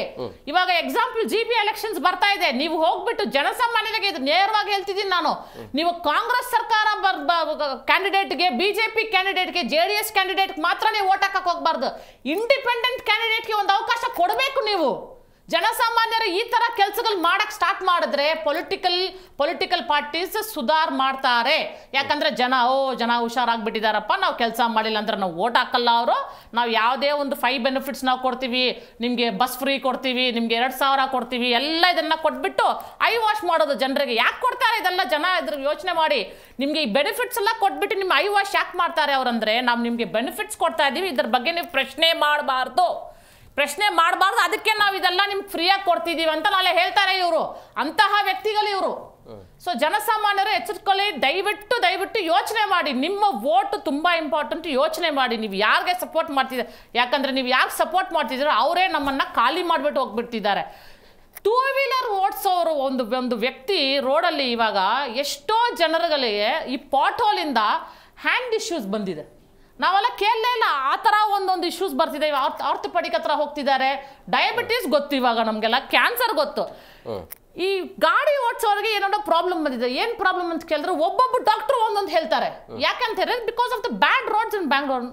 ಇವಾಗ ಎಕ್ಸಾಂಪಲ್ GB ಎಲೆಕ್ಷನ್ಸ್ ಬರ್ತಾ ಇದೆ, ನೀವು ಹೋಗ್ಬಿಟ್ಟು ಜನಸಾಮಾನ್ಯರಿಗೆ ಇದು ನೇರವಾಗಿ ಹೇಳ್ತಿದ್ದೀನಿ ನಾನು, ನೀವು ಕಾಂಗ್ರೆಸ್ ಸರ್ಕಾರ ಕ್ಯಾಂಡಿಡೇಟ್ಗೆ, BJP ಕ್ಯಾಂಡಿಡೇಟ್ಗೆ, JDS ಕ್ಯಾಂಡಿಡೇಟ್ಗೆ ಮಾತ್ರ ನೀವು ವೋಟ್ ಹಾಕಕ್ಕೆ ಹೋಗ್ಬಾರ್ದು. ಇಂಡಿಪೆಂಡೆಂಟ್ ಕ್ಯಾಂಡಿಡೇಟ್ಗೆ ಒಂದು ಅವಕಾಶ ಕೊಡಬೇಕು ನೀವು. ಜನಸಾಮಾನ್ಯರು ಈ ತರ ಕೆಲಸಗಳು ಮಾಡಕ್ ಸ್ಟಾರ್ಟ್ ಮಾಡಿದ್ರೆ ಪೊಲಿಟಿಕಲ್ ಪಾರ್ಟೀಸ್ ಸುಧಾರ್ ಮಾಡ್ತಾರೆ. ಯಾಕಂದ್ರೆ ಜನ ಹುಷಾರಾಗ್ಬಿಟ್ಟಿದಾರಪ್ಪ, ನಾವು ಕೆಲಸ ಮಾಡಿಲ್ಲ ಅಂದ್ರೆ ನಾವು ವೋಟ್ ಹಾಕಲ್ಲ ಅವರು, ನಾವು ಯಾವುದೇ ಒಂದು 5 ಬೆನಿಫಿಟ್ಸ್ ನಾವು ಕೊಡ್ತೀವಿ, ನಿಮಗೆ ಬಸ್ ಫ್ರೀ ಕೊಡ್ತೀವಿ, ನಿಮ್ಗೆ 2000 ಕೊಡ್ತೀವಿ, ಎಲ್ಲ ಇದನ್ನ ಕೊಟ್ಬಿಟ್ಟು ಐ ವಾಶ್ ಮಾಡೋದು ಜನರಿಗೆ. ಯಾಕೆ ಕೊಡ್ತಾರೆ ಇದೆಲ್ಲ? ಜನ ಇದ್ರ ಯೋಚನೆ ಮಾಡಿ. ನಿಮ್ಗೆ ಈ ಬೆನಿಫಿಟ್ಸ್ ಎಲ್ಲ ಕೊಟ್ಬಿಟ್ಟು ನಿಮ್ಮ ಐ ವಾಶ್ ಯಾಕೆ ಮಾಡ್ತಾರೆ ಅವರಂದ್ರೆ, ನಾವು ನಿಮ್ಗೆ ಬೆನಿಫಿಟ್ಸ್ ಕೊಡ್ತಾ ಇದೀವಿ, ಇದ್ರ ಬಗ್ಗೆ ನೀವು ಪ್ರಶ್ನೆ ಮಾಡಬಾರ್ದು, ಅದಕ್ಕೆ ನಾವು ಇದೆಲ್ಲ ನಿಮ್ಗೆ ಫ್ರೀಯಾಗಿ ಕೊಡ್ತಿದ್ದೀವಿ ಅಂತ ನಾಳೆ ಹೇಳ್ತಾರೆ ಇವರು. ಅಂತಹ ವ್ಯಕ್ತಿಗಳು ಇವರು. ಸೊ ಜನಸಾಮಾನ್ಯರು ಎಚ್ಚರಿಕೊಳ್ಳಿ, ದಯವಿಟ್ಟು ಯೋಚನೆ ಮಾಡಿ. ನಿಮ್ಮ ವೋಟ್ ತುಂಬಾ ಇಂಪಾರ್ಟೆಂಟ್. ಯೋಚನೆ ಮಾಡಿ ನೀವು ಯಾರಿಗೆ ಸಪೋರ್ಟ್ ಮಾಡ್ತಿದ್ದೀರ. ಯಾಕಂದ್ರೆ ನೀವು ಯಾರು ಸಪೋರ್ಟ್ ಮಾಡ್ತಿದ್ದೀರೋ ಅವರೇ ನಮ್ಮನ್ನ ಖಾಲಿ ಮಾಡಿಬಿಟ್ಟು ಹೋಗ್ಬಿಡ್ತಿದ್ದಾರೆ. 2 ವೀಲರ್ ಓಡಿಸೋರು ಒಂದು ವ್ಯಕ್ತಿ ರೋಡಲ್ಲಿ ಇವಾಗ ಎಷ್ಟೋ ಜನರುಗಳಿಗೆ ಈ ಪಾಟ್ ಹೋಲಿಂದ ಹ್ಯಾಂಡ್ ಇಶ್ಯೂಸ್ ಬಂದಿದೆ. ನಾವೆಲ್ಲ ಕೇಳಲೇ ಇಲ್ಲ, ಆ ಥರ ಒಂದೊಂದು ಇಶ್ಯೂಸ್ ಬರ್ತಿದೆ. ಆರ್ಥೋಪೆಡಿಕ್ ಹತ್ರ ಹೋಗ್ತಿದ್ದಾರೆ, ಡಯಾಬಿಟೀಸ್ ಗೊತ್ತು ಇವಾಗ ನಮಗೆಲ್ಲ, ಕ್ಯಾನ್ಸರ್ ಗೊತ್ತು. ಈ ಗಾಡಿ ಓಡಿಸೋರಿಗೆ ಏನೋ ಪ್ರಾಬ್ಲಮ್ ಬಂದಿದೆ. ಏನು ಪ್ರಾಬ್ಲಮ್ ಅಂತ ಕೇಳಿದ್ರೆ ಒಬ್ಬೊಬ್ಬ ಡಾಕ್ಟರ್ ಒಂದೊಂದು ಹೇಳ್ತಾರೆ. ಯಾಕಂತ ಹೇಳಿದ್ರೆ because of the bad roads in Bangalore.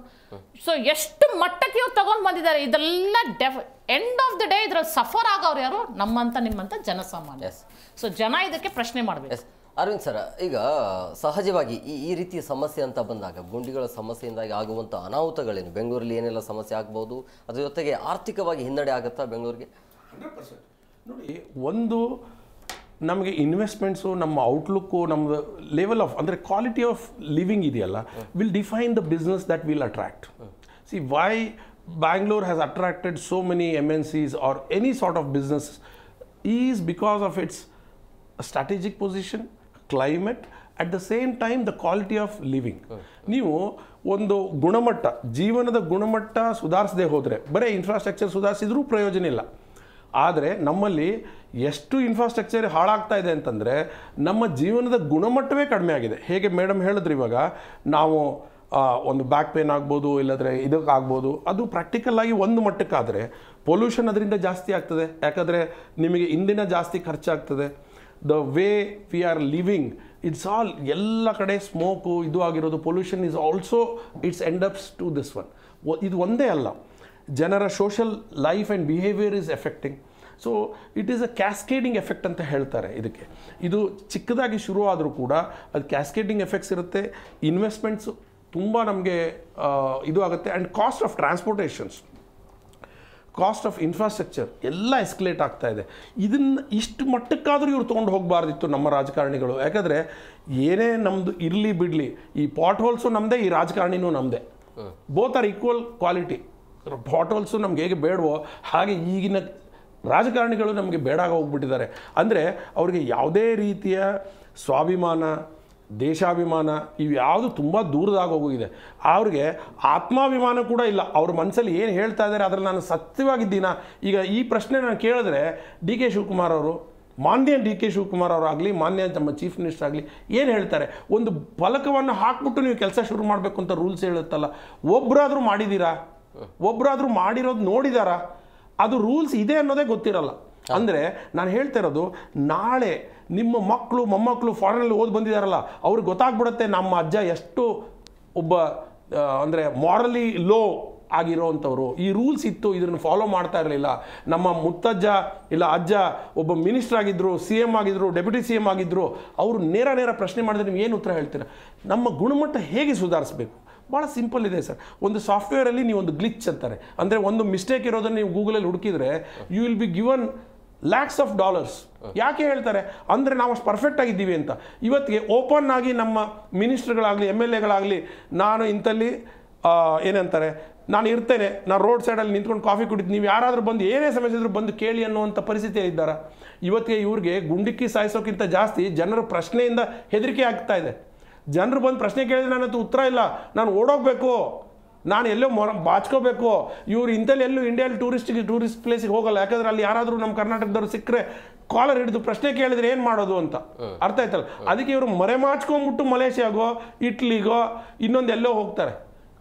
So ಎಷ್ಟು ಮಟ್ಟಕ್ಕೆ ಇವ್ರು ತಗೊಂಡು ಬಂದಿದ್ದಾರೆ. ಇದೆಲ್ಲ ಎಂಡ್ ಆಫ್ ದ ಡೇ ಇದ್ರಲ್ಲಿ ಸಫರ್ ಆಗೋರು ಯಾರು? ನಿಮ್ಮಂತ ಜನಸಾಮಾನ್ಯ. ಸೊ ಜನ ಇದಕ್ಕೆ ಪ್ರಶ್ನೆ ಮಾಡಬೇಕು. ಅರವಿಂದ್ ಸರ್, ಈಗ ಸಹಜವಾಗಿ ಈ ರೀತಿಯ ಸಮಸ್ಯೆ ಅಂತ ಬಂದಾಗ, ಗುಂಡಿಗಳ ಸಮಸ್ಯೆಯಿಂದಾಗಿ ಆಗುವಂಥ ಅನಾಹುತಗಳೇನು? ಬೆಂಗಳೂರಲ್ಲಿ ಏನೆಲ್ಲ ಸಮಸ್ಯೆ ಆಗ್ಬೋದು? ಅದ್ರ ಜೊತೆಗೆ ಆರ್ಥಿಕವಾಗಿ ಹಿನ್ನಡೆ ಆಗುತ್ತಾ ಬೆಂಗಳೂರಿಗೆ? 100% ನೋಡಿ, ಒಂದು ನಮಗೆ ಇನ್ವೆಸ್ಟ್ಮೆಂಟ್ಸು, ನಮ್ಮ ಔಟ್ಲುಕ್ಕು, ನಮ್ಮದು ಲೆವೆಲ್ ಆಫ್ ಅಂದರೆ ಕ್ವಾಲಿಟಿ ಆಫ್ ಲಿವಿಂಗ್ ಇದೆಯಲ್ಲ, will define the business that will attract. See why Bangalore has attracted so many MNCs or any sort of business is because of its strategic position, climate, at the same time the quality of living. ನೀವು ಒಂದು ಗುಣಮಟ್ಟ, ಜೀವನದ ಗುಣಮಟ್ಟ ಸುಧಾರಿಸದೆ ಹೋದರೆ, ಬರೀ infrastructure ಸುಧಾರಿಸಿದ್ರೂ ಪ್ರಯೋಜನ ಇಲ್ಲ. ಆದರೆ ನಮ್ಮಲ್ಲಿ ಎಷ್ಟು ಇನ್ಫ್ರಾಸ್ಟ್ರಕ್ಚರ್ ಹಾಳಾಗ್ತಾ ಇದೆ ಅಂತಂದರೆ ನಮ್ಮ ಜೀವನದ ಗುಣಮಟ್ಟವೇ ಕಡಿಮೆ ಆಗಿದೆ. ಹೇಗೆ ಮೇಡಮ್ ಹೇಳಿದ್ರು, ಇವಾಗ ನಾವು ಒಂದು ಬ್ಯಾಕ್ ಪೇನ್ ಆಗ್ಬೋದು, ಇಲ್ಲದ್ರೆ ಇದಕ್ಕಾಗ್ಬೋದು. ಅದು ಪ್ರಾಕ್ಟಿಕಲ್ ಆಗಿ ಒಂದು ಮಟ್ಟಕ್ಕಾದರೆ ಪೊಲ್ಯೂಷನ್ ಅದರಿಂದ ಜಾಸ್ತಿ ಆಗ್ತದೆ. ಯಾಕಂದರೆ ನಿಮಗೆ ಇಂದಿನ ಜಾಸ್ತಿ ಖರ್ಚಾಗ್ತದೆ. The way we are living, it's all ಎಲ್ಲ ಕಡೆ ಸ್ಮೋಕು ಇದು ಆಗಿರೋದು. Pollution is also it's end ups to this one. ಇದು ಒಂದೇ ಅಲ್ಲ, ಜನರ social life and behaviour is affecting. So it is a cascading effect ಅಂತ ಹೇಳ್ತಾರೆ ಇದಕ್ಕೆ. ಇದು ಚಿಕ್ಕದಾಗಿ ಶುರು ಆದರೂ ಕೂಡ ಅದು ಕ್ಯಾಸ್ಕೇಡಿಂಗ್ ಎಫೆಕ್ಟ್ಸ್ ಇರುತ್ತೆ. ಇನ್ವೆಸ್ಟ್ಮೆಂಟ್ಸು ತುಂಬ ನಮಗೆ ಇದು ಆಗುತ್ತೆ. And cost of transportations, cost of infrastructure ಎಲ್ಲ ಎಸ್ಕಲೇಟ್ ಆಗ್ತಾ ಇದೆ. ಇದನ್ನು ಇಷ್ಟು ಮಟ್ಟಕ್ಕಾದರೂ ಇವ್ರು ತೊಗೊಂಡು ಹೋಗಬಾರ್ದಿತ್ತು ನಮ್ಮ ರಾಜಕಾರಣಿಗಳು. ಯಾಕಂದರೆ ಏನೇ ನಮ್ಮದು ಇರಲಿ ಬಿಡಲಿ, ಈ ಪಾಟ್ ಹೋಲ್ಸು ನಮ್ಮದೇ, ಈ ರಾಜಕಾರಣಿನೂ ನಮ್ಮದೇ. Both are equal quality. Pot holes ನಮ್ಗೆ ಹೇಗೆ ಬೇಡವೋ ಹಾಗೆ ಈಗಿನ ರಾಜಕಾರಣಿಗಳು ನಮಗೆ ಬೇಡಾಗ ಹೋಗ್ಬಿಟ್ಟಿದ್ದಾರೆ. ಅಂದರೆ ಅವ್ರಿಗೆ ಯಾವುದೇ ರೀತಿಯ ಸ್ವಾಭಿಮಾನ, ದೇಶಾಭಿಮಾನ ಇವು ಯಾವುದು ತುಂಬ ದೂರದಾಗ ಹೋಗಿದೆ. ಅವ್ರಿಗೆ ಆತ್ಮಾಭಿಮಾನ ಕೂಡ ಇಲ್ಲ. ಅವ್ರ ಮನಸ್ಸಲ್ಲಿ ಏನು ಹೇಳ್ತಾ ಇದ್ದಾರೆ ಅದರಲ್ಲಿ ನಾನು ಸತ್ಯವಾಗಿದ್ದೀನ. ಈಗ ಈ ಪ್ರಶ್ನೆ ನಾನು ಕೇಳಿದ್ರೆ DK ಶಿವಕುಮಾರ್ ಅವರು, ಮಾನ್ಯ DK ಶಿವಕುಮಾರ್ ಅವರಾಗಲಿ, ಮಾನ್ಯ ನಮ್ಮ ಚೀಫ್ ಮಿನಿಸ್ಟರ್ ಆಗಲಿ ಏನು ಹೇಳ್ತಾರೆ? ಒಂದು ಫಲಕವನ್ನು ಹಾಕ್ಬಿಟ್ಟು ನೀವು ಕೆಲಸ ಶುರು ಮಾಡಬೇಕು ಅಂತ ರೂಲ್ಸ್ ಹೇಳುತ್ತಲ್ಲ. ಒಬ್ಬರಾದರೂ ಮಾಡಿದ್ದೀರಾ? ಒಬ್ಬರಾದರೂ ಮಾಡಿರೋದು ನೋಡಿದಾರಾ? ಅದು ರೂಲ್ಸ್ ಇದೆ ಅನ್ನೋದೇ ಗೊತ್ತಿರಲ್ಲ. ಅಂದರೆ ನಾನು ಹೇಳ್ತಾ ಇರೋದು, ನಾಳೆ ನಿಮ್ಮ ಮಕ್ಕಳು ಮೊಮ್ಮಕ್ಕಳು ಫಾರಿನಲ್ಲಿ ಓದಿ ಬಂದಿದ್ದಾರಲ್ಲ, ಅವ್ರಿಗೆ ಗೊತ್ತಾಗ್ಬಿಡುತ್ತೆ ನಮ್ಮ ಅಜ್ಜ ಎಷ್ಟು ಒಬ್ಬ ಅಂದರೆ ಮಾರಲಿ ಲೋ ಆಗಿರೋವಂಥವ್ರು. ಈ ರೂಲ್ಸ್ ಇತ್ತು, ಇದನ್ನು ಫಾಲೋ ಮಾಡ್ತಾ ಇರಲಿಲ್ಲ. ನಮ್ಮ ಮುತ್ತಜ್ಜ ಇಲ್ಲ ಅಜ್ಜ ಒಬ್ಬ ಮಿನಿಸ್ಟರ್ ಆಗಿದ್ದರು, CM ಆಗಿದ್ದರು, ಡೆಪ್ಯೂಟಿ CM ಆಗಿದ್ದರು. ಅವರು ನೇರ ಪ್ರಶ್ನೆ ಮಾಡಿದ್ರೆ ನೀವು ಏನು ಉತ್ತರ ಹೇಳ್ತೀರಾ? ನಮ್ಮ ಗುಣಮಟ್ಟ ಹೇಗೆ ಸುಧಾರಿಸಬೇಕು? ಭಾಳ ಸಿಂಪಲ್ ಇದೆ ಸರ್. ಒಂದು ಸಾಫ್ಟ್ವೇರಲ್ಲಿ ನೀವು ಒಂದು ಗ್ಲಿಚ್ ಅಂತಾರೆ, ಅಂದರೆ ಒಂದು ಮಿಸ್ಟೇಕ್ ಇರೋದನ್ನು ನೀವು ಗೂಗಲಲ್ಲಿ ಹುಡುಕಿದ್ರೆ you will be given lakhs of dollars. ಯಾಕೆ ಹೇಳ್ತಾರೆ ಅಂದರೆ ನಾವು ಅಷ್ಟು ಪರ್ಫೆಕ್ಟ್ ಆಗಿದ್ದೀವಿ ಅಂತ. ಇವತ್ತಿಗೆ ಓಪನ್ ಆಗಿ ನಮ್ಮ ಮಿನಿಸ್ಟರ್ಗಳಾಗಲಿ, MLAಗಳಾಗಲಿ, ನಾನು ಇಂಥಲ್ಲಿ ಏನಂತಾರೆ, ನಾನು ಇರ್ತೇನೆ, ನಾನು ರೋಡ್ ಸೈಡಲ್ಲಿ ನಿಂತ್ಕೊಂಡು ಕಾಫಿ ಕುಡಿದು ನೀವು ಯಾರಾದರೂ ಬಂದು ಏನೇ ಸಮಸ್ಯೆ ಇದ್ರೂ ಬಂದು ಕೇಳಿ ಅನ್ನುವಂಥ ಪರಿಸ್ಥಿತಿಯಲ್ಲಿ ಇದ್ದಾರೆ. ಇವತ್ತಿಗೆ ಇವ್ರಿಗೆ ಗುಂಡಿಕ್ಕಿ ಸಾಯಿಸೋಕ್ಕಿಂತ ಜಾಸ್ತಿ ಜನರ ಪ್ರಶ್ನೆಯಿಂದ ಹೆದರಿಕೆ ಆಗ್ತಾ ಇದೆ. ಜನರು ಬಂದು ಪ್ರಶ್ನೆ ಕೇಳಿದ್ರೆ ನನ್ನದು ಉತ್ತರ ಇಲ್ಲ, ನಾನು ಓಡೋಗ್ಬೇಕು, ನಾನು ಎಲ್ಲೋ ಬಾಚ್ಕೋಬೇಕು, ಇವ್ರು ಇಂಥಲ್ಲಿ ಎಲ್ಲೂ ಇಂಡಿಯಲ್ಲಿ ಟೂರಿಸ್ಟ್ ಪ್ಲೇಸಿಗೆ ಹೋಗಲ್ಲ, ಯಾಕಂದ್ರೆ ಅಲ್ಲಿ ಯಾರಾದರೂ ನಮ್ಮ ಕರ್ನಾಟಕದವ್ರು ಸಿಕ್ಕರೆ ಕಾಲರ್ ಹಿಡಿದು ಪ್ರಶ್ನೆ ಕೇಳಿದ್ರೆ ಏನು ಮಾಡೋದು ಅಂತ ಅರ್ಥ ಆಯ್ತಲ್ಲ. ಅದಕ್ಕೆ ಇವರು ಮರೆಮಾಚ್ಕೊಂಡ್ಬಿಟ್ಟು ಮಲೇಷ್ಯಾಗೋ ಇಟ್ಲಿಗೋ ಇನ್ನೊಂದೆಲ್ಲೋ ಹೋಗ್ತಾರೆ,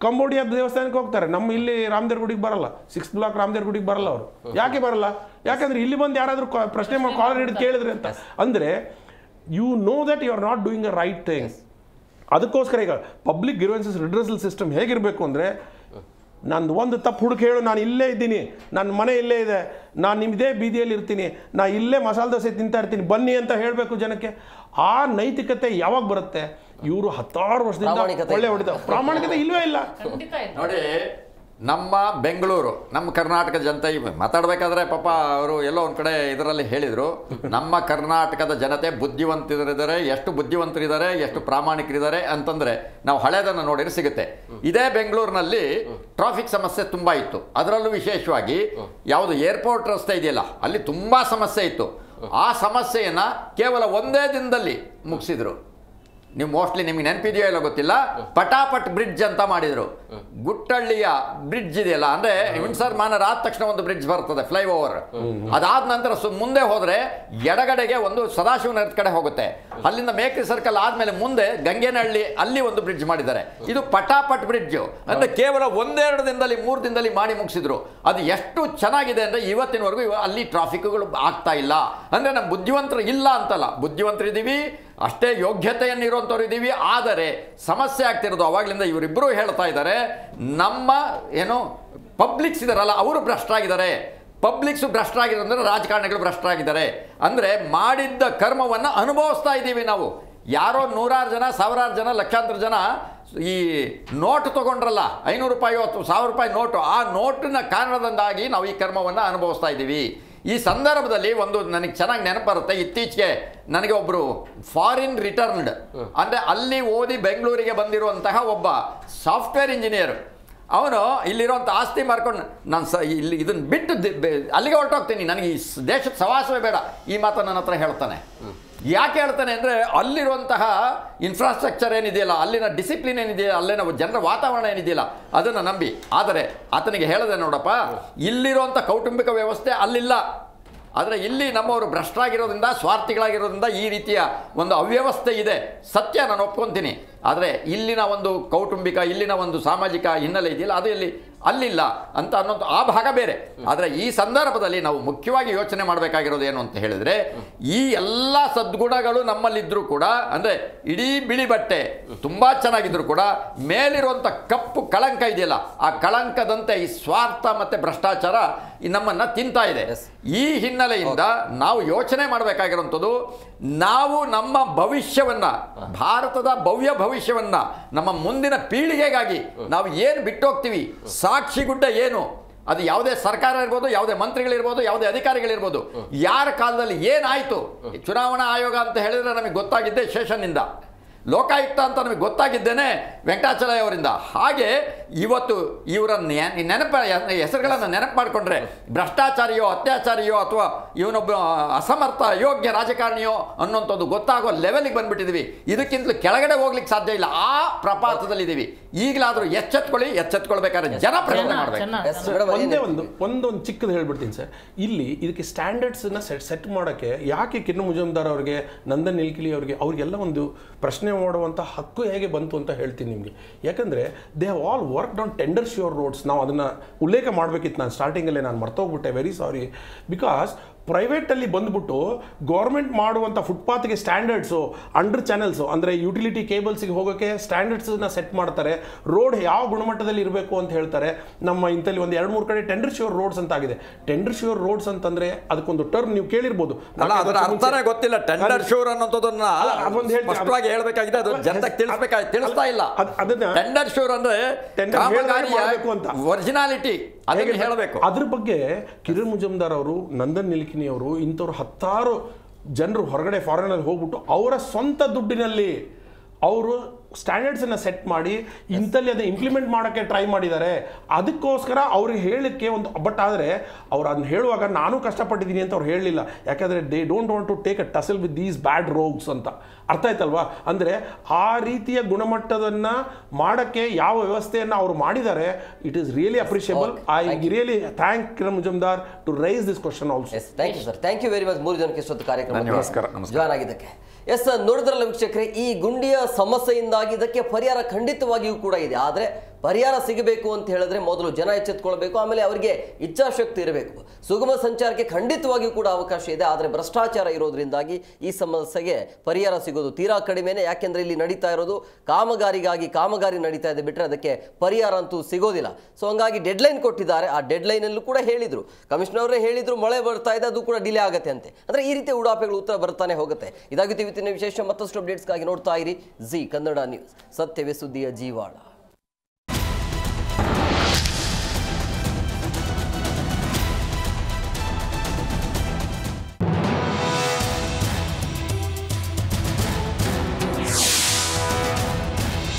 ಕಂಬೋಡಿಯಾದ ದೇವಸ್ಥಾನಕ್ಕೆ ಹೋಗ್ತಾರೆ. ನಮ್ಮ ಇಲ್ಲಿ ರಾಮದೇವ್ರ ಗುಡಿಗೆ ಬರಲ್ಲ, 6th ಬ್ಲಾಕ್ ರಾಮದೇವ್ರ ಗುಡಿಗೆ ಬರಲ್ಲ ಅವರು. ಯಾಕೆ ಬರಲ್ಲ? ಯಾಕಂದ್ರೆ ಇಲ್ಲಿ ಬಂದು ಯಾರಾದರೂ ಪ್ರಶ್ನೆ ಮಾಡಿ ಕಾಲರ್ ಹಿಡಿದು ಕೇಳಿದ್ರೆ ಅಂತ. ಅಂದರೆ you know that you are not doing a right thing. ಅದಕ್ಕೋಸ್ಕರ ಈಗ ಪಬ್ಲಿಕ್ ಗ್ರೀವೆನ್ಸಸ್ ರಿಡ್ರೆಸಲ್ ಸಿಸ್ಟಮ್ ಹೇಗಿರಬೇಕು ಅಂದರೆ, ನಾನು ಒಂದು ತಪ್ಪು ಹುಡುಕಿ ಹೇಳು, ನಾನು ಇಲ್ಲೇ ಇದ್ದೀನಿ, ನನ್ನ ಮನೆ ಇಲ್ಲೇ ಇದೆ, ನಾನು ನಿಮ್ಮದೇ ಬೀದಿಯಲ್ಲಿ ಇರ್ತೀನಿ, ನಾನು ಇಲ್ಲೇ ಮಸಾಲೆ ದೋಸೆ ತಿಂತಾ ಇರ್ತೀನಿ, ಬನ್ನಿ ಅಂತ ಹೇಳಬೇಕು ಜನಕ್ಕೆ. ಆ ನೈತಿಕತೆ ಯಾವಾಗ ಬರುತ್ತೆ? ಇವರು 16 ವರ್ಷದಿಂದ ಒಳ್ಳೆ ಹೊಡಿತ ಪ್ರಾಮಾಣಿಕತೆ ಇಲ್ವೇ ಇಲ್ಲ. ನೋಡಿ, ನಮ್ಮ ಬೆಂಗಳೂರು, ನಮ್ಮ ಕರ್ನಾಟಕದ ಜನತೆ ಮಾತಾಡಬೇಕಾದ್ರೆ ಪಾಪ ಅವರು ಎಲ್ಲೋ ಒಂದು ಕಡೆ ಇದರಲ್ಲಿ ಹೇಳಿದರು, ನಮ್ಮ ಕರ್ನಾಟಕದ ಜನತೆ ಬುದ್ಧಿವಂತರಿದ್ದಾರೆ. ಎಷ್ಟು ಬುದ್ಧಿವಂತರಿದ್ದಾರೆ, ಎಷ್ಟು ಪ್ರಾಮಾಣಿಕರಿದ್ದಾರೆ ಅಂತಂದರೆ ನಾವು ಹಳೇದನ್ನು ನೋಡಿದ್ರೆ ಸಿಗುತ್ತೆ. ಇದೇ ಬೆಂಗಳೂರಿನಲ್ಲಿ ಟ್ರಾಫಿಕ್ ಸಮಸ್ಯೆ ತುಂಬ ಇತ್ತು. ಅದರಲ್ಲೂ ವಿಶೇಷವಾಗಿ ಯಾವುದು ಏರ್ಪೋರ್ಟ್ ರಸ್ತೆ ಇದೆಯಲ್ಲ, ಅಲ್ಲಿ ತುಂಬ ಸಮಸ್ಯೆ ಇತ್ತು. ಆ ಸಮಸ್ಯೆಯನ್ನು ಕೇವಲ ಒಂದೇ ದಿನದಲ್ಲಿ ಮುಗಿಸಿದ್ರು. ನೀವು ಮೋಸ್ಟ್ಲಿ ನಿಮ್ಗೆ ನೆನಪಿದೆಯೋ ಇಲ್ಲ ಗೊತ್ತಿಲ್ಲ, ಪಟಾಪಟ್ ಬ್ರಿಡ್ಜ್ ಅಂತ ಮಾಡಿದರು. ಗುಟ್ಟಳ್ಳಿಯ ಬ್ರಿಡ್ಜ್ ಇದೆಯಲ್ಲ, ಅಂದರೆ ವಿಂಡ್ಸರ್ ಮಾನರ್ ಆದ ತಕ್ಷಣ ಒಂದು ಬ್ರಿಡ್ಜ್ ಬರ್ತದೆ, ಫ್ಲೈಓವರ್. ಅದಾದ ನಂತರ ಮುಂದೆ ಹೋದರೆ ಎಡಗಡೆಗೆ ಒಂದು ಸದಾಶಿವನಗರದ ಕಡೆ ಹೋಗುತ್ತೆ. ಅಲ್ಲಿಂದ ಮೇಕ್ರಿ ಸರ್ಕಲ್ ಆದಮೇಲೆ ಮುಂದೆ ಗಂಗೇನಹಳ್ಳಿ, ಅಲ್ಲಿ ಒಂದು ಬ್ರಿಡ್ಜ್ ಮಾಡಿದ್ದಾರೆ. ಇದು ಪಟಾಪಟ್ ಬ್ರಿಡ್ಜ್. ಅಂದರೆ ಕೇವಲ 1-2 ದಿನದಲ್ಲಿ 3 ದಿನದಲ್ಲಿ ಮಾಡಿ ಮುಗಿಸಿದ್ರು. ಅದು ಎಷ್ಟು ಚೆನ್ನಾಗಿದೆ ಅಂದರೆ ಇವತ್ತಿನವರೆಗೂ ಅಲ್ಲಿ ಟ್ರಾಫಿಕ್ಗಳು ಆಗ್ತಾ ಇಲ್ಲ. ಅಂದರೆ ನಮ್ಮ ಬುದ್ಧಿವಂತರು ಇಲ್ಲ ಅಂತಲ್ಲ, ಬುದ್ಧಿವಂತರಿದ್ದೀವಿ, ಅಷ್ಟೇ ಯೋಗ್ಯತೆಯನ್ನಿರುವಂಥವ್ರು ಇದ್ದೀವಿ. ಆದರೆ ಸಮಸ್ಯೆ ಆಗ್ತಿರೋದು ಅವಾಗಲಿಂದ ಇವರಿಬ್ಬರು ಹೇಳ್ತಾ ಇದ್ದಾರೆ, ನಮ್ಮ ಏನು ಪಬ್ಲಿಕ್ಸ್ ಇದಾರಲ್ಲ ಅವರು ಭ್ರಷ್ಟರಾಗಿದ್ದಾರೆ. ಪಬ್ಲಿಕ್ಸು ಭ್ರಷ್ಟರಾಗಿರೋದ್ರೆ ರಾಜಕಾರಣಿಗಳು ಭ್ರಷ್ಟರಾಗಿದ್ದಾರೆ. ಅಂದರೆ ಮಾಡಿದ್ದ ಕರ್ಮವನ್ನು ಅನುಭವಿಸ್ತಾ ಇದ್ದೀವಿ ನಾವು. ಯಾರೋ 100 ಜನ, 1000 ಜನ, ಲಕ್ಷಾಂತರ ಜನ ಈ ನೋಟು ತೊಗೊಂಡ್ರಲ್ಲ, 500 ರೂಪಾಯಿ ಅಥವಾ 1000 ರೂಪಾಯಿ ನೋಟು, ಆ ನೋಟಿನ ಕಾರಣದಿಂದಾಗಿ ನಾವು ಈ ಕರ್ಮವನ್ನು ಅನುಭವಿಸ್ತಾ ಇದ್ದೀವಿ. ಈ ಸಂದರ್ಭದಲ್ಲಿ ಒಂದು ನನಗೆ ಚೆನ್ನಾಗಿ ನೆನಪು ಬರುತ್ತೆ. ಇತ್ತೀಚೆಗೆ ನನಗೆ ಒಬ್ಬರು ಫಾರಿನ್ ರಿಟರ್ನ್ಡ್, ಅಂದರೆ ಅಲ್ಲಿ ಓದಿ ಬೆಂಗಳೂರಿಗೆ ಬಂದಿರುವಂತಹ ಒಬ್ಬ ಸಾಫ್ಟ್ವೇರ್ ಇಂಜಿನಿಯರ್, ಅವನು ಇಲ್ಲಿರುವಂಥ ಆಸ್ತಿ ಮಾರ್ಕೊಂಡು ನಾನು ಇಲ್ಲಿ ಇದನ್ನು ಬಿಟ್ಟು ಅಲ್ಲಿಗೆ ಹೊರಟೋಗ್ತೀನಿ, ನನಗೆ ಈ ದೇಶದ ಸವಾಸವೇ ಬೇಡ, ಈ ಮಾತನ್ನು ನನ್ನ ಹತ್ರ ಹೇಳ್ತಾನೆ. ಯಾಕೆ ಹೇಳ್ತಾನೆ ಅಂದರೆ, ಅಲ್ಲಿರುವಂತಹ ಇನ್ಫ್ರಾಸ್ಟ್ರಕ್ಚರ್ ಏನಿದೆಯಲ್ಲ, ಅಲ್ಲಿನ ಡಿಸಿಪ್ಲಿನ್ ಏನಿದೆಯಲ್ಲ, ಅಲ್ಲಿನ ಜನರ ವಾತಾವರಣ ಏನಿದೆಯಲ್ಲ, ಅದನ್ನು ನಂಬಿ. ಆದರೆ ಆತನಿಗೆ ಹೇಳಿದೆ, ನೋಡಪ್ಪ, ಇಲ್ಲಿರುವಂಥ ಕೌಟುಂಬಿಕ ವ್ಯವಸ್ಥೆ ಅಲ್ಲಿಲ್ಲ. ಆದರೆ ಇಲ್ಲಿ ನಮ್ಮವರು ಭ್ರಷ್ಟರಾಗಿರೋದ್ರಿಂದ, ಸ್ವಾರ್ಥಿಗಳಾಗಿರೋದ್ರಿಂದ ಈ ರೀತಿಯ ಒಂದು ಅವ್ಯವಸ್ಥೆ ಇದೆ. ಸತ್ಯ, ನಾನು ಒಪ್ಕೊತೀನಿ. ಆದರೆ ಇಲ್ಲಿನ ಒಂದು ಕೌಟುಂಬಿಕ, ಇಲ್ಲಿನ ಒಂದು ಸಾಮಾಜಿಕ ಹಿನ್ನೆಲೆ ಇದೆಯಲ್ಲ, ಅದು ಅಲ್ಲಿಲ್ಲ ಅಂತ ಅನ್ನೋದು ಆ ಭಾಗ ಬೇರೆ. ಆದರೆ ಈ ಸಂದರ್ಭದಲ್ಲಿ ನಾವು ಮುಖ್ಯವಾಗಿ ಯೋಚನೆ ಮಾಡಬೇಕಾಗಿರೋದು ಏನು ಅಂತ ಹೇಳಿದರೆ, ಈ ಎಲ್ಲ ಸದ್ಗುಣಗಳು ನಮ್ಮಲ್ಲಿದ್ದರೂ ಕೂಡ, ಅಂದರೆ ಇಡೀ ಬಿಳಿ ಬಟ್ಟೆ ತುಂಬ ಚೆನ್ನಾಗಿದ್ದರೂ ಕೂಡ ಮೇಲಿರುವಂಥ ಕಪ್ಪು ಕಳಂಕ ಇದೆಯಲ್ಲ, ಆ ಕಳಂಕದಂತೆ ಈ ಸ್ವಾರ್ಥ ಮತ್ತು ಭ್ರಷ್ಟಾಚಾರ ನಮ್ಮನ್ನು ತಿಂತಾ ಇದೆ. ಈ ಹಿನ್ನೆಲೆಯಿಂದ ನಾವು ಯೋಚನೆ ಮಾಡಬೇಕಾಗಿರುವಂಥದ್ದು, ನಾವು ನಮ್ಮ ಭವಿಷ್ಯವನ್ನು, ಭಾರತದ ಭವ್ಯ ಭವಿಷ್ಯವನ್ನು, ನಮ್ಮ ಮುಂದಿನ ಪೀಳಿಗೆಗಾಗಿ ನಾವು ಏನು ಬಿಟ್ಟೋಗ್ತೀವಿ, ಸಾಕ್ಷಿಗುಡ್ಡ ಏನು, ಅದು ಯಾವುದೇ ಸರ್ಕಾರ ಇರ್ಬೋದು, ಯಾವುದೇ ಮಂತ್ರಿಗಳಿರ್ಬೋದು, ಯಾವುದೇ ಅಧಿಕಾರಿಗಳಿರ್ಬೋದು, ಯಾರ ಕಾಲದಲ್ಲಿ ಏನಾಯಿತು. ಚುನಾವಣಾ ಆಯೋಗ ಅಂತ ಹೇಳಿದರೆ ನಮಗೆ ಗೊತ್ತಾಗಿದ್ದೆ ಶೇಷನ್ನಿಂದ, ಲೋಕಾಯುಕ್ತ ಅಂತ ನಮಗೆ ಗೊತ್ತಾಗಿದ್ದೇನೆ ವೆಂಕಟಾಚಲಯ್ಯ ಅವರಿಂದ. ಹಾಗೆ ಇವತ್ತು ಇವರ ಹೆಸರುಗಳನ್ನು ನೆನಪು ಮಾಡಿಕೊಂಡ್ರೆ ಭ್ರಷ್ಟಾಚಾರಿಯೋ, ಅತ್ಯಾಚಾರಿಯೋ, ಅಥವಾ ಇವನೊಬ್ಬ ಅಸಮರ್ಥ ಅಯೋಗ್ಯ ರಾಜಕಾರಣಿಯೋ ಅನ್ನೋಂಥದ್ದು ಗೊತ್ತಾಗೋ ಲೆವೆಲಿಗೆ ಬಂದುಬಿಟ್ಟಿದ್ದೀವಿ. ಇದಕ್ಕಿಂತಲೂ ಕೆಳಗಡೆ ಹೋಗ್ಲಿಕ್ಕೆ ಸಾಧ್ಯ ಇಲ್ಲ. ಆ ಪ್ರಪಾತದಲ್ಲಿದ್ದೀವಿ. ಈಗಲಾದರೂ ಎಚ್ಚೆತ್ಕೊಳ್ಬೇಕಾದ್ರೆ ಜನ ಪ್ರಯತ್ನ ಮಾಡಬೇಕು. ಒಂದೊಂದು ಚಿಕ್ಕದು ಹೇಳ್ಬಿಡ್ತೀನಿ ಸರ್. ಇಲ್ಲಿ ಇದಕ್ಕೆ ಸ್ಟ್ಯಾಂಡರ್ಡ್ಸನ್ನು ಸೆಟ್ ಮಾಡೋಕ್ಕೆ ಯಾಕೆ ಕಿನ್ನು ಮುಜುಮ್ದಾರ್ ಅವರಿಗೆ, ನಂದನ್ ನಿಲ್ಕಿಲಿ ಅವರಿಗೆ, ಅವ್ರಿಗೆಲ್ಲ ಒಂದು ಪ್ರಶ್ನೆ ಮಾಡುವಂಥ ಹಕ್ಕು ಹೇಗೆ ಬಂತು ಅಂತ ಹೇಳ್ತೀನಿ ನಿಮಗೆ. ಯಾಕಂದರೆ they have all worked on tender sure roads. ನಾವು ಅದನ್ನು ಉಲ್ಲೇಖ ಮಾಡಬೇಕಿತ್ತು, ನಾನು ಸ್ಟಾರ್ಟಿಂಗಲ್ಲೇ ನಾನು ಮರ್ತೋಗ್ಬಿಟ್ಟೆ, ವೆರಿ ಸಾರಿ. ಬಿಕಾಸ್ ಪ್ರೈವೇಟಲ್ಲಿ ಬಂದುಬಿಟ್ಟು ಗೌರ್ಮೆಂಟ್ ಮಾಡುವಂಥ ಫುಟ್ಪಾತ್ಗೆ ಸ್ಟ್ಯಾಂಡರ್ಡ್ಸು, ಅಂಡರ್ ಚಾನೆಲ್ಸು, ಅಂದರೆ ಯುಟಿಲಿಟಿ ಕೇಬಲ್ಸಿಗೆ ಹೋಗೋಕ್ಕೆ ಸ್ಟ್ಯಾಂಡರ್ಡ್ಸನ್ನ ಸೆಟ್ ಮಾಡ್ತಾರೆ. ರೋಡ್ ಯಾವ ಗುಣಮಟ್ಟದಲ್ಲಿ ಇರಬೇಕು ಅಂತ ಹೇಳ್ತಾರೆ. ನಮ್ಮ ಇಂಥಲ್ಲಿ ಒಂದು 2-3 ಕಡೆ ಟೆಂಡರ್ ಶ್ಯೂರ್ ರೋಡ್ಸ್ ಅಂತ ಆಗಿದೆ. ಟೆಂಡರ್ ಶ್ಯೂರ್ ರೋಡ್ಸ್ ಅಂತಂದರೆ ಅದಕ್ಕೊಂದು ಟರ್ಮ್ ನೀವು ಕೇಳಿರ್ಬೋದು, ಅದರ ಅರ್ಥನೇ ಗೊತ್ತಿಲ್ಲ. ಟೆಂಡರ್ ಶ್ಯೂರ್ ಅನ್ನೋದನ್ನ ಸ್ಪಷ್ಟವಾಗಿ ಹೇಳಬೇಕಾಗಿದೆ, ಅದು ಜನತೆಗೆ ತಿಳಿಸ್ತಾ ಇಲ್ಲ. ಅದನ್ನ ಟೆಂಡರ್ ಶ್ಯೂರ್ ಅಂದರೆ ಒರಿಜಿನಾಲಿಟಿ ಅದನ್ನು ಹೇಳಬೇಕು. ಅದ್ರ ಬಗ್ಗೆ ಕಿರಣ್ ಮುಜುಮ್ದಾರ್ ಅವರು, ನಂದನ್ ನಿಲ್ಕಿನಿ ಅವರು, ಇಂಥವ್ರು 10 ಜನರು ಹೊರಗಡೆ ಫಾರಿನಲ್ಲಿ ಹೋಗ್ಬಿಟ್ಟು ಅವರ ಸ್ವಂತ ದುಡ್ಡಿನಲ್ಲಿ ಅವರು ಸ್ಟ್ಯಾಂಡರ್ಡ್ಸನ್ನು ಸೆಟ್ ಮಾಡಿ ಇಂಥಲ್ಲಿ ಅದನ್ನು ಇಂಪ್ಲಿಮೆಂಟ್ ಮಾಡೋಕ್ಕೆ ಟ್ರೈ ಮಾಡಿದ್ದಾರೆ. ಅದಕ್ಕೋಸ್ಕರ ಅವ್ರಿಗೆ ಹೇಳಲಿಕ್ಕೆ ಒಂದು, ಬಟ್ ಆದರೆ ಅವ್ರು ಅದನ್ನ ಹೇಳುವಾಗ ನಾನು ಕಷ್ಟಪಟ್ಟಿದ್ದೀನಿ ಅಂತ ಅವ್ರು ಹೇಳಲಿಲ್ಲ. ಯಾಕಂದರೆ they don't want to take a tussle with these bad rogues ಅಂತ. ಅರ್ಥ ಆಯ್ತಲ್ವಾ? ಅಂದರೆ ಆ ರೀತಿಯ ಗುಣಮಟ್ಟದನ್ನು ಮಾಡೋಕ್ಕೆ ಯಾವ ವ್ಯವಸ್ಥೆಯನ್ನು ಅವರು ಮಾಡಿದ್ದಾರೆ, it is really appreciable. I really thank Kiran Mujumdar to raise this question also. Thank you sir, thank you very much. 3 ಜನಕ್ಕೆ ಇಷ್ಟೊತ್ತು ಕಾರ್ಯಕ್ರಮ ಜಾಯ್ನ್ ಆಗಿದ್ದಕ್ಕೆ. ಎಸ್, ನೋಡಿದ್ರಲ್ಲ ವೀಕ್ಷಕರೇ, ಈ ಗುಂಡಿಯ ಸಮಸ್ಯೆಯಿಂದಾಗಿ ಇದಕ್ಕೆ ಪರಿಹಾರ ಖಂಡಿತವಾಗಿಯೂ ಕೂಡ ಇದೆ. ಆದರೆ ಪರಿಹಾರ ಸಿಗಬೇಕು ಅಂತ ಹೇಳಿದ್ರೆ ಮೊದಲು ಜನ ಎಚ್ಚೆತ್ತುಕೊಳ್ಬೇಕು, ಆಮೇಲೆ ಅವರಿಗೆ ಇಚ್ಛಾಶಕ್ತಿ ಇರಬೇಕು. ಸುಗಮ ಸಂಚಾರಕ್ಕೆ ಖಂಡಿತವಾಗಿಯೂ ಕೂಡ ಅವಕಾಶ ಇದೆ, ಆದರೆ ಭ್ರಷ್ಟಾಚಾರ ಇರೋದ್ರಿಂದಾಗಿ ಈ ಸಮಸ್ಯೆಗೆ ಪರಿಹಾರ ಸಿಗೋದು ತೀರಾ ಕಡಿಮೆನೇ. ಯಾಕೆಂದರೆ ಇಲ್ಲಿ ನಡೀತಾ ಇರೋದು ಕಾಮಗಾರಿ ನಡೀತಾ ಇದೆ, ಬಿಟ್ಟರೆ ಅದಕ್ಕೆ ಪರಿಹಾರ ಅಂತೂ ಸಿಗೋದಿಲ್ಲ. ಸೊ ಹಂಗಾಗಿ ಡೆಡ್ಲೈನ್ ಕೊಟ್ಟಿದ್ದಾರೆ. ಆ ಡೆಡ್ಲೈನಲ್ಲೂ ಕೂಡ ಹೇಳಿದರು, ಕಮಿಷನರ್ ಅವರೇ ಹೇಳಿದರು ಮಳೆ ಬರ್ತಾ ಇದೆ, ಅದು ಕೂಡ ಡಿಲೇ ಆಗುತ್ತೆ ಅಂತೆ. ಅಂದರೆ ಈ ರೀತಿಯ ಉಡಾಪೆಗಳು ಉತ್ತರ ಬರ್ತಾನೆ ಹೋಗುತ್ತೆ. ಇದಾಗಿತ್ತು ಇವತ್ತಿನ ವಿಶೇಷ. ಮತ್ತಷ್ಟು ಅಪ್ಡೇಟ್ಸ್ಗಾಗಿ ನೋಡ್ತಾ ಇರಿ ಜಿ ಕನ್ನಡ ನ್ಯೂಸ್. ಸತ್ಯವೇ ಸುದ್ದಿಯ ಜೀವಾಳ.